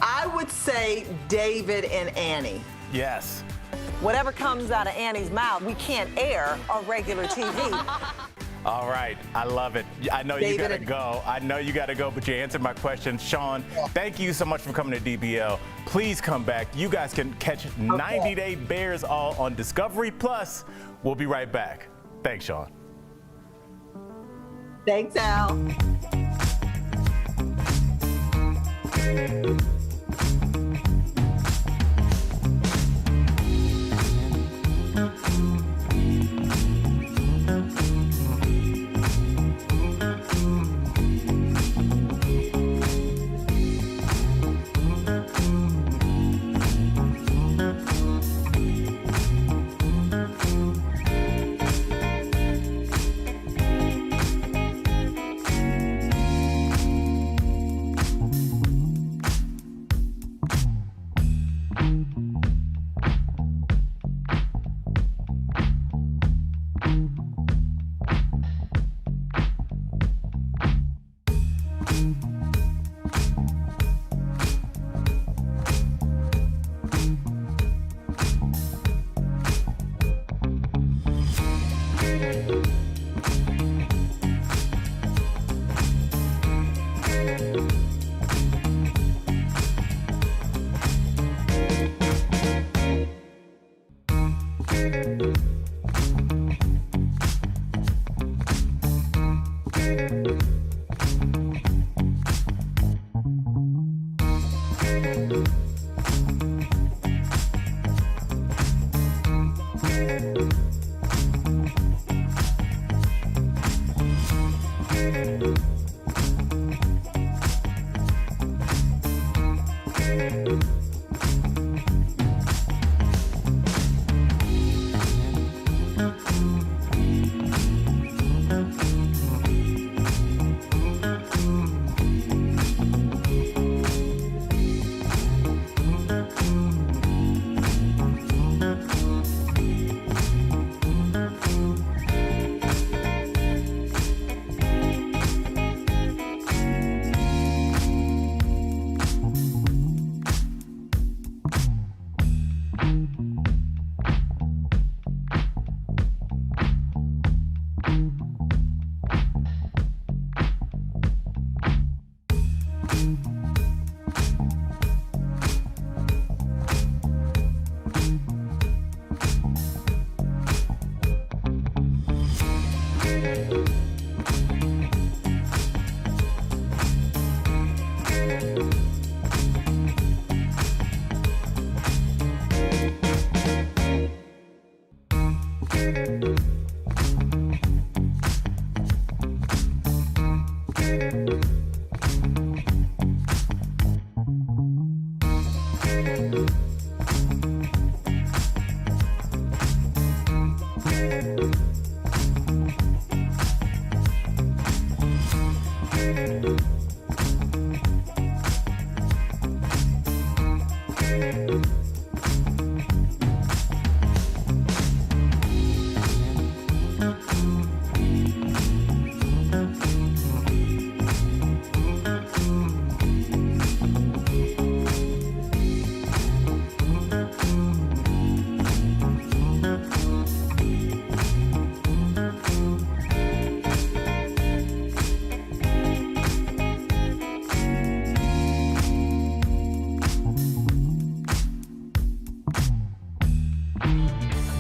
I would say David and Annie. Yes. Whatever comes out of Annie's mouth, we can't air on regular TV. All right, I love it. I know you gotta go. I know you gotta go, but you answered my question. Sean, thank you so much for coming to DBL. Please come back. You guys can catch 90 Day Bears All on Discovery Plus. We'll be right back. Thanks, Sean. Thanks, Al.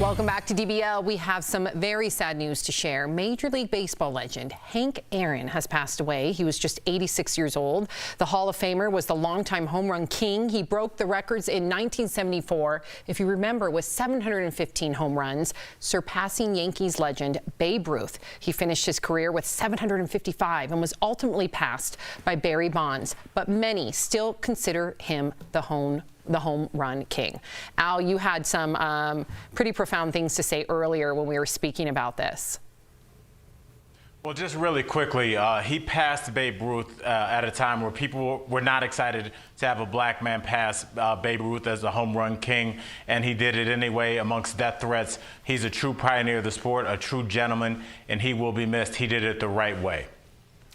Welcome back to DBL. We have some very sad news to share. Major League Baseball legend Hank Aaron has passed away. He was just 86 years old. The Hall of Famer was the longtime home run king. He broke the records in 1974, if you remember, with 715 home runs, surpassing Yankees legend Babe Ruth. He finished his career with 755 and was ultimately passed by Barry Bonds, but many still consider him the home run king. Al, you had some pretty profound things to say earlier when we were speaking about this. Well, just really quickly, he passed Babe Ruth at a time where people were not excited to have a black man pass Babe Ruth as the home run king, and he did it anyway amongst death threats. He's a true pioneer of the sport, a true gentleman, and he will be missed. He did it the right way.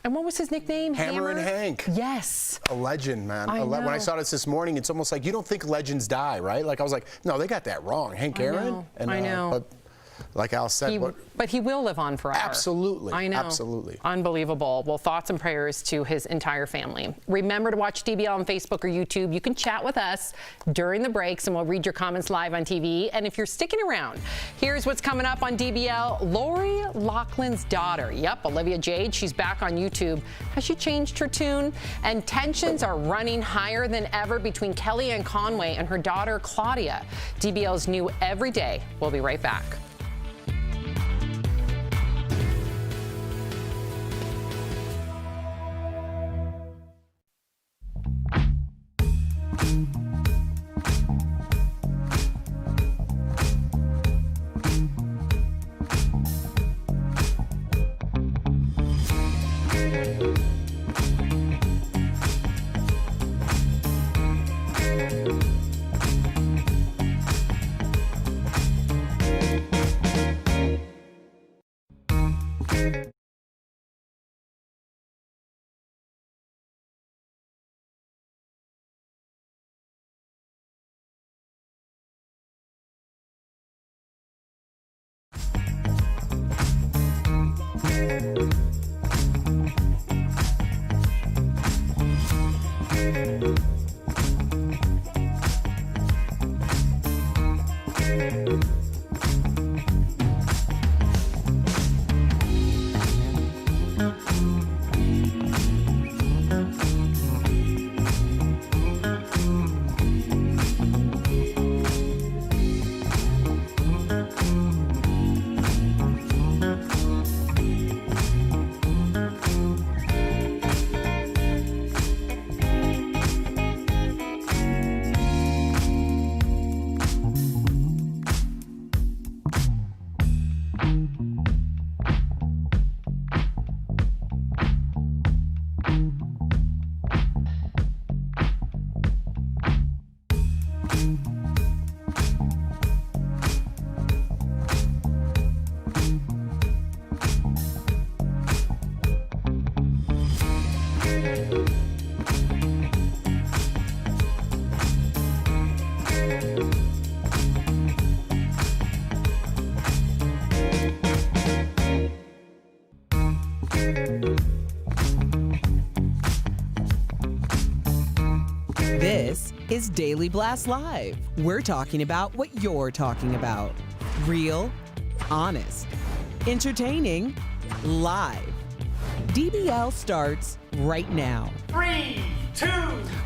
And what was his nickname? Hammer Hank. Yes. A legend, man. I know. When I saw this morning, it's almost like you don't think legends die, right? Like I was like, no, they got that wrong. Hank Aaron. I know. But like Al said, but he will live on forever. Absolutely. I know. Absolutely. Unbelievable. Well, thoughts and prayers to his entire family. Remember to watch DBL on Facebook or YouTube. You can chat with us during the breaks, and we'll read your comments live on TV. And if you're sticking around, here's what's coming up on DBL. Lori Loughlin's daughter. Yep, Olivia Jade. She's back on YouTube. Has she changed her tune? And tensions are running higher than ever between Kellyanne Conway and her daughter, Claudia. DBL's new Every Day. We'll be right back. This is Daily Blast Live. We're talking about what you're talking about. Real, honest, entertaining, live. DBL starts right now. 3, 2.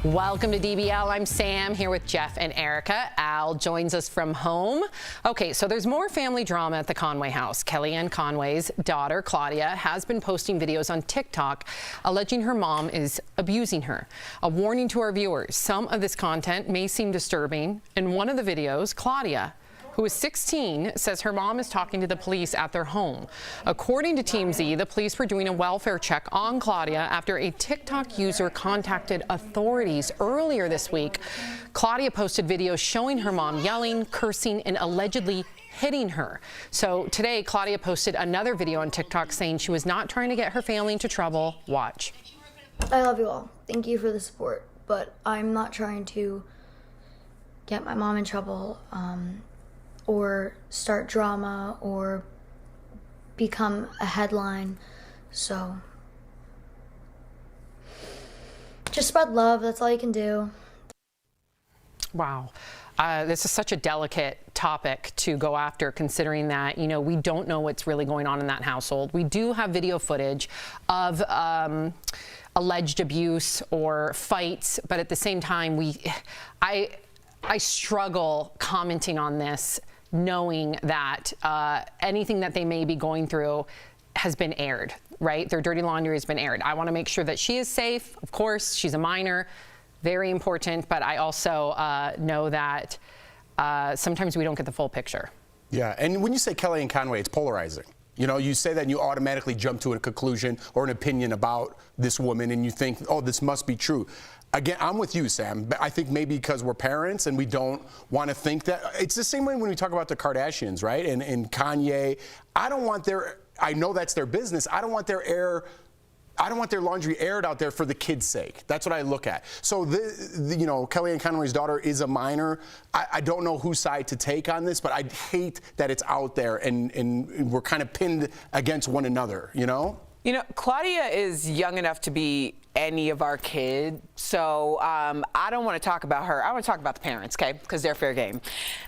Welcome to DBL. I'm Sam here with Jeff and Erica. Al joins us from home. Okay, so there's more family drama at the Conway house. Kellyanne Conway's daughter, Claudia, has been posting videos on TikTok alleging her mom is abusing her. A warning to our viewers, some of this content may seem disturbing. In one of the videos, Claudia, who is 16, says her mom is talking to the police at their home. According to TMZ, the police were doing a welfare check on Claudia after a TikTok user contacted authorities earlier this week. Claudia posted videos showing her mom yelling, cursing, and allegedly hitting her. So today, Claudia posted another video on TikTok saying she was not trying to get her family into trouble. Watch. I love you all. Thank you for the support, but I'm not trying to get my mom in trouble, or start drama or become a headline. So just spread love. That's all you can do. Wow. This is such a delicate topic to go after, considering that, you know, we don't know what's really going on in that household. We do have video footage of alleged abuse or fights, but at the same time, I struggle commenting on this, knowing that anything that they may be going through has been aired, right? Their dirty laundry has been aired. I want to make sure that she is safe. Of course, she's a minor, very important, but I also know that sometimes we don't get the full picture. Yeah, and when you say Kellyanne Conway, it's polarizing. You know, you say that and you automatically jump to a conclusion or an opinion about this woman and you think, oh, this must be true. Again, I'm with you, Sam. I think maybe because we're parents and we don't want to think that. It's the same way when we talk about the Kardashians, right? And Kanye. I know that's their business. I don't want their laundry aired out there for the kids' sake. That's what I look at. So, you know, Kellyanne Conway's daughter is a minor. I don't know whose side to take on this, but I hate that it's out there and we're kind of pinned against one another, you know? You know, Claudia is young enough to be any of our kids, so I don't want to talk about her. I want to talk about the parents, okay, because they're fair game.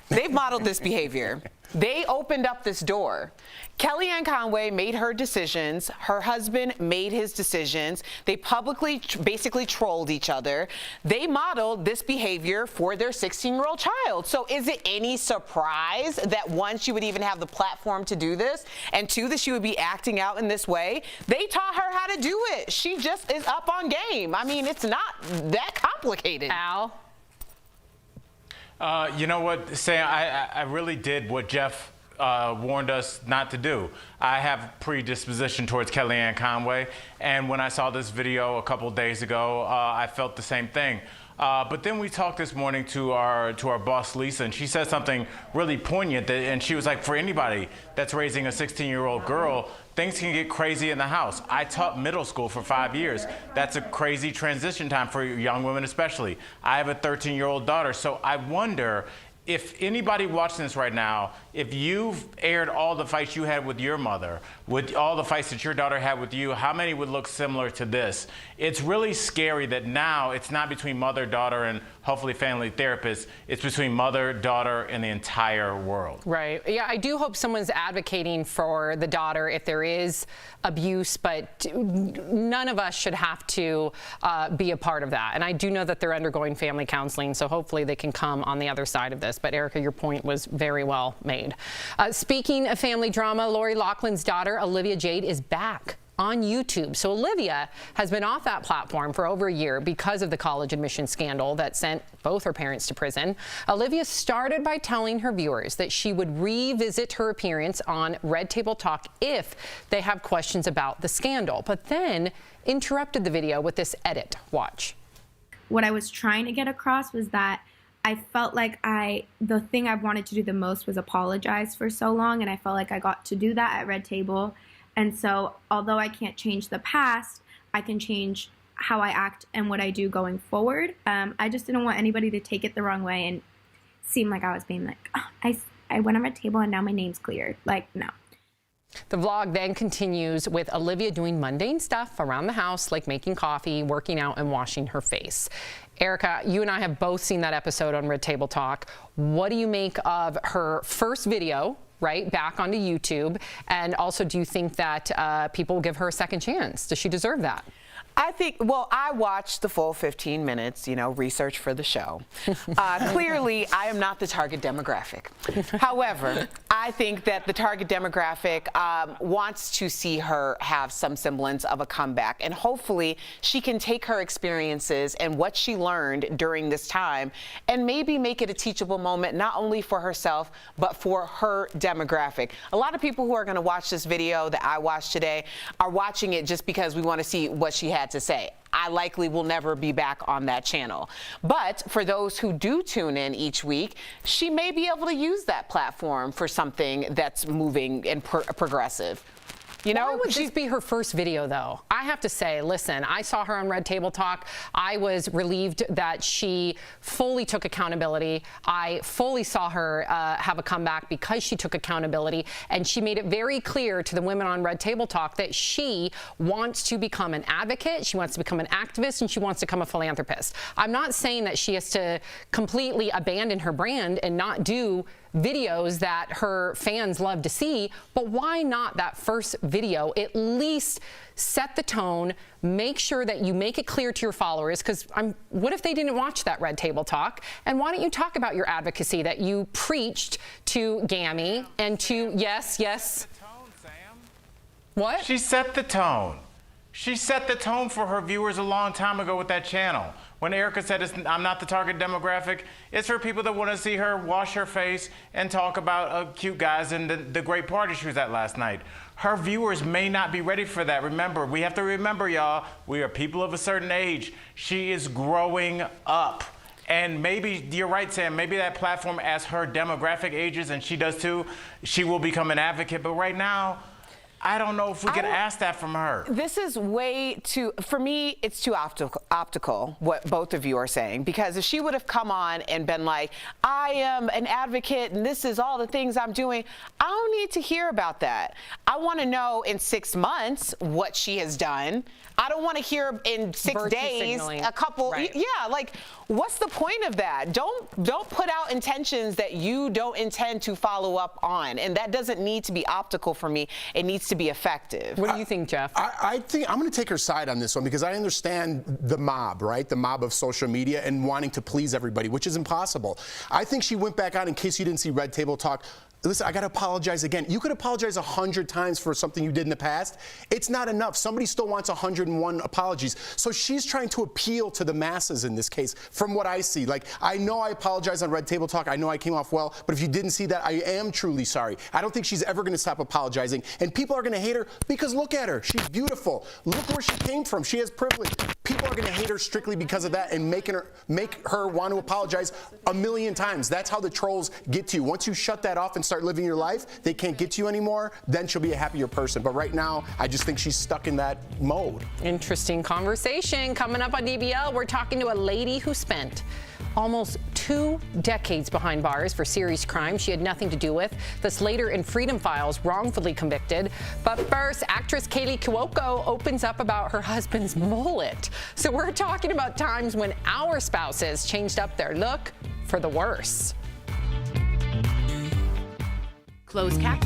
They've modeled this behavior. They opened up this door. Kellyanne Conway made her decisions. Her husband made his decisions. They publicly basically trolled each other. They modeled this behavior for their 16-year-old child. So is it any surprise that, one, she would even have the platform to do this, and two, that she would be acting out in this way? They taught her how to do it. She just is up on game. I mean, it's not that complicated. Al? You know what, Sam, I really did what Jeff warned us not to do. I have predisposition towards Kellyanne Conway, and when I saw this video a couple days ago, I felt the same thing. But then we talked this morning to our boss, Lisa, and she said something really poignant, and she was like, for anybody that's raising a 16-year-old girl, things can get crazy in the house. I taught middle school for 5 years. That's a crazy transition time for young women especially. I have a 13-year-old daughter, so I wonder if anybody watching this right now, if you've aired all the fights you had with your mother, with all the fights that your daughter had with you, how many would look similar to this? It's really scary that now it's not between mother, daughter, and hopefully family therapist. It's between mother, daughter, and the entire world. Right. Yeah, I do hope someone's advocating for the daughter if there is abuse, but none of us should have to be a part of that. And I do know that they're undergoing family counseling, so hopefully they can come on the other side of this. But Erica, your point was very well made. Speaking of family drama, Lori Loughlin's daughter, Olivia Jade, is back on YouTube. So Olivia has been off that platform for over a year because of the college admission scandal that sent both her parents to prison. Olivia started by telling her viewers that she would revisit her appearance on Red Table Talk if they have questions about the scandal, but then interrupted the video with this edit. Watch. What I was trying to get across was that I felt like the thing I wanted to do the most was apologize for so long, and I felt like I got to do that at Red Table. And so although I can't change the past, I can change how I act and what I do going forward. I just didn't want anybody to take it the wrong way and seem like I was being like, oh, I went on Red Table and now my name's cleared. Like, no. The vlog then continues with Olivia doing mundane stuff around the house, like making coffee, working out, and washing her face. Erica, you and I have both seen that episode on Red Table Talk. What do you make of her first video, right, back onto YouTube? And also, do you think that people will give her a second chance? Does she deserve that? I think, well, I watched the full 15 minutes, research for the show. Clearly, I am not the target demographic. However, I think that the target demographic wants to see her have some semblance of a comeback. And hopefully, she can take her experiences and what she learned during this time and maybe make it a teachable moment, not only for herself, but for her demographic. A lot of people who are going to watch this video that I watched today are watching it just because we want to see what she had to say. I likely will never be back on that channel. But for those who do tune in each week, she may be able to use that platform for something that's moving and progressive. Why would this be her first video, though? I have to say, listen, I saw her on Red Table Talk. I was relieved that she fully took accountability. I fully saw her have a comeback because she took accountability, and she made it very clear to the women on Red Table Talk that she wants to become an advocate, she wants to become an activist, and she wants to become a philanthropist. I'm not saying that she has to completely abandon her brand and not do videos that her fans love to see, but why not that first video at least set the tone, make sure that you make it clear to your followers, because what if they didn't watch that Red Table Talk? And why don't you talk about your advocacy that you preached to Gammy and to, yes. What? She set the tone. She set the tone for her viewers a long time ago with that channel. When Erica said, I'm not the target demographic, it's for people that want to see her wash her face and talk about cute guys and the great party she was at last night. Her viewers may not be ready for that. Remember, we have to remember, y'all, we are people of a certain age. She is growing up. And maybe, you're right, Sam, maybe that platform, as her demographic ages, and she does too, she will become an advocate. But right now, I don't know if we can ask that from her. This is way too, for me, it's too optical, what both of you are saying, because if she would have come on and been like, I am an advocate and this is all the things I'm doing, I don't need to hear about that. I want to know in 6 months what she has done. I don't want to hear in 6 days a couple, like, what's the point of that? Don't put out intentions that you don't intend to follow up on, and that doesn't need to be optical for me. It needs to be effective. What do you think, Jeff? I think I'm going to take her side on this one because I understand the mob, right? The mob of social media and wanting to please everybody, which is impossible. I think she went back on, in case you didn't see Red Table Talk. Listen, I got to apologize again. You could apologize 100 times for something you did in the past. It's not enough. Somebody still wants 101 apologies. So she's trying to appeal to the masses in this case, from what I see. Like, I know I apologize on Red Table Talk. I know I came off well. But if you didn't see that, I am truly sorry. I don't think she's ever going to stop apologizing. And people are going to hate her because look at her. She's beautiful. Look where she came from. She has privilege. People are going to hate her strictly because of that and make her want to apologize a million times. That's how the trolls get to you. Once you shut that off and start living your life, they can't get to you anymore, then she'll be a happier person. But right now, I just think she's stuck in that mode. Interesting conversation. Coming up on DBL, we're talking to a lady who spent almost 2 decades behind bars for serious crimes she had nothing to do with, thus later in Freedom Files wrongfully convicted. But first, actress Kaylee Cuoco opens up about her husband's mullet. So we're talking about times when our spouses changed up their look for the worse. Closed cap.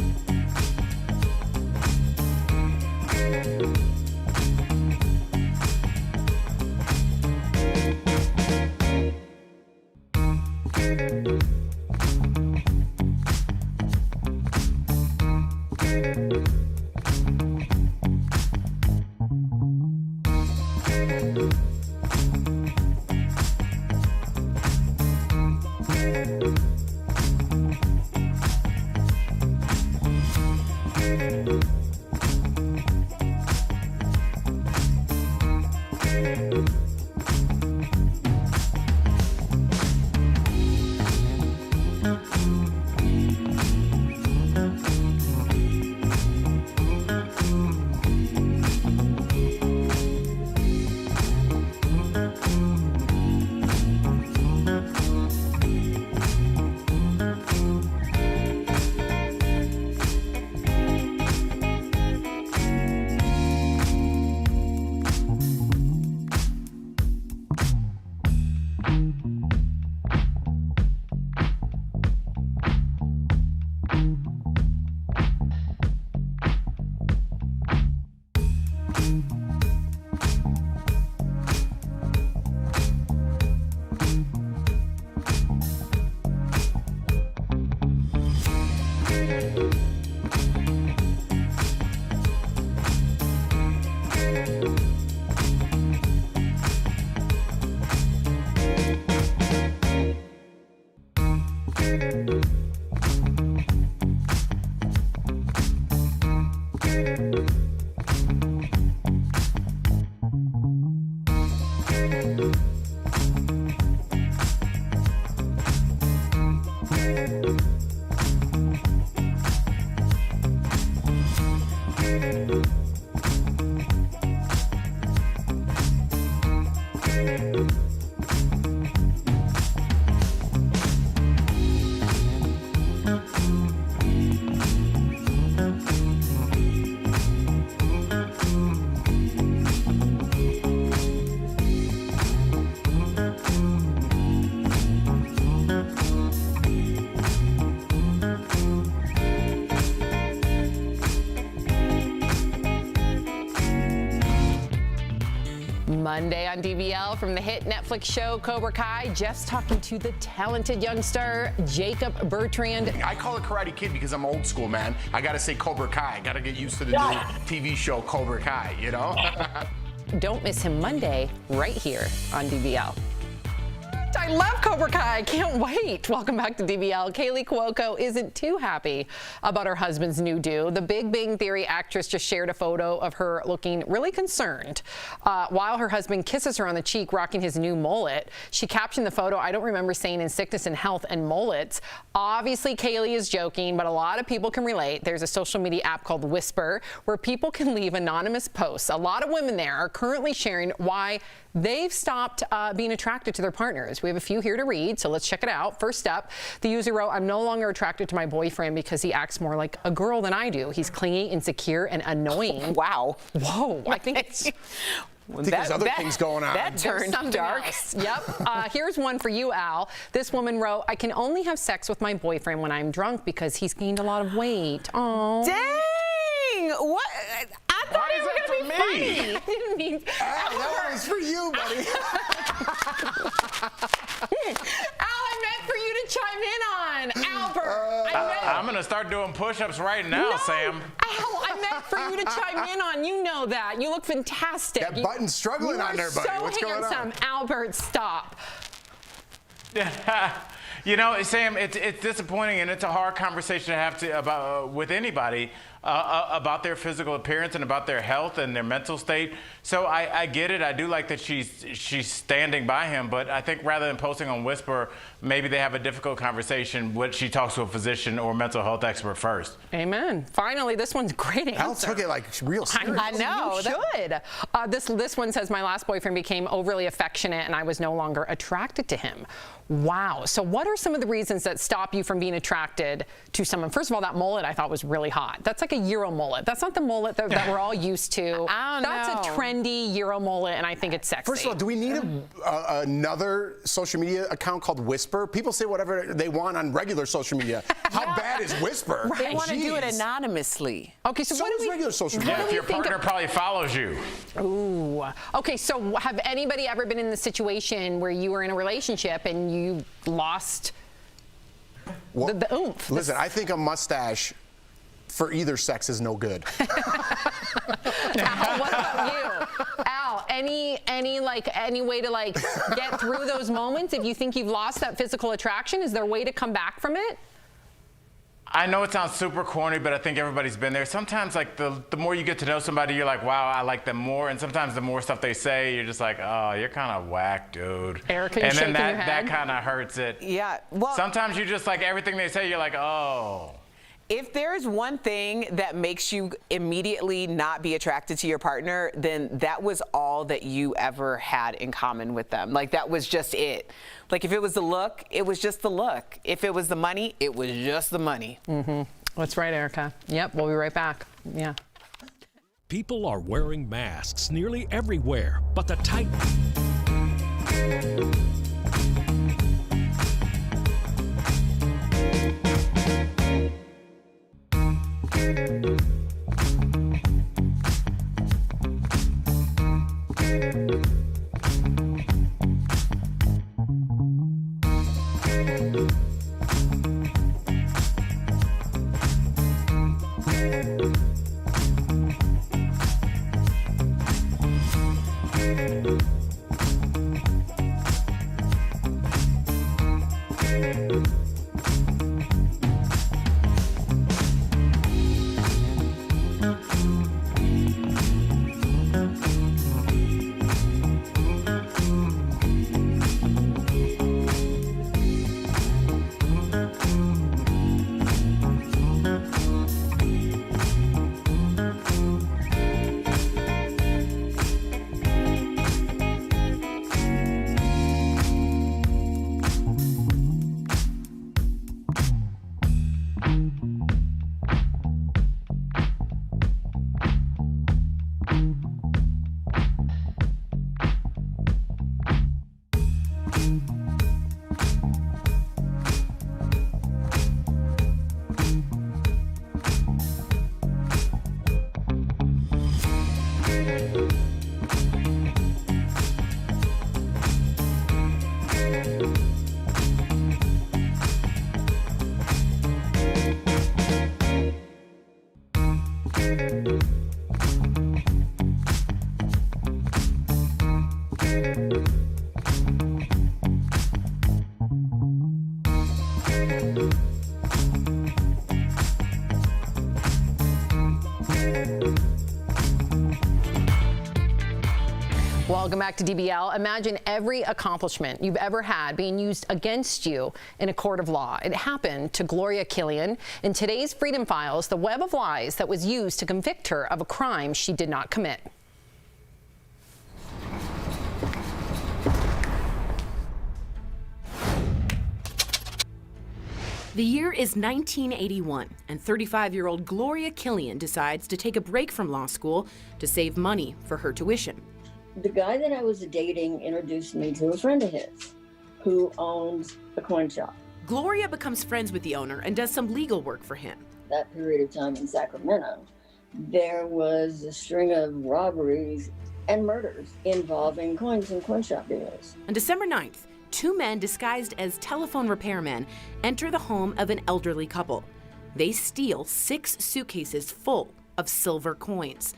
Monday on DBL from the hit Netflix show Cobra Kai, Jeff's talking to the talented young star Jacob Bertrand. I call it Karate Kid because I'm old school, man. I gotta say Cobra Kai. I gotta get used to the new TV show Cobra Kai, you know? Don't miss him Monday right here on DBL. I love Cobra Kai. I can't wait. Welcome back to DBL. Kaylee Cuoco isn't too happy about her husband's new do. The Big Bang Theory actress just shared a photo of her looking really concerned while her husband kisses her on the cheek, rocking his new mullet. She captioned the photo, "I don't remember saying in sickness and health and mullets." Obviously, Kaylee is joking, but a lot of people can relate. There's a social media app called Whisper where people can leave anonymous posts. A lot of women there are currently sharing why they've stopped being attracted to their partners. We have a few here to read, so let's check it out. First up, the user wrote, "I'm no longer attracted to my boyfriend because he acts more like a girl than I do. He's clingy, insecure, and annoying." Wow. Whoa. I think it's... I think there's other things going on. That turned dark. Yep. Here's one for you, Al. This woman wrote, "I can only have sex with my boyfriend when I'm drunk because he's gained a lot of weight." Oh. Dang! What? I thought it was going to be funny. I didn't mean... that one was for you, buddy. Al, I meant for you to chime in on. Albert. I'm going to start doing push-ups right now, Sam. Al, I meant for you to chime in on. You know that. You look fantastic. That button's struggling on there, buddy. What's going on? So handsome. Albert, stop. You know, Sam, it's disappointing, and it's a hard conversation to have about with anybody about their physical appearance and about their health and their mental state. So I get it. I do like that she's standing by him, but I think rather than posting on Whisper, maybe they have a difficult conversation. She talks to a physician or mental health expert first. Amen. Finally, this one's great answer. Al took it like real serious. I know. You should. This one says, "My last boyfriend became overly affectionate and I was no longer attracted to him." Wow. So what are some of the reasons that stop you from being attracted to someone? First of all, that mullet I thought was really hot. That's like a Euro mullet. That's not the mullet that we're all used to. That's a trendy Euro mullet, and I think it's sexy. First of all, do we need another social media account called Whisper? People say whatever they want on regular social media. How bad is Whisper? Right. They want to do it anonymously. Okay, so what is regular social media? Yeah, if your partner probably follows you. Ooh. Okay, so have anybody ever been in the situation where you were in a relationship and you lost the oomph? Listen, I think a mustache for either sex is no good. Al, what about you? Al, any way to get through those moments if you think you've lost that physical attraction? Is there a way to come back from it? I know it sounds super corny, but I think everybody's been there. Sometimes, the more you get to know somebody, you're like, wow, I like them more. And sometimes the more stuff they say, you're just like, oh, you're kind of whack, dude. Erica, you're shaking your head. That kind of hurts it. Yeah. Well, sometimes you just like everything they say, you're like, oh. If there's one thing that makes you immediately not be attracted to your partner, then that was all that you ever had in common with them. Like, that was just it. Like, if it was the look, it was just the look. If it was the money, it was just the money. Mm-hmm. That's right, Erica. Yep, we'll be right back. Yeah. People are wearing masks nearly everywhere, but the tight... back to DBL. Imagine every accomplishment you've ever had being used against you in a court of law. It happened to Gloria Killian. In today's Freedom Files, the web of lies that was used to convict her of a crime she did not commit. The year is 1981, and 35-year-old Gloria Killian decides to take a break from law school to save money for her tuition. The guy that I was dating introduced me to a friend of his who owns a coin shop. Gloria becomes friends with the owner and does some legal work for him. That period of time in Sacramento, there was a string of robberies and murders involving coins and coin shop dealers. On December 9th, 2 men disguised as telephone repairmen enter the home of an elderly couple. They steal 6 suitcases full of silver coins.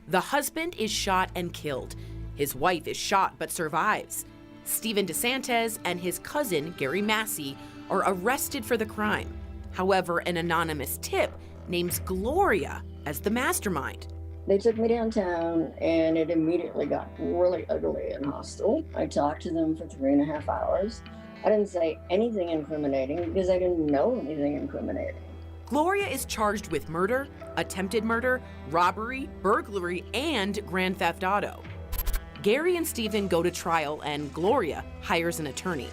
The husband is shot and killed. His wife is shot but survives. Steven DeSantis and his cousin, Gary Massey, are arrested for the crime. However, an anonymous tip names Gloria as the mastermind. They took me downtown, and it immediately got really ugly and hostile. I talked to them for 3.5 hours. I didn't say anything incriminating because I didn't know anything incriminating. Gloria is charged with murder, attempted murder, robbery, burglary, and grand theft auto. Gary and Steven go to trial, and Gloria hires an attorney.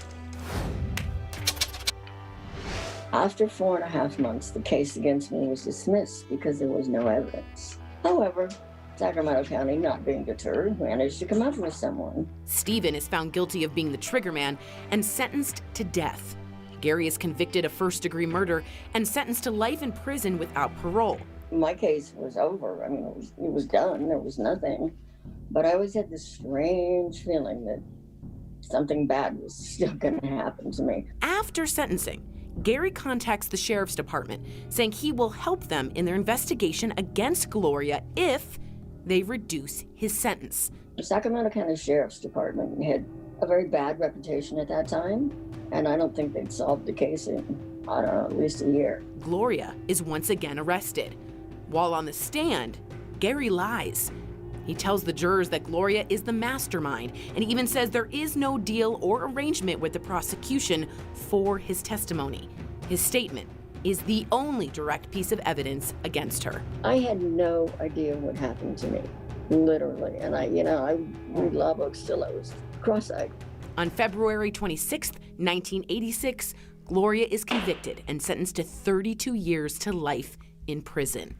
After 4.5 months, the case against me was dismissed because there was no evidence. However, Sacramento County, not being deterred, managed to come up with someone. Steven is found guilty of being the triggerman and sentenced to death. Gary is convicted of first-degree murder and sentenced to life in prison without parole. My case was over. I mean, it was done. There was nothing. But I always had this strange feeling that something bad was still going to happen to me. After sentencing, Gary contacts the sheriff's department, saying he will help them in their investigation against Gloria if they reduce his sentence. The Sacramento County Sheriff's Department had a very bad reputation at that time, and I don't think they'd solved the case in, I don't know, at least a year. Gloria is once again arrested. While on the stand, Gary lies. He tells the jurors that Gloria is the mastermind and even says there is no deal or arrangement with the prosecution for his testimony. His statement is the only direct piece of evidence against her. I had no idea what happened to me, literally. And I read law books till I was cross-eyed. On February 26, 1986, Gloria is convicted and sentenced to 32 years to life in prison.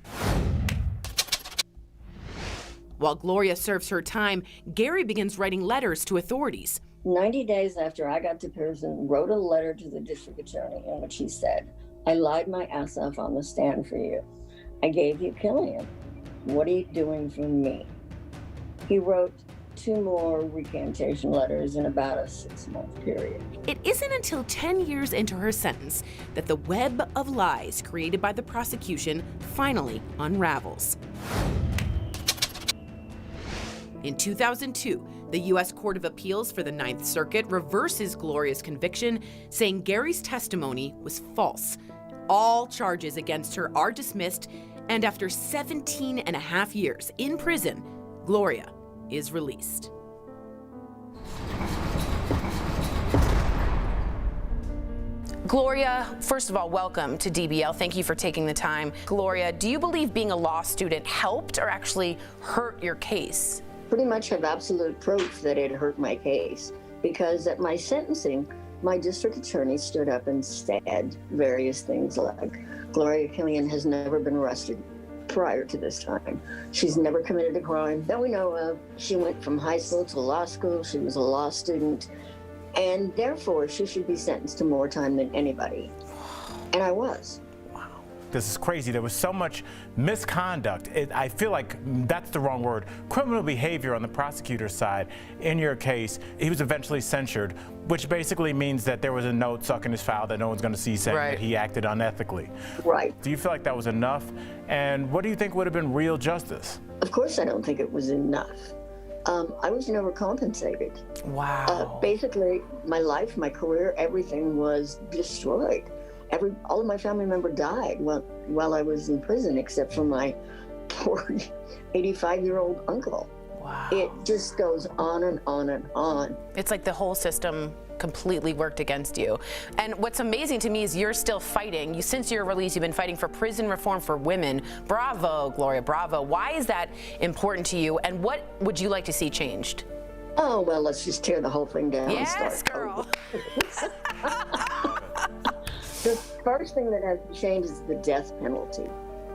While Gloria serves her time, Gary begins writing letters to authorities. 90 days after I got to prison, wrote a letter to the district attorney in which he said, I lied my ass off on the stand for you. I gave you Killian. What are you doing for me? He wrote 2 more recantation letters in about a 6-month period. It isn't until 10 years into her sentence that the web of lies created by the prosecution finally unravels. In 2002, the U.S. Court of Appeals for the Ninth Circuit reverses Gloria's conviction, saying Gary's testimony was false. All charges against her are dismissed, and after 17.5 years in prison, Gloria is released. Gloria, first of all, welcome to DBL. Thank you for taking the time. Gloria, do you believe being a law student helped or actually hurt your case? Pretty much have absolute proof that it hurt my case, because at my sentencing, my district attorney stood up and said various things like, Gloria Killian has never been arrested prior to this time. She's never committed a crime that we know of. She went from high school to law school. She was a law student, and therefore she should be sentenced to more time than anybody. And I was. This is crazy. There was so much misconduct. I feel like that's the wrong word. Criminal behavior on the prosecutor's side. In your case, he was eventually censured, which basically means that there was a note stuck in his file that no one's going to see saying that he acted unethically. Right. Do you feel like that was enough? And what do you think would have been real justice? Of course I don't think it was enough. I was never compensated. Wow. Basically, my life, my career, everything was destroyed. All of my family members died while I was in prison, except for my poor 85-year-old uncle. It just goes on and on and on. It's like the whole system completely worked against you. And what's amazing to me is you're still fighting. Since your release, you've been fighting for prison reform for women. Bravo, Gloria, bravo. Why is that important to you, and what would you like to see changed? Oh, well, let's just tear the whole thing down. Yes, and start girl. The first thing that has to change is the death penalty.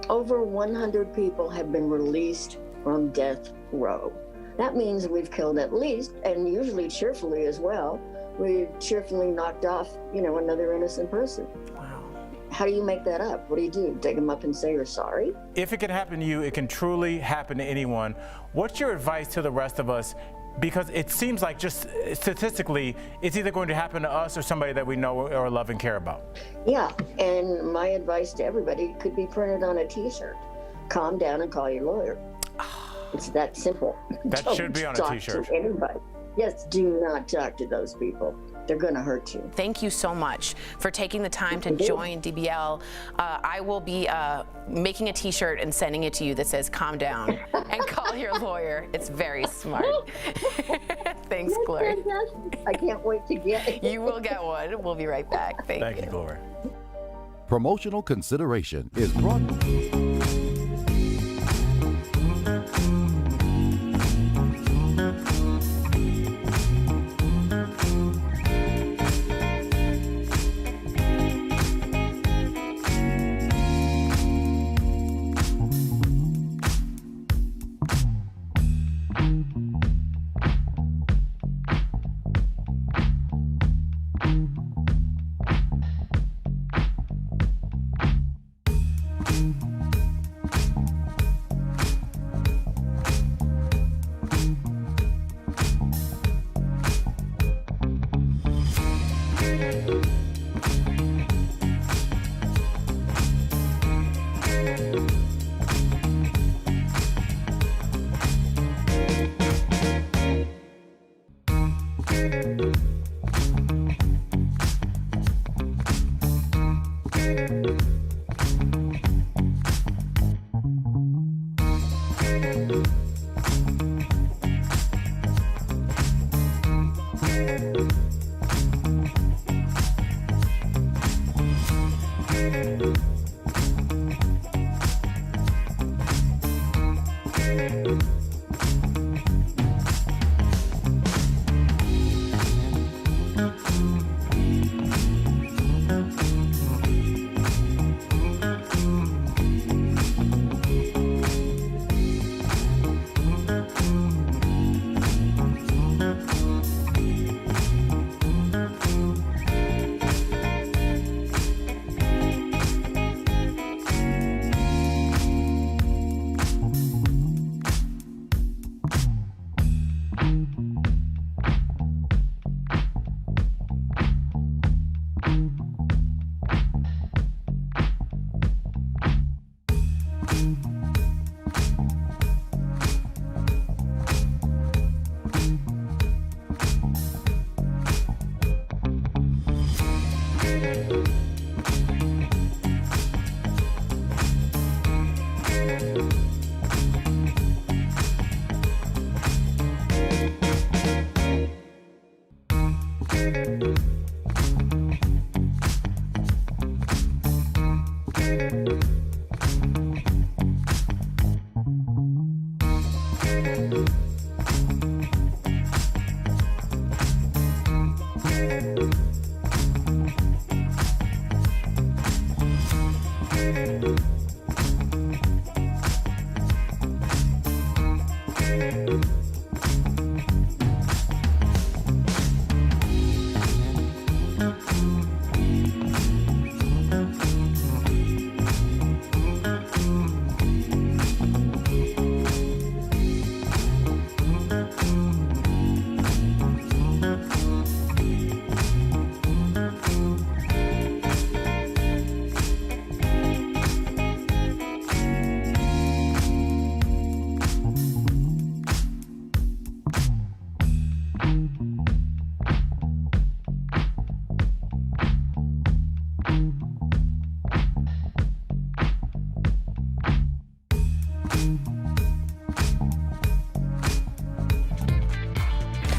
Over 100 people have been released from death row. That means we've killed at least, and usually cheerfully as well, we've cheerfully knocked off, another innocent person. Wow. How do you make that up? What do? Dig them up and say you're sorry? If it can happen to you, it can truly happen to anyone. What's your advice to the rest of us? Because it seems like just statistically, it's either going to happen to us or somebody that we know or love and care about. Yeah, and my advice to everybody could be printed on a T-shirt. Calm down and call your lawyer. It's that simple. That should be on a T-shirt. Don't talk to anybody. Yes, do not talk to those people. They're going to hurt you. Thank you so much for taking the time to join DBL. I will be making a T-shirt and sending it to you that says "Calm down" and call your lawyer. It's very smart. Thanks, Gloria. I can't wait to get it. You will get one. We'll be right back. Thank you, Gloria. Promotional consideration is brought.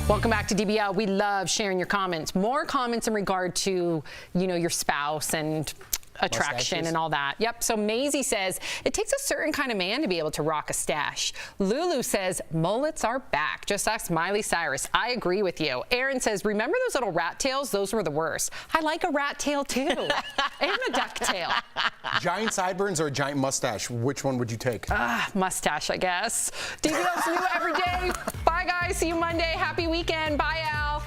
Welcome back to DBL. We love sharing your comments. More comments in regard to, your spouse and attraction Mustaches. and all that. Yep. So Maisie says it takes a certain kind of man to be able to rock a stash. Lulu says mullets are back. Just ask Miley Cyrus. I agree with you. Aaron says, remember those little rat tails? Those were the worst. I like a rat tail too. And a duck tail. Giant sideburns or a giant mustache? Which one would you take? Mustache, I guess. DBL's new every day. Bye, guys. See you Monday. Happy weekend. Bye, Al.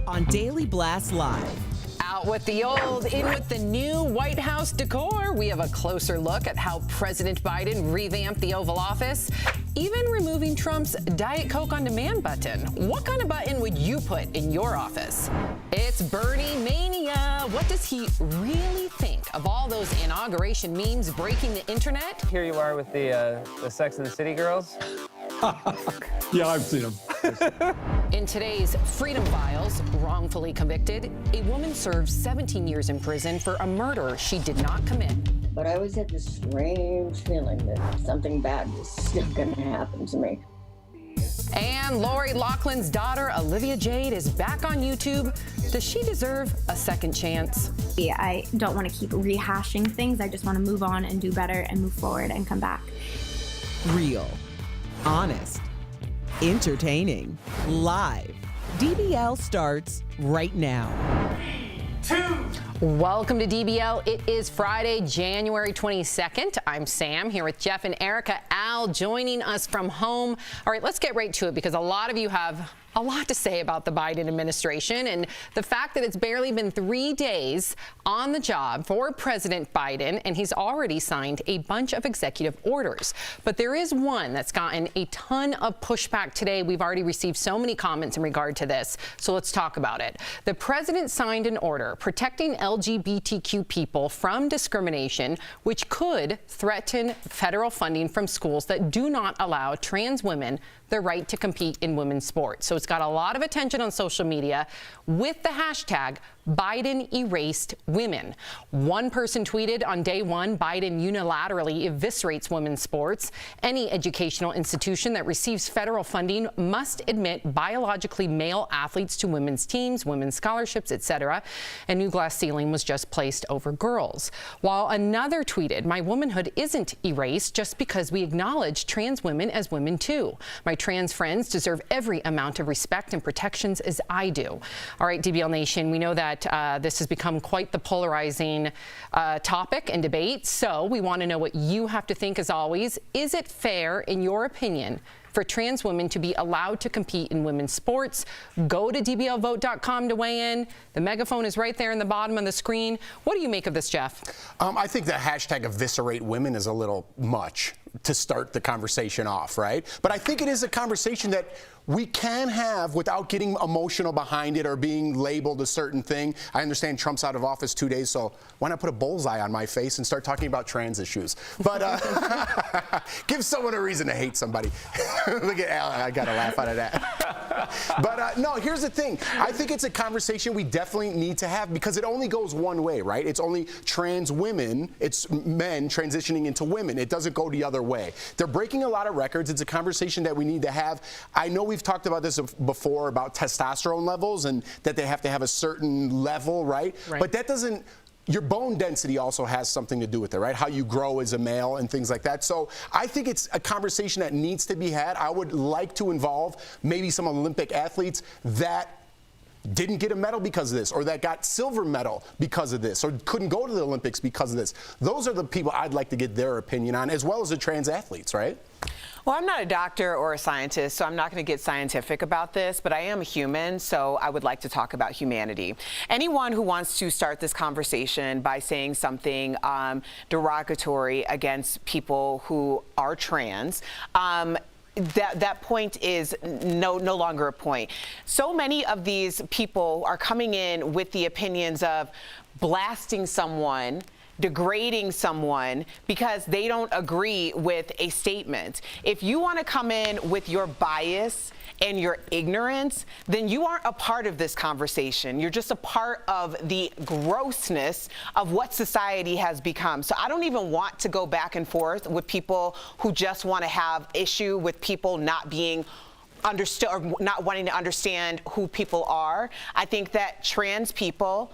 On Daily Blast Live. Out with the old, in with the new White House decor. We have a closer look at how President Biden revamped the Oval Office, even removing Trump's Diet Coke on Demand button. What kind of button would you put in your office? It's Bernie Mania. What does he really think of all those inauguration memes breaking the internet? Here you are with the Sex and the City girls. Yeah, I've seen them. In today's Freedom Files, wrongfully convicted, a woman serves 17 years in prison for a murder she did not commit. But I always had this strange feeling that something bad was still going to happen to me. And Lori Loughlin's daughter, Olivia Jade, is back on YouTube. Does she deserve a second chance? Yeah, I don't want to keep rehashing things. I just want to move on and do better and move forward and come back. Real, honest, entertaining, live. DBL starts right now. Welcome to DBL. It is Friday, January 22nd. I'm Sam here with Jeff and Erica. Al joining us from home. All right, let's get right to it because a lot of you have a lot to say about the Biden administration and the fact that it's barely been 3 days on the job for President Biden, and he's already signed a bunch of executive orders. But there is one that's gotten a ton of pushback today. We've already received so many comments in regard to this, so let's talk about it. The president signed an order protecting LGBTQ people from discrimination, which could threaten federal funding from schools that do not allow trans women the right to compete in women's sports. So it's got a lot of attention on social media with the hashtag Biden erased women. One person tweeted on day one, Biden unilaterally eviscerates women's sports. Any educational institution that receives federal funding must admit biologically male athletes to women's teams, women's scholarships, etc. A new glass ceiling was just placed over girls. While another tweeted, my womanhood isn't erased just because we acknowledge trans women as women too. My trans friends deserve every amount of respect and protections as I do. All right, DBL Nation, we know that this has become quite the polarizing topic and debate. So we want to know what you have to think as always. Is it fair, in your opinion, for trans women to be allowed to compete in women's sports? Go to dblvote.com to weigh in. The megaphone is right there in the bottom of the screen. What do you make of this, Jeff? I think the hashtag eviscerate women is a little much to start the conversation off, right? But I think it is a conversation that we can have without getting emotional behind it or being labeled a certain thing. I understand Trump's out of office 2 days, so why not put a bullseye on my face and start talking about trans issues? But give someone a reason to hate somebody. Look at Al, I got a laugh out of that. But no, here's the thing. I think it's a conversation we definitely need to have because it only goes one way, right? It's only trans women, it's men transitioning into women. It doesn't go the other way. They're breaking a lot of records. It's a conversation that we need to have. I know we've talked about this before about testosterone levels and that they have to have a certain level, right? But that doesn't, your bone density also has something to do with it, right? How you grow as a male and things like that. So I think it's a conversation that needs to be had. I would like to involve maybe some Olympic athletes that didn't get a medal because of this, or that got silver medal because of this, or couldn't go to the Olympics because of this. Those are the people I'd like to get their opinion on, as well as the trans athletes, right? Well, I'm not a doctor or a scientist, so I'm not going to get scientific about this, but I am a human, so I would like to talk about humanity. Anyone who wants to start this conversation by saying something derogatory against people who are trans, that point is no longer a point. So many of these people are coming in with the opinions of blasting someone, degrading someone because they don't agree with a statement. If you want to come in with your bias and your ignorance, then you aren't a part of this conversation. You're just a part of the grossness of what society has become. So I don't even want to go back and forth with people who just want to have issue with people not being understood or not wanting to understand who people are. I think that trans people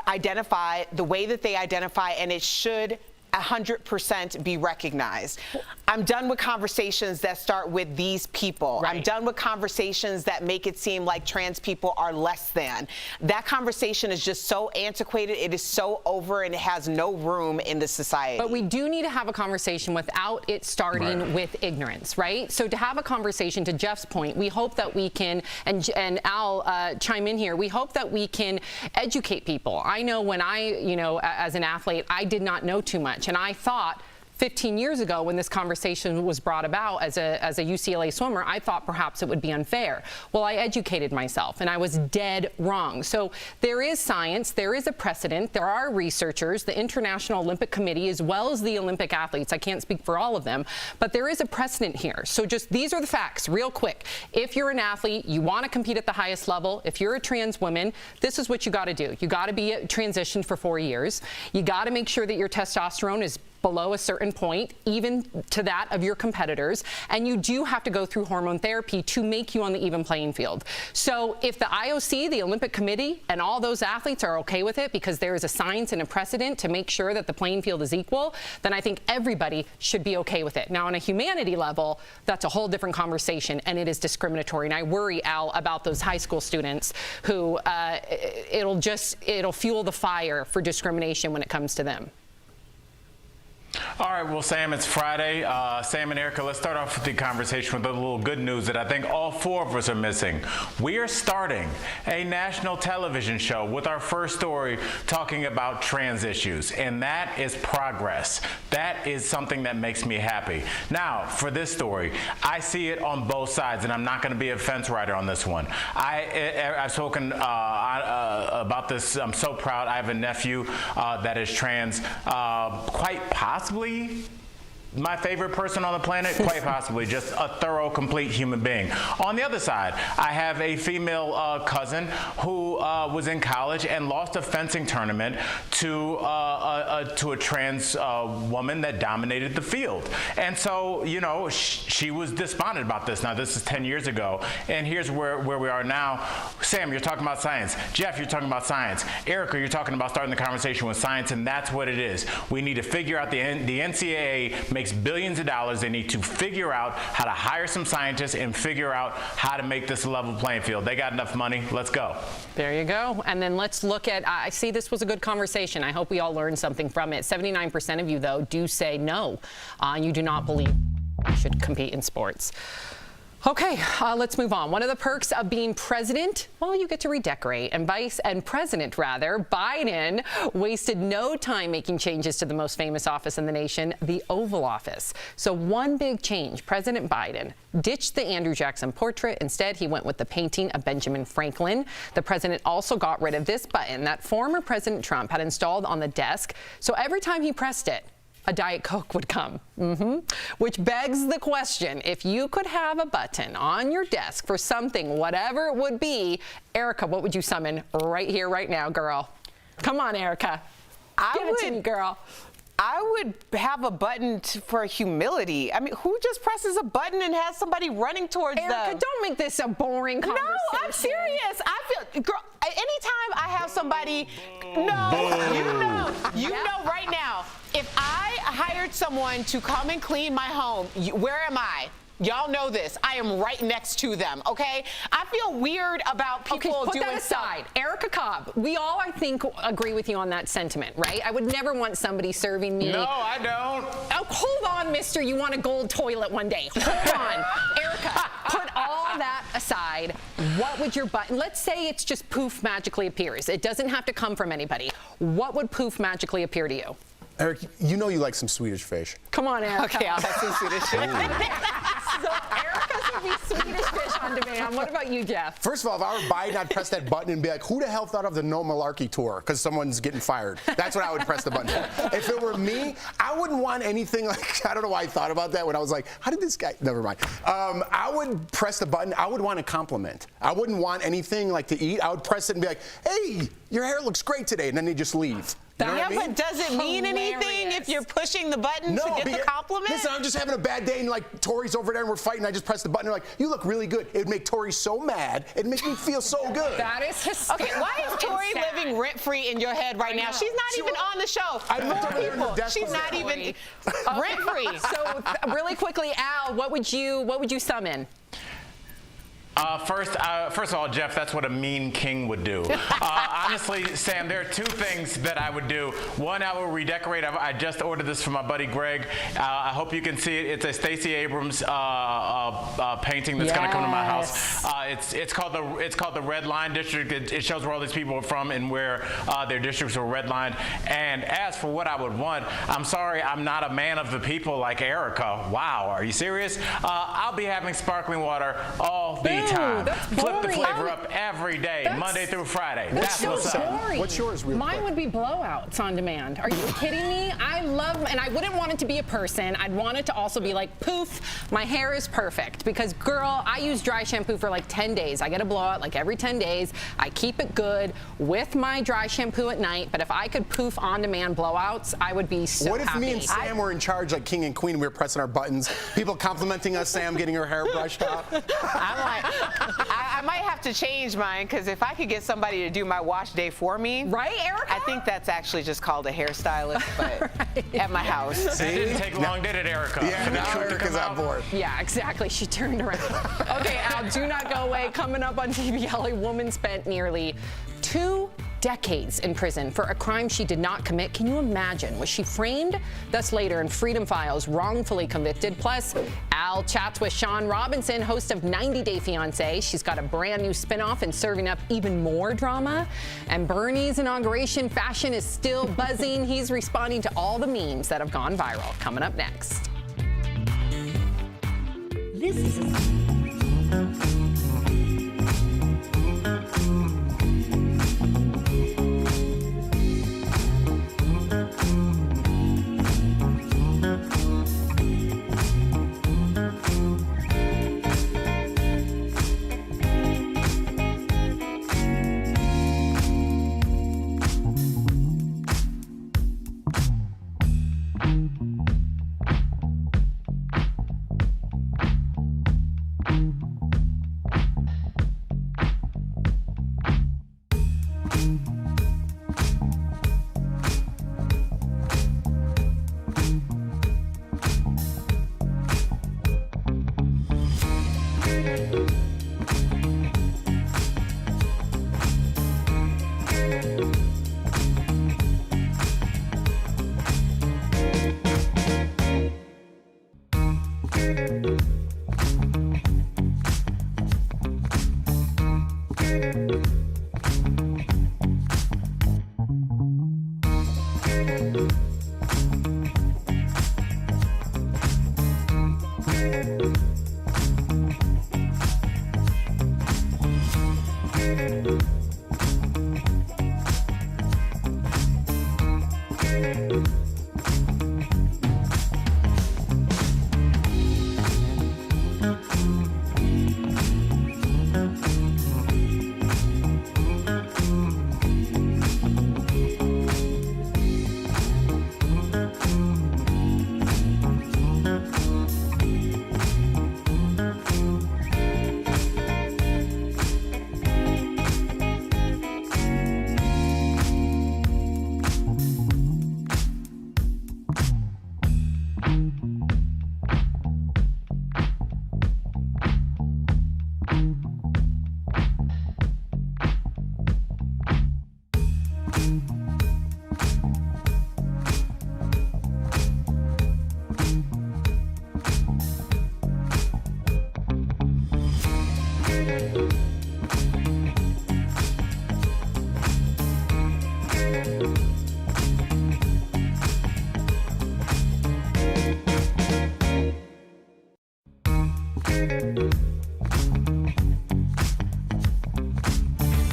identify the way that they identify, and it should 100% be recognized. I'm done with conversations that start with these people. Right. I'm done with conversations that make it seem like trans people are less than. That conversation is just so antiquated, it is so over, and it has no room in the society. But we do need to have a conversation without it starting with ignorance, right? So to have a conversation, to Jeff's point, we hope that we can, and Al, chime in here, we hope that we can educate people. I know when as an athlete, I did not know too much. And I thought 15 years ago when this conversation was brought about as a UCLA swimmer, I thought perhaps it would be unfair. Well, I educated myself and I was dead wrong. So there is science, there is a precedent, there are researchers, the International Olympic Committee, as well as the Olympic athletes. I can't speak for all of them, but there is a precedent here. So just these are the facts real quick. If you're an athlete, you want to compete at the highest level, if you're a trans woman, this is what you got to do. You got to be transitioned for 4 years. You got to make sure that your testosterone is below a certain point, even to that of your competitors, and you do have to go through hormone therapy to make you on the even playing field. So if the IOC, the Olympic Committee, and all those athletes are okay with it because there is a science and a precedent to make sure that the playing field is equal, then I think everybody should be okay with it. Now, on a humanity level, that's a whole different conversation, and it is discriminatory. And I worry, Al, about those high school students who it'll fuel the fire for discrimination when it comes to them. All right, well, Sam, it's Friday. Sam and Erica, let's start off with the conversation with a little good news that I think all four of us are missing. We are starting a national television show with our first story talking about trans issues, and that is progress. That is something that makes me happy. Now, for this story, I see it on both sides, and I'm not going to be a fence rider on this one. I've spoken about this. I'm so proud. I have a nephew that is trans, quite possibly my favorite person on the planet? Quite possibly. Just a thorough, complete human being. On the other side, I have a female cousin who was in college and lost a fencing tournament to a trans woman that dominated the field. And so, you know, she was despondent about this. Now, this is 10 years ago, and here's where we are now. Sam, you're talking about science. Jeff, you're talking about science. Erica, you're talking about starting the conversation with science, and that's what it is. We need to figure out the NCAA makes billions of dollars. They need to figure out how to hire some scientists and figure out how to make this a level playing field. They got enough money. Let's go. There you go. And then let's look at, I see this was a good conversation. I hope we all learned something from it. 79% of you, though, do say no. You do not believe you should compete in sports. Okay, let's move on. One of the perks of being president, well, you get to redecorate. And President Biden wasted no time making changes to the most famous office in the nation, the Oval Office. So one big change, President Biden ditched the Andrew Jackson portrait. Instead, he went with the painting of Benjamin Franklin. The president also got rid of this button that former President Trump had installed on the desk. So every time he pressed it, a Diet Coke would come. Which begs the question, if you could have a button on your desk for something, whatever it would be, Erica, what would you summon right here, right now, girl? Come on, Erica. Give it to me, girl. I would have a button for humility. I mean, who just presses a button and has somebody running towards them? Erica, don't make this a boring conversation. No, I'm serious. I feel, girl, anytime I have somebody, you know right now, if I hired someone to come and clean my home, where am I? Y'all know this. I am right next to them, okay? I feel weird about people put doing that aside. Erica Cobb, we all, I think, agree with you on that sentiment, right? I would never want somebody serving me. No, I don't. Oh, hold on, mister. You want a gold toilet one day. Hold on. Erica, put all that aside. What would your button, let's say it's just poof magically appears. It doesn't have to come from anybody. What would poof magically appear to you? Eric, you know you like some Swedish fish. Come on, Erica. Okay, I'll have some Swedish fish. So Erica's would be Swedish fish on demand. What about you, Jeff? First of all, if I were Biden, I'd press that button and be like, who the hell thought of the no malarkey tour? Because someone's getting fired. That's what I would press the button for. If it were me, I wouldn't want anything like, I don't know why I thought about that when I was like, how did this guy, never mind. I would press the button. I would want a compliment. I wouldn't want anything like to eat. I would press it and be like, hey, your hair looks great today. And then they just leave. You know what I mean? But does it mean anything if you're pushing the button to get the compliment? Listen, I'm just having a bad day and like Tori's over there and we're fighting. I just press the button and like, you look really good. It would make Tori so mad. It'd make me feel so good. That is hysterical. Okay, why is Tori living rent-free in your head right now? She's not even on the show. She's not even rent-free. So really quickly, Al, what would you summon? First of all, Jeff, that's what a mean king would do. Honestly, Sam, there are two things that I would do. One, I will redecorate. I just ordered this from my buddy Greg. I hope you can see it. It's a Stacey Abrams painting that's going to come to my house. It's called the Red Line District. It shows where all these people are from and where their districts were redlined. And as for what I would want, I'm sorry, I'm not a man of the people like Erica. Wow, are you serious? I'll be having sparkling water all the time. Flip the flavor up every day, Monday through Friday. That's what's up. What's yours? Mine would be blowouts on demand. Are you kidding me? I love, and I wouldn't want it to be a person. I'd want it to also be like, poof, my hair is perfect. Because, girl, I use dry shampoo for like 10 days. I get a blowout like every 10 days. I keep it good with my dry shampoo at night. But if I could poof on-demand blowouts, I would be so happy. What if me and Sam were in charge like king and queen? We were pressing our buttons. People complimenting us, Sam getting her hair brushed out. I might have to change mine because if I could get somebody to do my wash day for me, right, Erica? I think that's actually just called a hairstylist, but at my house. See? It didn't take long, did it, Erica? Yeah, now Erica's on board. Yeah, exactly. She turned around. Okay, Al, do not go away. Coming up on DBL, a woman spent nearly 2 decades in prison for a crime she did not commit. Can you imagine? Was she framed? Thus later in Freedom Files, wrongfully convicted. Plus, Al chats with Sean Robinson, host of 90 Day Fiancé. She's got a brand new spinoff and serving up even more drama. And Bernie's inauguration fashion is still buzzing. He's responding to all the memes that have gone viral. Coming up next. This is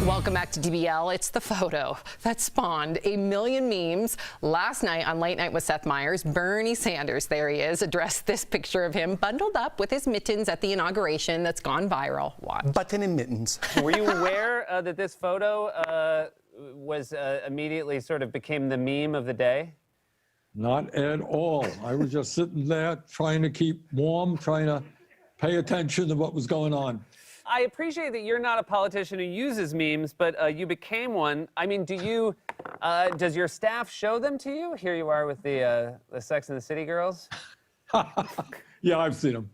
Welcome back to DBL. It's the photo that spawned a million memes. Last night on Late Night with Seth Meyers, Bernie Sanders, there he is, addressed this picture of him bundled up with his mittens at the inauguration that's gone viral. Watch. Button and mittens. Were you aware that this photo was immediately sort of became the meme of the day? Not at all. I was just sitting there trying to keep warm, trying to pay attention to what was going on. I appreciate that you're not a politician who uses memes, but you became one. I mean, does your staff show them to you? Here you are with the Sex and the City girls. Yeah, I've seen them.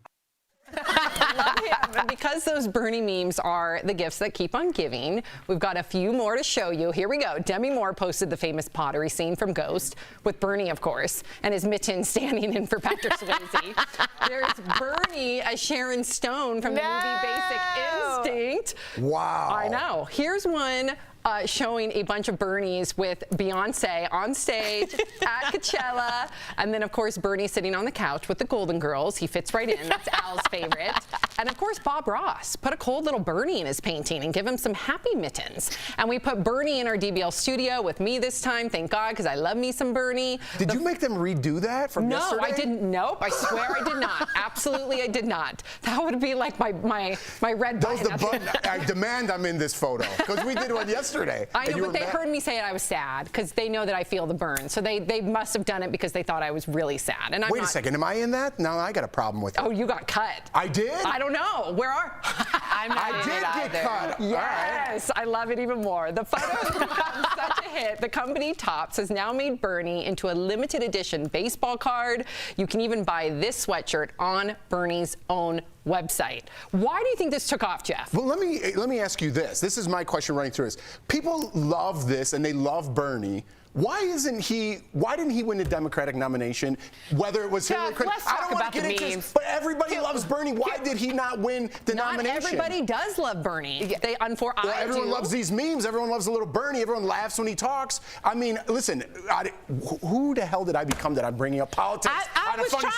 Because those Bernie memes are the gifts that keep on giving, we've got a few more to show you. Here we go. Demi Moore posted the famous pottery scene from Ghost with Bernie, of course, and his mittens standing in for Patrick Swayze. There's Bernie as Sharon Stone from the movie Basic Instinct. Wow. I know. Here's one showing a bunch of Bernies with Beyonce on stage at Coachella. And then, of course, Bernie sitting on the couch with the Golden Girls. He fits right in. That's Al's favorite. And, of course, Bob Ross put a cold little Bernie in his painting and give him some happy mittens. And we put Bernie in our DBL studio with me this time, thank God, because I love me some Bernie. Did you make them redo that from yesterday? No, I didn't. Nope, I swear I did not. Absolutely, I did not. That would be like my red button. I demand I'm in this photo, because we did one yesterday. I know, but they heard me say it, I was sad, because they know that I feel the burn. So they must have done it because they thought I was really sad. And Wait a second, am I in that? No, I got a problem with it. Oh, you got cut. I did? I don't know. Where are? I did get cut. Yes, I love it even more. The photo has become such a hit. The company Topps has now made Bernie into a limited edition baseball card. You can even buy this sweatshirt on Bernie's own website. Why do you think this took off, Jeff? Well, let me ask you this. This is my question running through this. People love this and they love Bernie. Why didn't he win the Democratic nomination? Whether it was Hillary Clinton, let's talk about the memes. But everybody loves Bernie. Why did he not win the nomination? Not everybody does love Bernie. Everyone loves these memes. Everyone loves a little Bernie. Everyone laughs when he talks. I mean, listen, who the hell did I become that I'm bringing up politics on a funny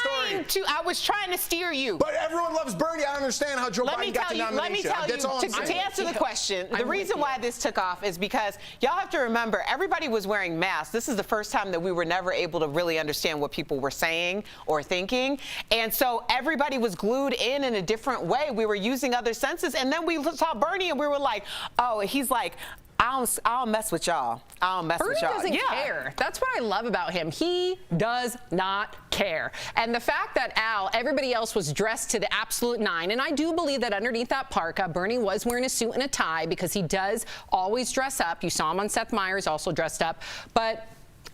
story? I was trying to steer you. But everyone loves Bernie. I understand how Joe Biden got the nomination. Let me tell you, to answer the question, the reason why this took off is because y'all have to remember, everybody was wearing masks. This is the first time that we were never able to really understand what people were saying or thinking. And so everybody was glued in a different way. We were using other senses. And then we saw Bernie and we were like, oh, he's like, I'll mess with y'all. I don't mess with Bernie y'all. doesn't Yeah. care. That's what I love about him. He does not care. And the fact that everybody else was dressed to the absolute nine, and I do believe that underneath that parka, Bernie was wearing a suit and a tie because he does always dress up. You saw him on Seth Meyers, also dressed up. But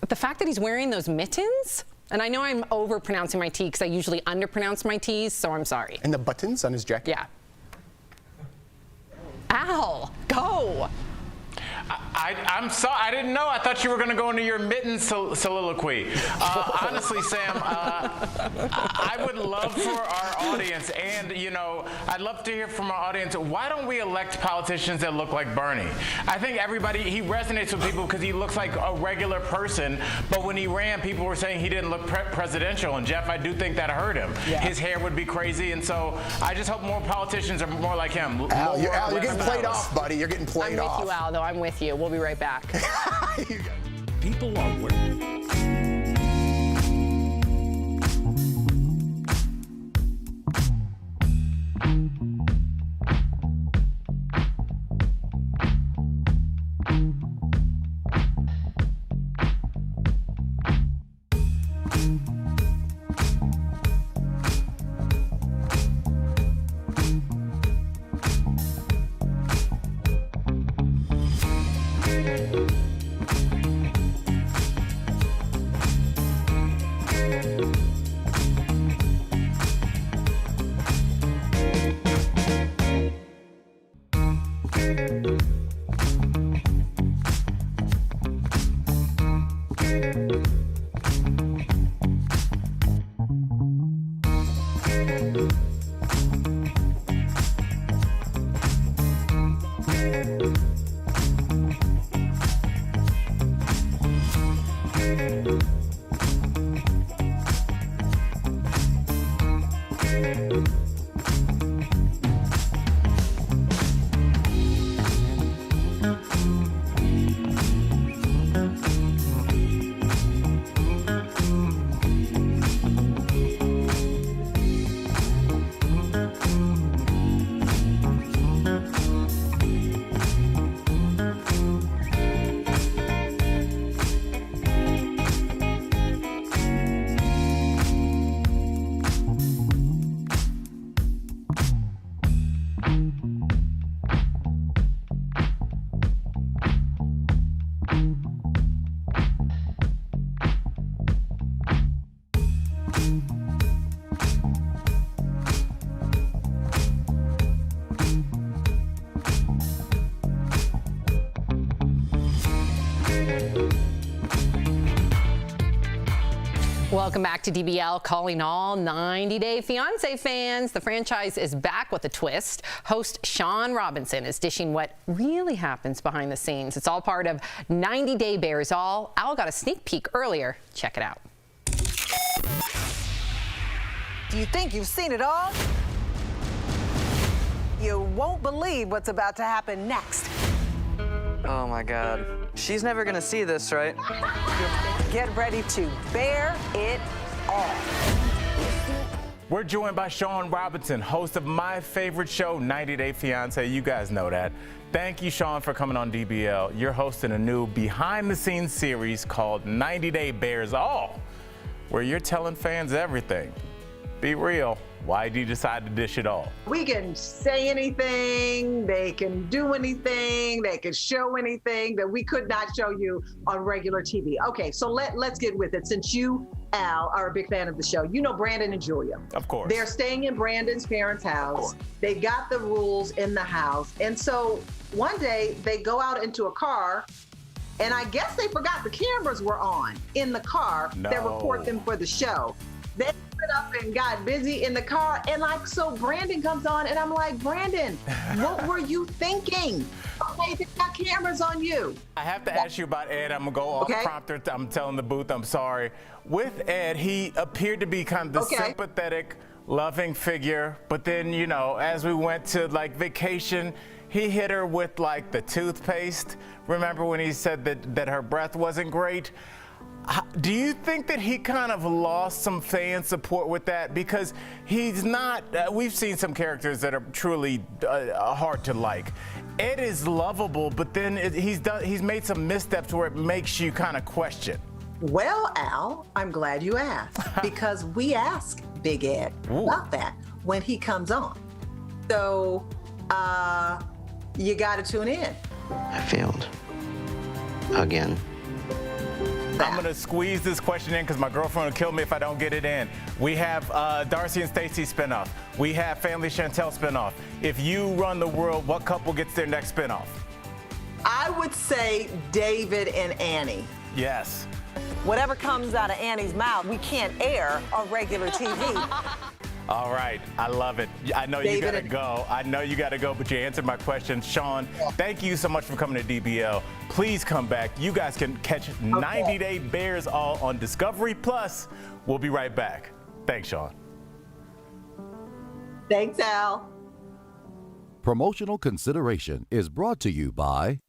the fact that he's wearing those mittens, and I know I'm over-pronouncing my T because I usually underpronounce my T's, so I'm sorry. And the buttons on his jacket? Yeah. Al, go. I'm sorry. I didn't know. I thought you were going to go into your mitten soliloquy. Honestly, Sam, I would love for our audience, and I'd love to hear from our audience. Why don't we elect politicians that look like Bernie? I think he resonates with people because he looks like a regular person. But when he ran, people were saying he didn't look presidential. And Jeff, I do think that hurt him. Yeah. His hair would be crazy, and so I just hope more politicians are more like him. Al, you're getting played off, buddy. You're getting played off. I'm with you, Al, though. I'm with you. We'll be right back. People are worried. Welcome back to DBL, calling all 90 Day Fiancé fans. The franchise is back with a twist. Host Sean Robinson is dishing what really happens behind the scenes. It's all part of 90 Day Bears All. Al got a sneak peek earlier. Check it out. Do you think you've seen it all? You won't believe what's about to happen next. Oh my God. She's never gonna see this, right? Get ready to bear it all. We're joined by Sean Robinson, host of my favorite show, 90 Day Fiancé. You guys know that. Thank you, Sean, for coming on DBL. You're hosting a new behind-the-scenes series called 90 Day Bears All, where you're telling fans everything. Be real. Why did you decide to dish it all? We can say anything, they can do anything, they can show anything that we could not show you on regular TV. Okay, so let's get with it. Since you, Al, are a big fan of the show, you know Brandon and Julia. Of course. They're staying in Brandon's parents' house. They got the rules in the house. And so one day they go out into a car, and I guess they forgot the cameras were on in the car that record them for the show. They up and got busy in the car, and so Brandon comes on, and I'm like, Brandon, what were you thinking? Okay, they got cameras on you. I have to ask you about Ed. I'm gonna go off prompter. I'm telling the booth, I'm sorry. With Ed, he appeared to be kind of the sympathetic, loving figure, but then, you know, as we went to vacation, he hit her with the toothpaste. Remember when he said that her breath wasn't great? Do you think that he kind of lost some fan support with that? Because he's not, we've seen some characters that are truly hard to like. Ed is lovable, but then he's made some missteps where it makes you kind of question. Well, Al, I'm glad you asked, because we ask Big Ed about that when he comes on. So you got to tune in. I failed. Again. I'm going to squeeze this question in because my girlfriend will kill me if I don't get it in. We have Darcy and Stacey spinoff. We have Family Chantel spinoff. If you run the world, what couple gets their next spinoff? I would say David and Annie. Yes. Whatever comes out of Annie's mouth, we can't air on regular TV. All right, I love it. I know you gotta go. I know you gotta go, but you answered my question. Sean, thank you so much for coming to DBL. Please come back. You guys can catch 90 Day Bears all on Discovery Plus. We'll be right back. Thanks, Sean. Thanks, Al. Promotional consideration is brought to you by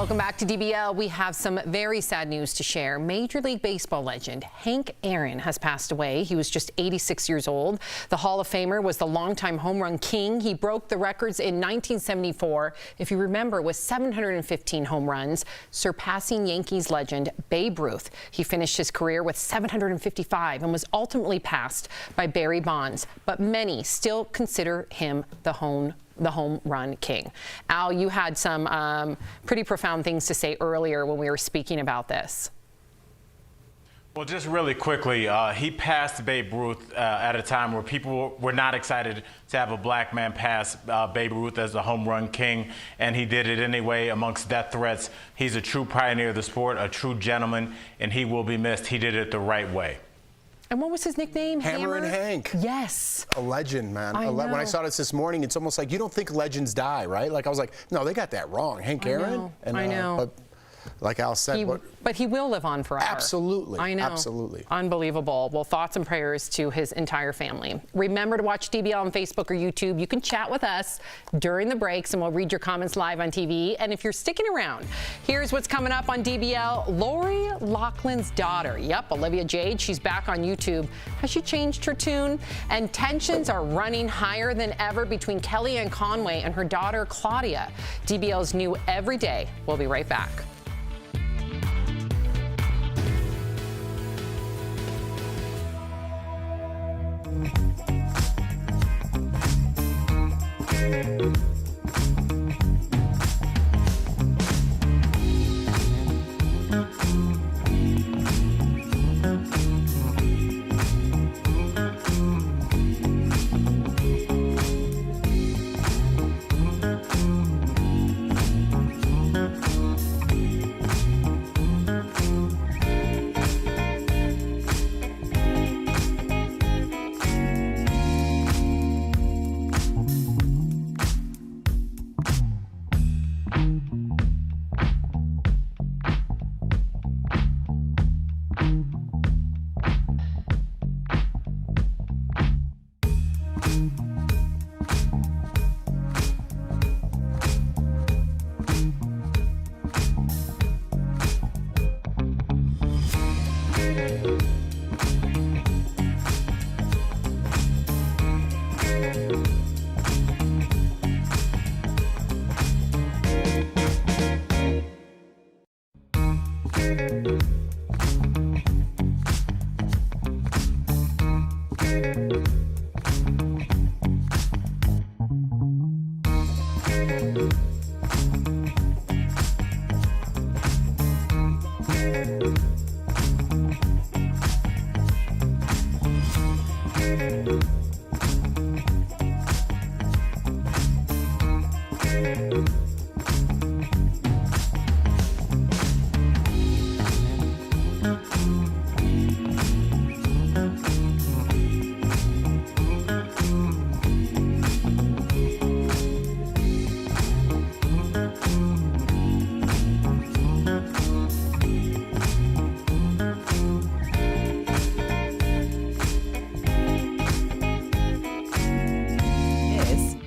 Welcome back to DBL. We have some very sad news to share. Major League Baseball legend Hank Aaron has passed away. He was just 86 years old. The Hall of Famer was the longtime home run king. He broke the records in 1974, if you remember, with 715 home runs, surpassing Yankees legend Babe Ruth. He finished his career with 755 and was ultimately passed by Barry Bonds, but many still consider him the home run king. Al, you had some pretty profound things to say earlier when we were speaking about this. Well, just really quickly, he passed Babe Ruth at a time where people were not excited to have a black man pass Babe Ruth as the home run king, and he did it anyway amongst death threats. He's a true pioneer of the sport, a true gentleman, and he will be missed. He did it the right way. And what was his nickname? Hammer and Hank. Yes. A legend, man. I know. When I saw this morning, it's almost like you don't think legends die, right? Like I was like, no, they got that wrong. Hank Aaron. I know. But like Al said, but he will live on forever. Absolutely. I know. Absolutely. Unbelievable. Well, thoughts and prayers to his entire family. Remember to watch DBL on Facebook or YouTube. You can chat with us during the breaks, and we'll read your comments live on TV. And if you're sticking around, here's what's coming up on DBL. Lori Loughlin's daughter. Yep, Olivia Jade. She's back on YouTube. Has she changed her tune? And tensions are running higher than ever between Kellyanne Conway and her daughter, Claudia. DBL's new Every Day. We'll be right back.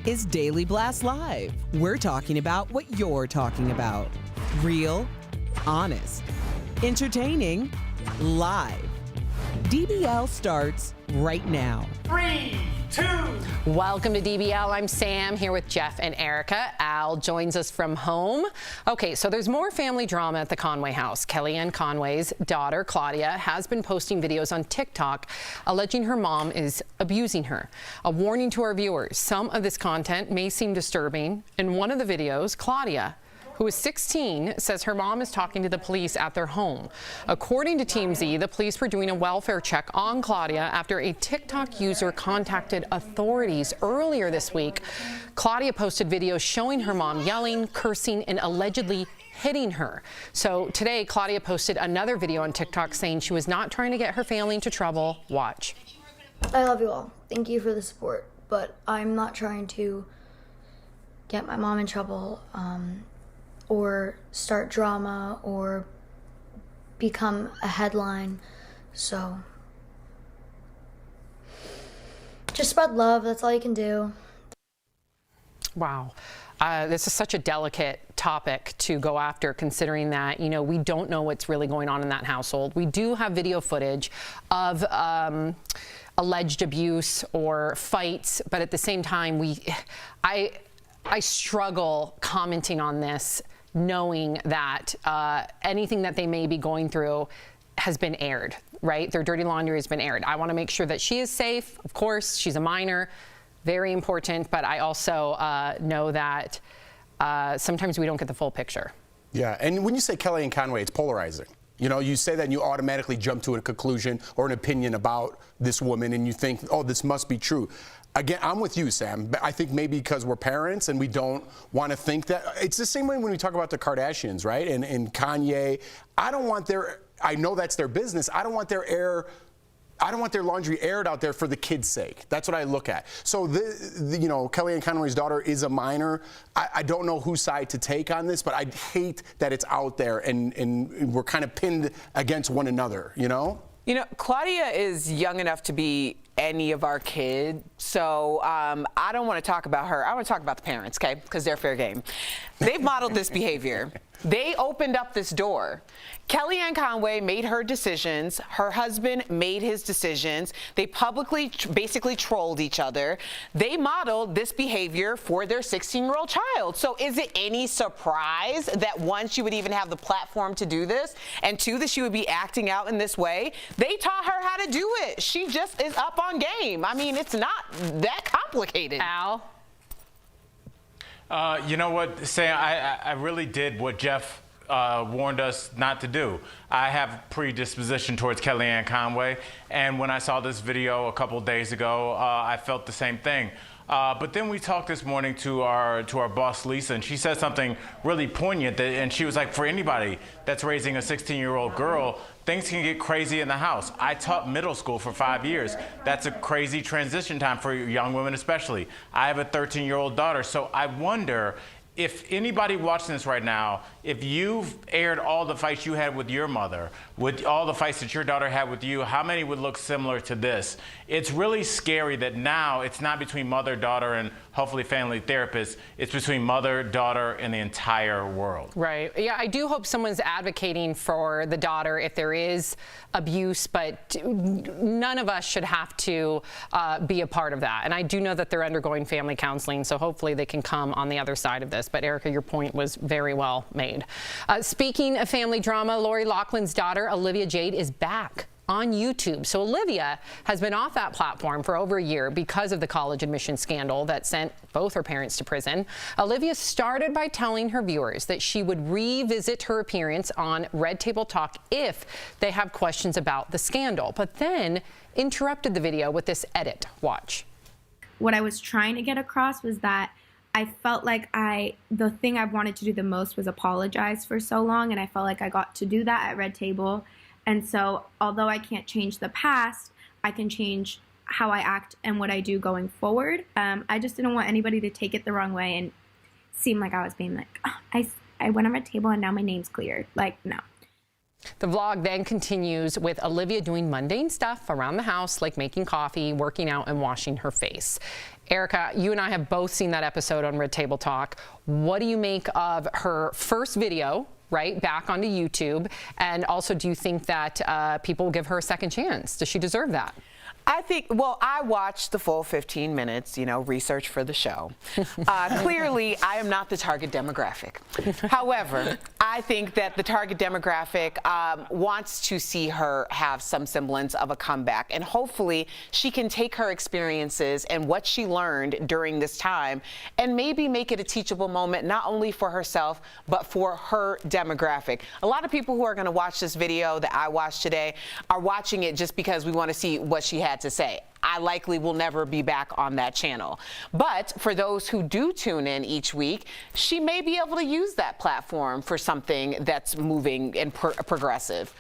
Is Daily Blast Live. We're talking about what you're talking about. Real, honest, entertaining, live. DBL starts right now. 3, 2. Welcome to DBL. I'm Sam here with Jeff and Erica. Al joins us from home. Okay, so there's more family drama at the Conway house. Kellyanne Conway's daughter, Claudia, has been posting videos on TikTok alleging her mom is abusing her. A warning to our viewers, some of this content may seem disturbing. In one of the videos, Claudia, who is 16, says her mom is talking to the police at their home. According to TMZ, the police were doing a welfare check on Claudia after a TikTok user contacted authorities earlier this week. Claudia posted videos showing her mom yelling, cursing, and allegedly hitting her. So today, Claudia posted another video on TikTok saying she was not trying to get her family into trouble. Watch. I love you all. Thank you for the support, but I'm not trying to get my mom in trouble, or start drama or become a headline. So just spread love. That's all you can do. Wow. This is such a delicate topic to go after, considering that, you know, we don't know what's really going on in that household. We do have video footage of alleged abuse or fights, but at the same time, I struggle commenting on this, knowing that anything that they may be going through has been aired, right? Their dirty laundry has been aired. I want to make sure that she is safe. Of course, she's a minor, very important, but I also know that sometimes we don't get the full picture. Yeah, and when you say Kellyanne Conway, it's polarizing. You know, you say that and you automatically jump to a conclusion or an opinion about this woman and you think, oh, this must be true. Again, I'm with you, Sam. I think maybe because we're parents and we don't want to think that. It's the same way when we talk about the Kardashians, right? And Kanye. I don't want I know that's their business. I don't want their laundry aired out there for the kids' sake. That's what I look at. So, you know, Kellyanne Conway's daughter is a minor. I don't know whose side to take on this, but I hate that it's out there and we're kind of pinned against one another, you know? You know, Claudia is young enough to be any of our kids, so I don't want to talk about her. I want to talk about the parents, okay, because they're fair game. They've modeled this behavior. They opened up this door. Kellyanne Conway made her decisions. Her husband made his decisions. They publicly basically trolled each other. They modeled this behavior for their 16-year-old child. So is it any surprise that one, she would even have the platform to do this, and two, that she would be acting out in this way? They taught her how to do it. She just is up on game. I mean, it's not that complicated. Al? You know what, Sam, I really did what Jeff warned us not to do. I have predisposition towards Kellyanne Conway, and when I saw this video a couple days ago, I felt the same thing. But then we talked this morning to our boss, Lisa, and she said something really poignant, and she was like, for anybody that's raising a 16-year-old girl, things can get crazy in the house. I taught middle school for 5 years. That's a crazy transition time for young women especially. I have a 13-year-old daughter, so I wonder if anybody watching this right now, if you've aired all the fights you had with your mother, with all the fights that your daughter had with you, how many would look similar to this? It's really scary that now it's not between mother, daughter, and hopefully family therapist. It's between mother, daughter, and the entire world. Right. Yeah, I do hope someone's advocating for the daughter if there is abuse, but none of us should have to be a part of that. And I do know that they're undergoing family counseling, so hopefully they can come on the other side of this. But Erica, your point was very well made. Speaking of family drama, Lori Loughlin's daughter, Olivia Jade, is back on YouTube. So Olivia has been off that platform for over a year because of the college admission scandal that sent both her parents to prison. Olivia started by telling her viewers that she would revisit her appearance on Red Table Talk if they have questions about the scandal, but then interrupted the video with this edit. Watch. What I was trying to get across was that I felt like the thing I wanted to do the most was apologize for so long, and I felt like I got to do that at Red Table. And so although I can't change the past, I can change how I act and what I do going forward. I just didn't want anybody to take it the wrong way and seem like I was being like, oh, I went on Red Table and now my name's cleared. Like, no. The vlog then continues with Olivia doing mundane stuff around the house, like making coffee, working out, and washing her face. Erica, you and I have both seen that episode on Red Table Talk. What do you make of her first video, right, back onto YouTube? And also, do you think that people will give her a second chance? Does she deserve that? I think, well, I watched the full 15 minutes, you know, research for the show. Clearly, I am not the target demographic. However, I think that the target demographic wants to see her have some semblance of a comeback. And hopefully, she can take her experiences and what she learned during this time and maybe make it a teachable moment, not only for herself, but for her demographic. A lot of people who are going to watch this video that I watched today are watching it just because we want to see what she had to say. I likely will never be back on that channel. But for those who do tune in each week, she may be able to use that platform for something that's moving and progressive.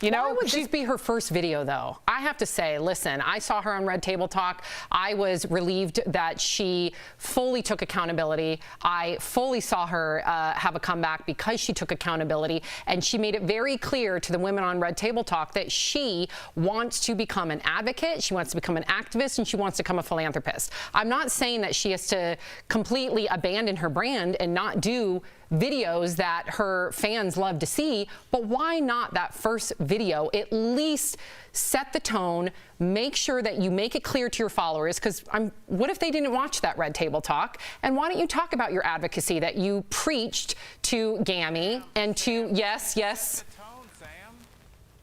You know, why would this be her first video, though? I have to say, listen, I saw her on Red Table Talk. I was relieved that she fully took accountability. I fully saw her have a comeback because she took accountability, and she made it very clear to the women on Red Table Talk that she wants to become an advocate, she wants to become an activist, and she wants to become a philanthropist. I'm not saying that she has to completely abandon her brand and not do videos that her fans love to see, but why not that first video at least set the tone, make sure that you make it clear to your followers, because what if they didn't watch that Red Table Talk? And why don't you talk about your advocacy that you preached to Gammy and to, yes.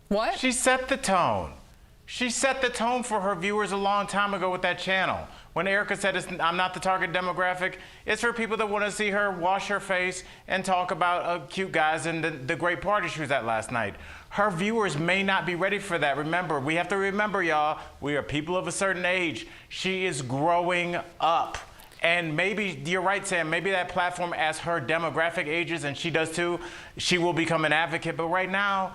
What? She set the tone. She set the tone for her viewers a long time ago with that channel. When Erica said, I'm not the target demographic, it's for people that want to see her wash her face and talk about cute guys and the great party she was at last night. Her viewers may not be ready for that. Remember, we have to remember, y'all, we are people of a certain age. She is growing up. And maybe, you're right, Sam, maybe that platform, as her demographic ages, and she does too, she will become an advocate. But right now,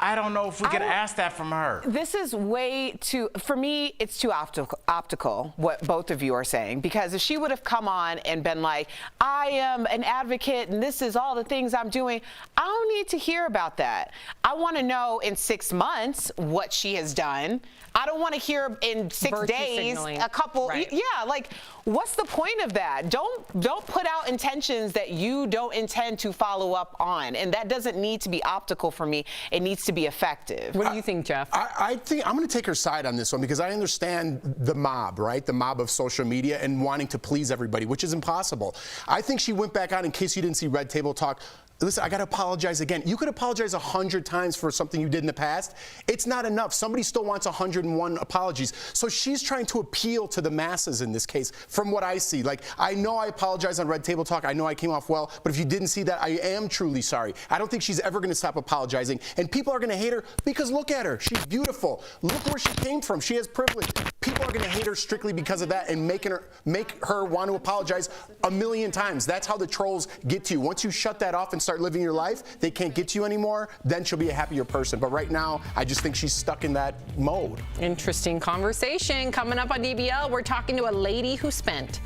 I don't know if we can ask that from her. This is way too, for me, it's too optical, what both of you are saying. Because if she would have come on and been like, I am an advocate and this is all the things I'm doing, I don't need to hear about that. I want to know in 6 months what she has done. I don't want to hear in 6 days a couple. Right. Yeah, like, what's the point of that? Don't put out intentions that you don't intend to follow up on. And that doesn't need to be optical for me. It needs to be effective. What do you think, Jeff? I think I'm going to take her side on this one, because I understand the mob, right? The mob of social media and wanting to please everybody, which is impossible. I think she went back on, in case you didn't see Red Table Talk. Listen, I got to apologize again. You could apologize 100 times for something you did in the past. It's not enough. Somebody still wants 101 apologies. So she's trying to appeal to the masses in this case, from what I see. Like, I know I apologize on Red Table Talk. I know I came off well. But if you didn't see that, I am truly sorry. I don't think she's ever going to stop apologizing. And people are going to hate her because look at her. She's beautiful. Look where she came from. She has privilege. People are going to hate her strictly because of that and make her want to apologize 1,000,000 times. That's how the trolls get to you. Once you shut that off and start living your life, they can't get to you anymore, then she'll be a happier person. But right now, I just think she's stuck in that mode. Interesting conversation. Coming up on DBL, we're talking to a lady who spent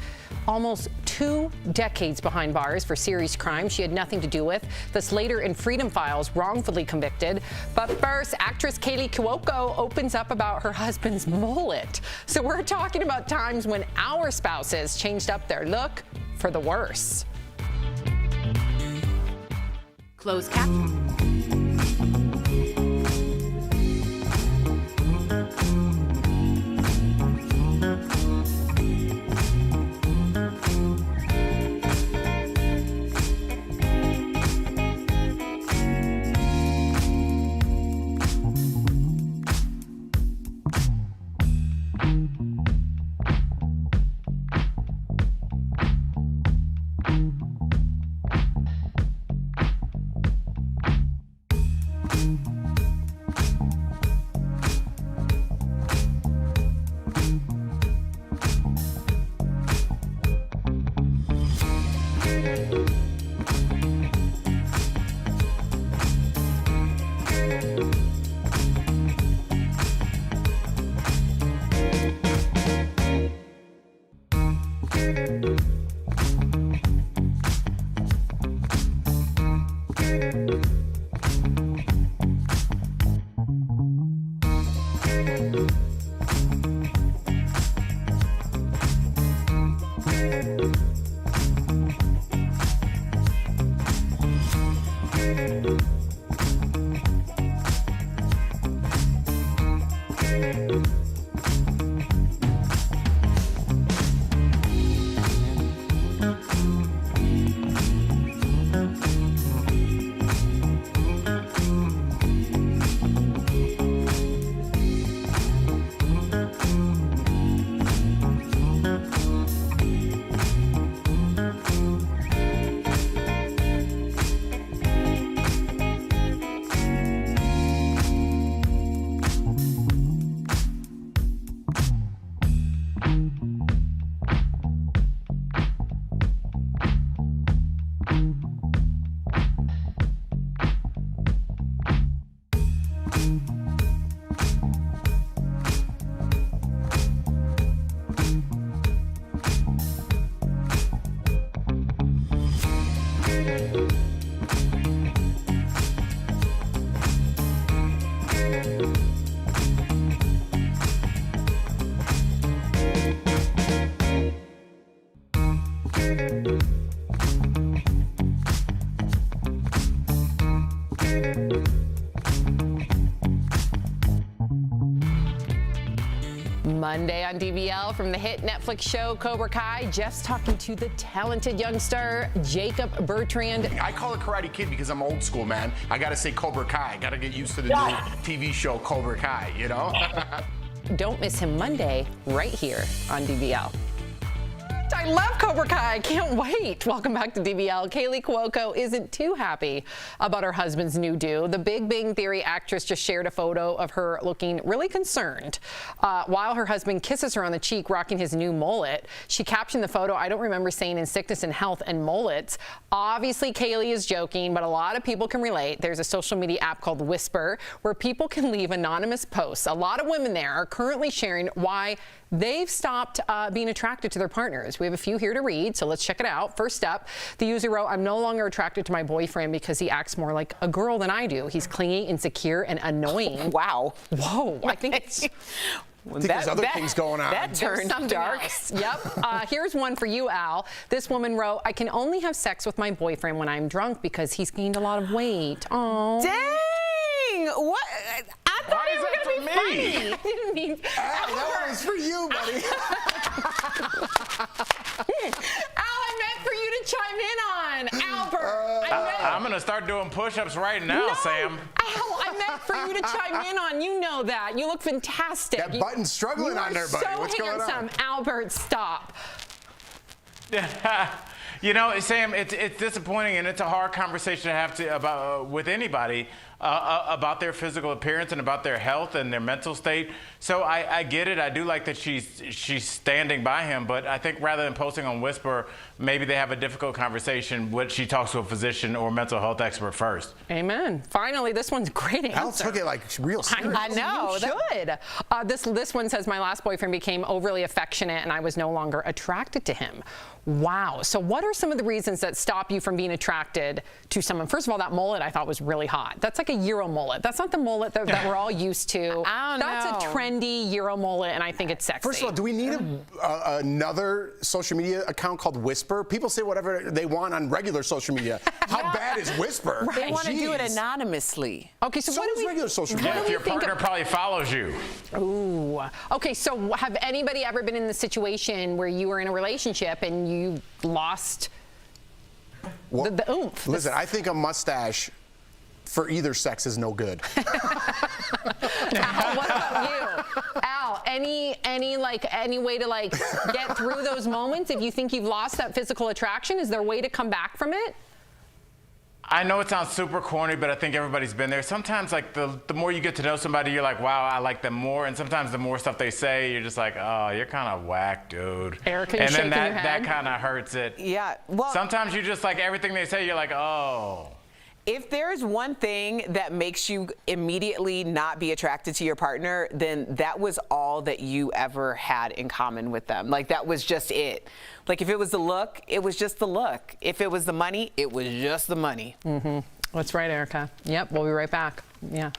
almost 2 decades behind bars for serious crimes she had nothing to do with, thus later in Freedom Files wrongfully convicted. But first, actress Kaylee Cuoco opens up about her husband's mullet. So we're talking about times when our spouses changed up their look for the worse. Closed caption. Monday on DBL from the hit Netflix show Cobra Kai. Jeff's talking to the talented young star Jacob Bertrand. I call it Karate Kid because I'm old school, man. I gotta say Cobra Kai. I gotta get used to the new TV show Cobra Kai, you know? Don't miss him Monday right here on DBL. I love Cobra Kai. I can't wait. Welcome back to DBL. Kaylee Cuoco isn't too happy about her husband's new do. The Big Bang Theory actress just shared a photo of her looking really concerned while her husband kisses her on the cheek, rocking his new mullet. She captioned the photo, "I don't remember saying in sickness and health and mullets." Obviously, Kaylee is joking, but a lot of people can relate. There's a social media app called Whisper where people can leave anonymous posts. A lot of women there are currently sharing why they've stopped being attracted to their partners. We have a few here to read, so let's check it out. First up, the user wrote, "I'm no longer attracted to my boyfriend because he acts more like a girl than I do. He's clingy, insecure, and annoying." Wow. Whoa. I think it's... I think there's other things going on. That turned dark. Yep. Here's one for you, Al. This woman wrote, "I can only have sex with my boyfriend when I'm drunk because he's gained a lot of weight." Oh. Dang! What? I thought it was going to be funny. I didn't mean... that one was for you, buddy. Al, I meant for you to chime in on. Albert, I'm going to start doing push-ups right now, Sam. Al, I meant for you to chime in on. You know that. You look fantastic. That button's struggling on there, buddy. What's going on? Handsome. Albert, stop. You know, Sam, it's disappointing, and it's a hard conversation to have about with anybody about their physical appearance and about their health and their mental state. So I get it. I do like that she's standing by him, but I think rather than posting on Whisper, maybe they have a difficult conversation when she talks to a physician or mental health expert first. Amen. Finally, this one's great answer. Al took it like real serious. I know. You should. This one says, "My last boyfriend became overly affectionate and I was no longer attracted to him." Wow. So what are some of the reasons that stop you from being attracted to someone? First of all, that mullet I thought was really hot. That's like a Euro mullet. That's not the mullet that we're all used to. That's a trendy Euro mullet, and I think it's sexy. First of all, do we need another social media account called Whisper? People say whatever they want on regular social media. How bad is Whisper? They want to do it anonymously. Okay, so what do we... regular social media. Yeah, if your partner probably follows you. Ooh. Okay, so have anybody ever been in the situation where you were in a relationship and you lost the oomph? Listen, I think a mustache for either sex is no good. Al, what about you? Al, any way to get through those moments if you think you've lost that physical attraction? Is there a way to come back from it? I know it sounds super corny, but I think everybody's been there. Sometimes, like, the more you get to know somebody, you're like, wow, I like them more. And sometimes the more stuff they say, you're just like, oh, you're kind of whack, dude. Erica, and then shaking your head? that kind of hurts it. Yeah. Well, sometimes you just like everything they say, you're like, oh. If there's one thing that makes you immediately not be attracted to your partner, then that was all that you ever had in common with them. Like, that was just it. Like, if it was the look, it was just the look. If it was the money, it was just the money. Mm-hmm. That's right, Erica. Yep, we'll be right back. Yeah.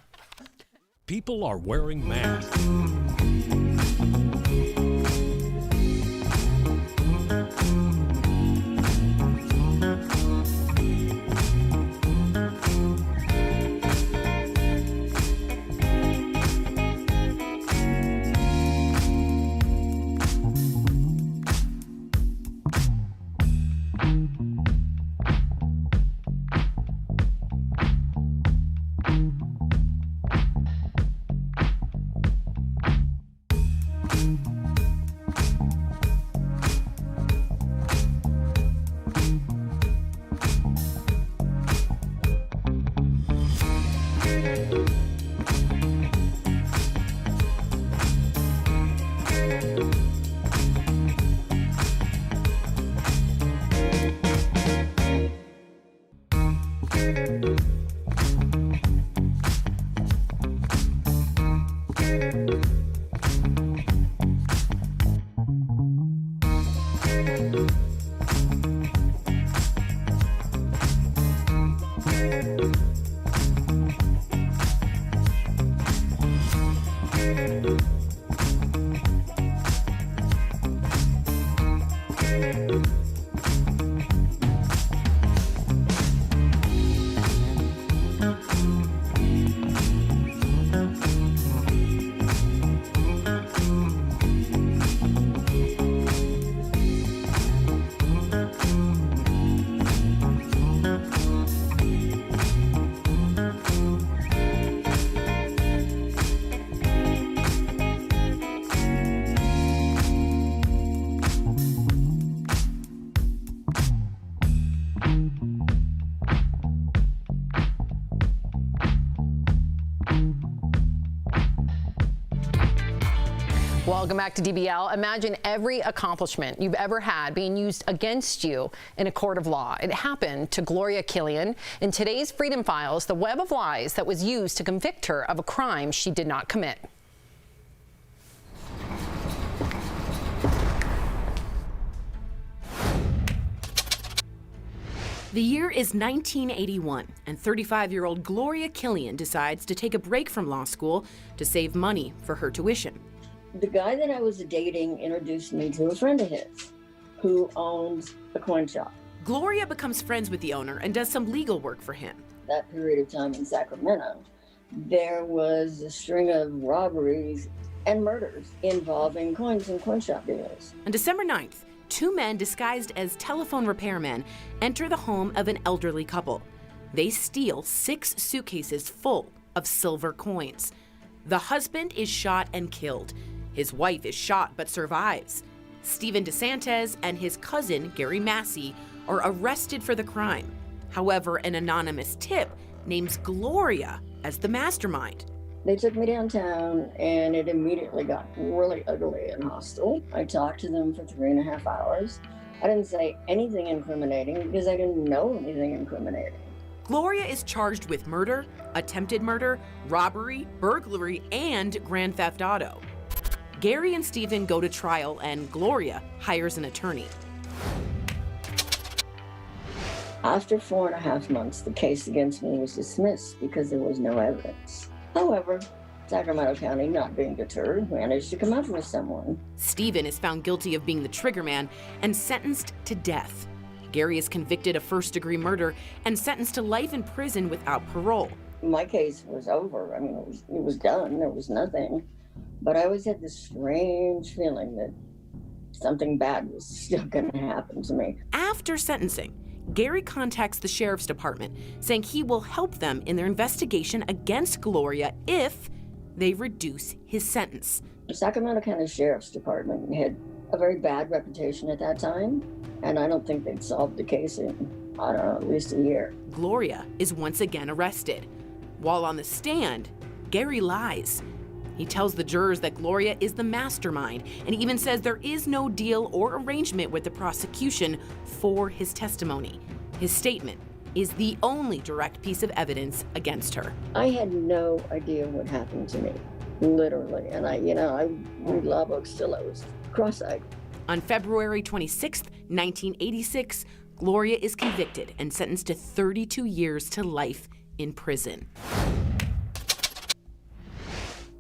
People are wearing masks. Welcome back to DBL. Imagine every accomplishment you've ever had being used against you in a court of law. It happened to Gloria Killian. In today's Freedom Files, the web of lies that was used to convict her of a crime she did not commit. The year is 1981, and 35-year-old Gloria Killian decides to take a break from law school to save money for her tuition. The guy that I was dating introduced me to a friend of his who owns a coin shop. Gloria becomes friends with the owner and does some legal work for him. That period of time in Sacramento, there was a string of robberies and murders involving coins and coin shop dealers. On December 9th, two men disguised as telephone repairmen enter the home of an elderly couple. They steal 6 suitcases full of silver coins. The husband is shot and killed. His wife is shot but survives. Steven DeSantis and his cousin, Gary Massey, are arrested for the crime. However, an anonymous tip names Gloria as the mastermind. They took me downtown, and it immediately got really ugly and hostile. I talked to them for 3.5 hours. I didn't say anything incriminating because I didn't know anything incriminating. Gloria is charged with murder, attempted murder, robbery, burglary, and grand theft auto. Gary and Steven go to trial, and Gloria hires an attorney. After 4.5 months, the case against me was dismissed because there was no evidence. However, Sacramento County, not being deterred, managed to come up with someone. Steven is found guilty of being the triggerman and sentenced to death. Gary is convicted of first-degree murder and sentenced to life in prison without parole. My case was over. I mean, it was done. There was nothing. But I always had this strange feeling that something bad was still going to happen to me. After sentencing, Gary contacts the sheriff's department, saying he will help them in their investigation against Gloria if they reduce his sentence. The Sacramento County Sheriff's Department had a very bad reputation at that time, and I don't think they'd solved the case in, I don't know, at least a year. Gloria is once again arrested. While on the stand, Gary lies. He tells the jurors that Gloria is the mastermind and even says there is no deal or arrangement with the prosecution for his testimony. His statement is the only direct piece of evidence against her. I had no idea what happened to me, literally. And I read law books till I was cross-eyed. On February 26, 1986, Gloria is convicted and sentenced to 32 years to life in prison.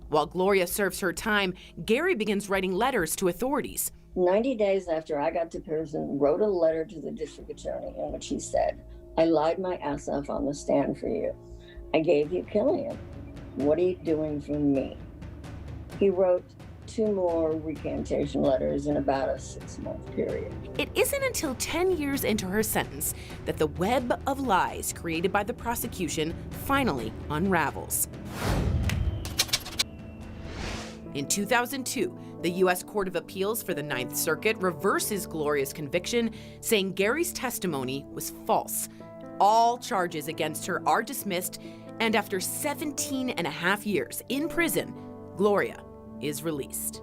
While Gloria serves her time, Gary begins writing letters to authorities. 90 days after I got to prison, wrote a letter to the district attorney in which he said, I lied my ass off on the stand for you. I gave you Killian. What are you doing for me? He wrote 2 more recantation letters in about a 6-month period. It isn't until 10 years into her sentence that the web of lies created by the prosecution finally unravels. In 2002, the U.S. Court of Appeals for the Ninth Circuit reverses Gloria's conviction, saying Gary's testimony was false. All charges against her are dismissed, and after 17.5 years in prison, Gloria is released.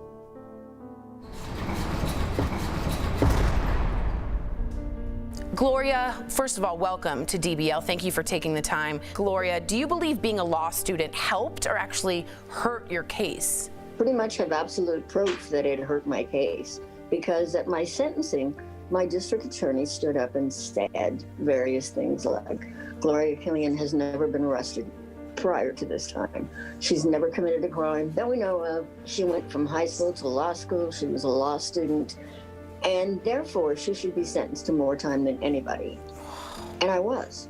Gloria, first of all, welcome to DBL. Thank you for taking the time. Gloria, do you believe being a law student helped or actually hurt your case? Pretty much have absolute proof that it hurt my case, because at my sentencing, my district attorney stood up and said various things like, Gloria Killian has never been arrested prior to this time. She's never committed a crime that we know of. She went from high school to law school. She was a law student, and therefore she should be sentenced to more time than anybody. And I was.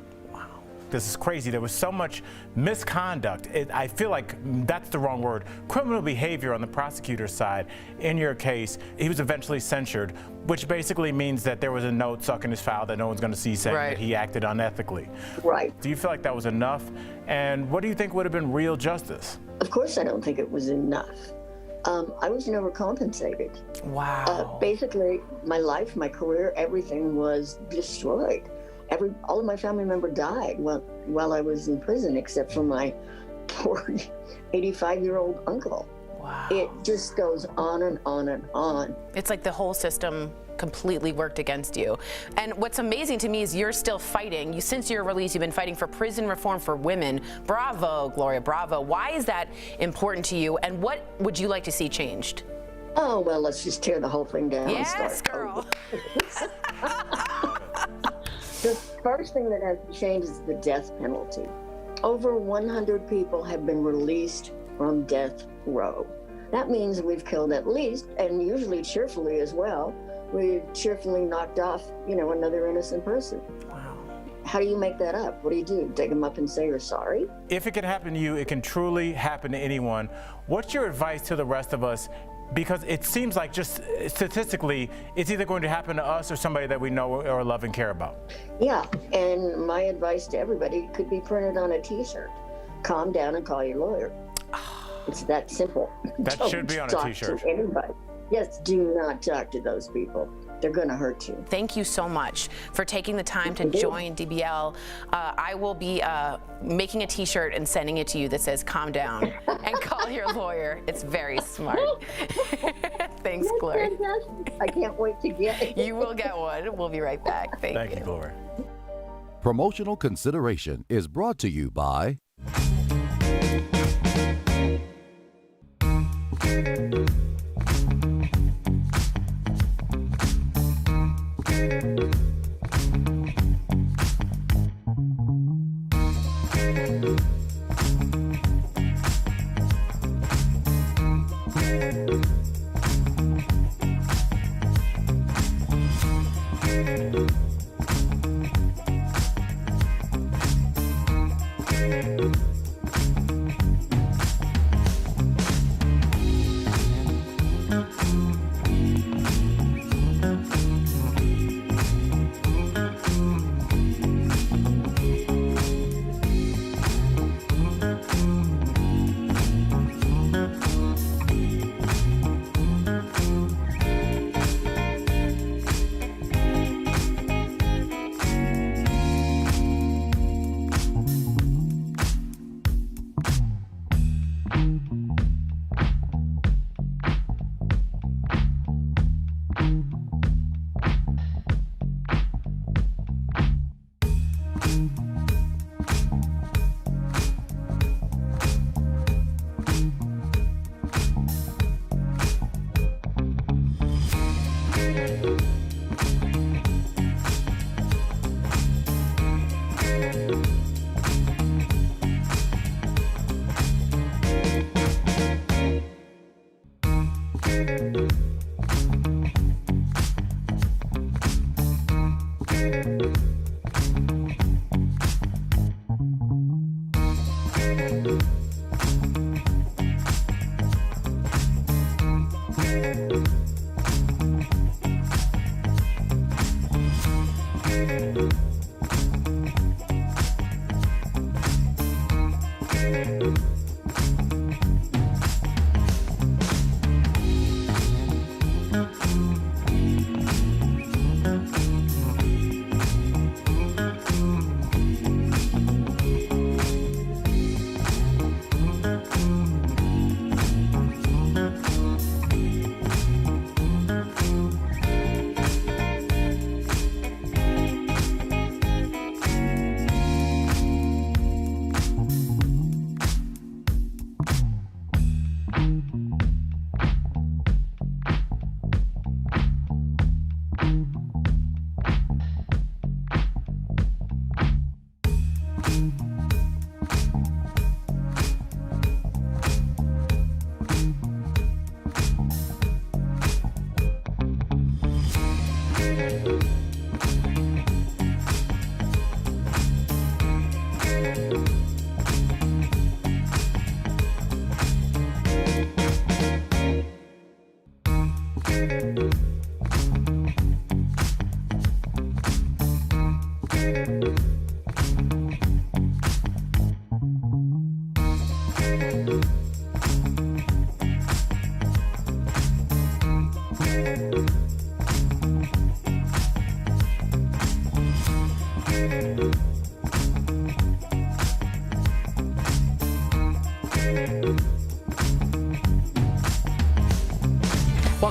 This is crazy. There was so much misconduct. I feel like that's the wrong word. Criminal behavior on the prosecutor's side. In your case, he was eventually censured, which basically means that there was a note stuck in his file that no one's going to see saying that he acted unethically. Right. Do you feel like that was enough? And what do you think would have been real justice? Of course I don't think it was enough. I was never compensated. Wow. Basically, my life, my career, everything was destroyed. All of my family members died while I was in prison, except for my poor 85-year-old uncle. Wow. It just goes on and on and on. It's like the whole system completely worked against you. And what's amazing to me is you're still fighting. Since your release, you've been fighting for prison reform for women. Bravo, Gloria, bravo. Why is that important to you, and what would you like to see changed? Oh, well, let's just tear the whole thing down. Yes, and start girl. The first thing that has to change is the death penalty. Over 100 people have been released from death row. That means we've killed at least, and usually cheerfully as well, we've cheerfully knocked off, another innocent person. Wow. How do you make that up? What do? Dig them up and say you're sorry? If it can happen to you, it can truly happen to anyone. What's your advice to the rest of us? Because it seems like just statistically, it's either going to happen to us or somebody that we know or love and care about. Yeah, and my advice to everybody could be printed on a T-shirt. Calm down and call your lawyer. It's that simple. That should be on a Don't T-shirt. talk to anybody. Yes, do not talk to those people. They're going to hurt you. Thank you so much for taking the time to join DBL. I will be making a T-shirt and sending it to you that says "Calm down" and call your lawyer. It's very smart. Thanks, Gloria. I can't wait to get it. You will get one. We'll be right back. Thank you, Gloria. Promotional consideration is brought to you by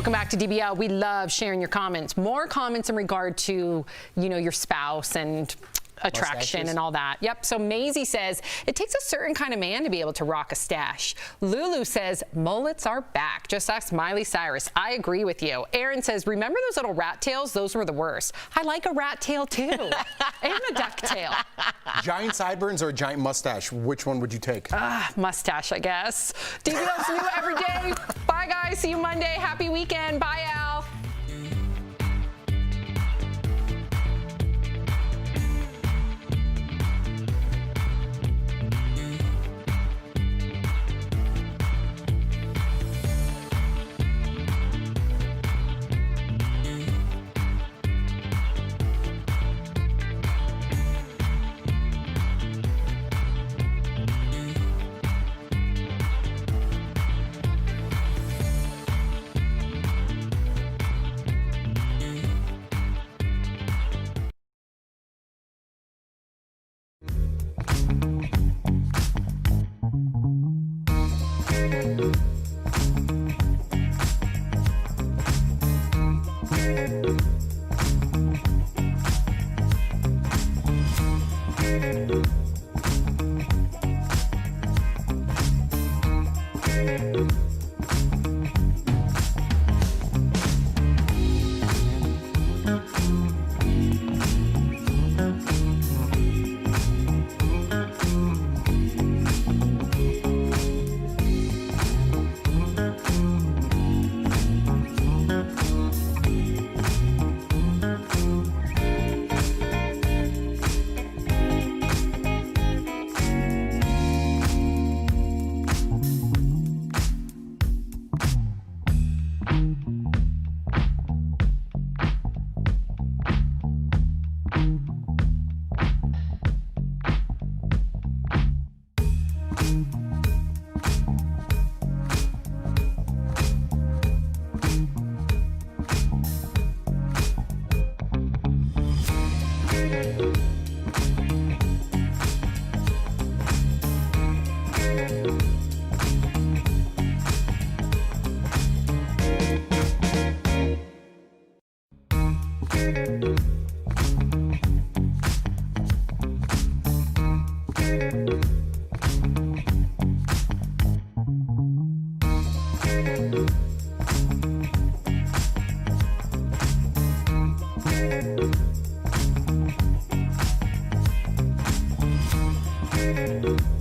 Welcome back to DBL. We love sharing your comments. More comments in regard to, your spouse and attraction Mustaches. and all that. Yep. So Maisie says it takes a certain kind of man to be able to rock a stash. Lulu says mullets are back. Just ask Miley Cyrus. I agree with you. Aaron says, remember those little rat tails? Those were the worst. I like a rat tail too. And a duck tail. Giant sideburns or a giant mustache? Which one would you take? Mustache, I guess. DBL's new every day. Bye, guys. See you Monday. Happy weekend. Bye, Al. Thank you.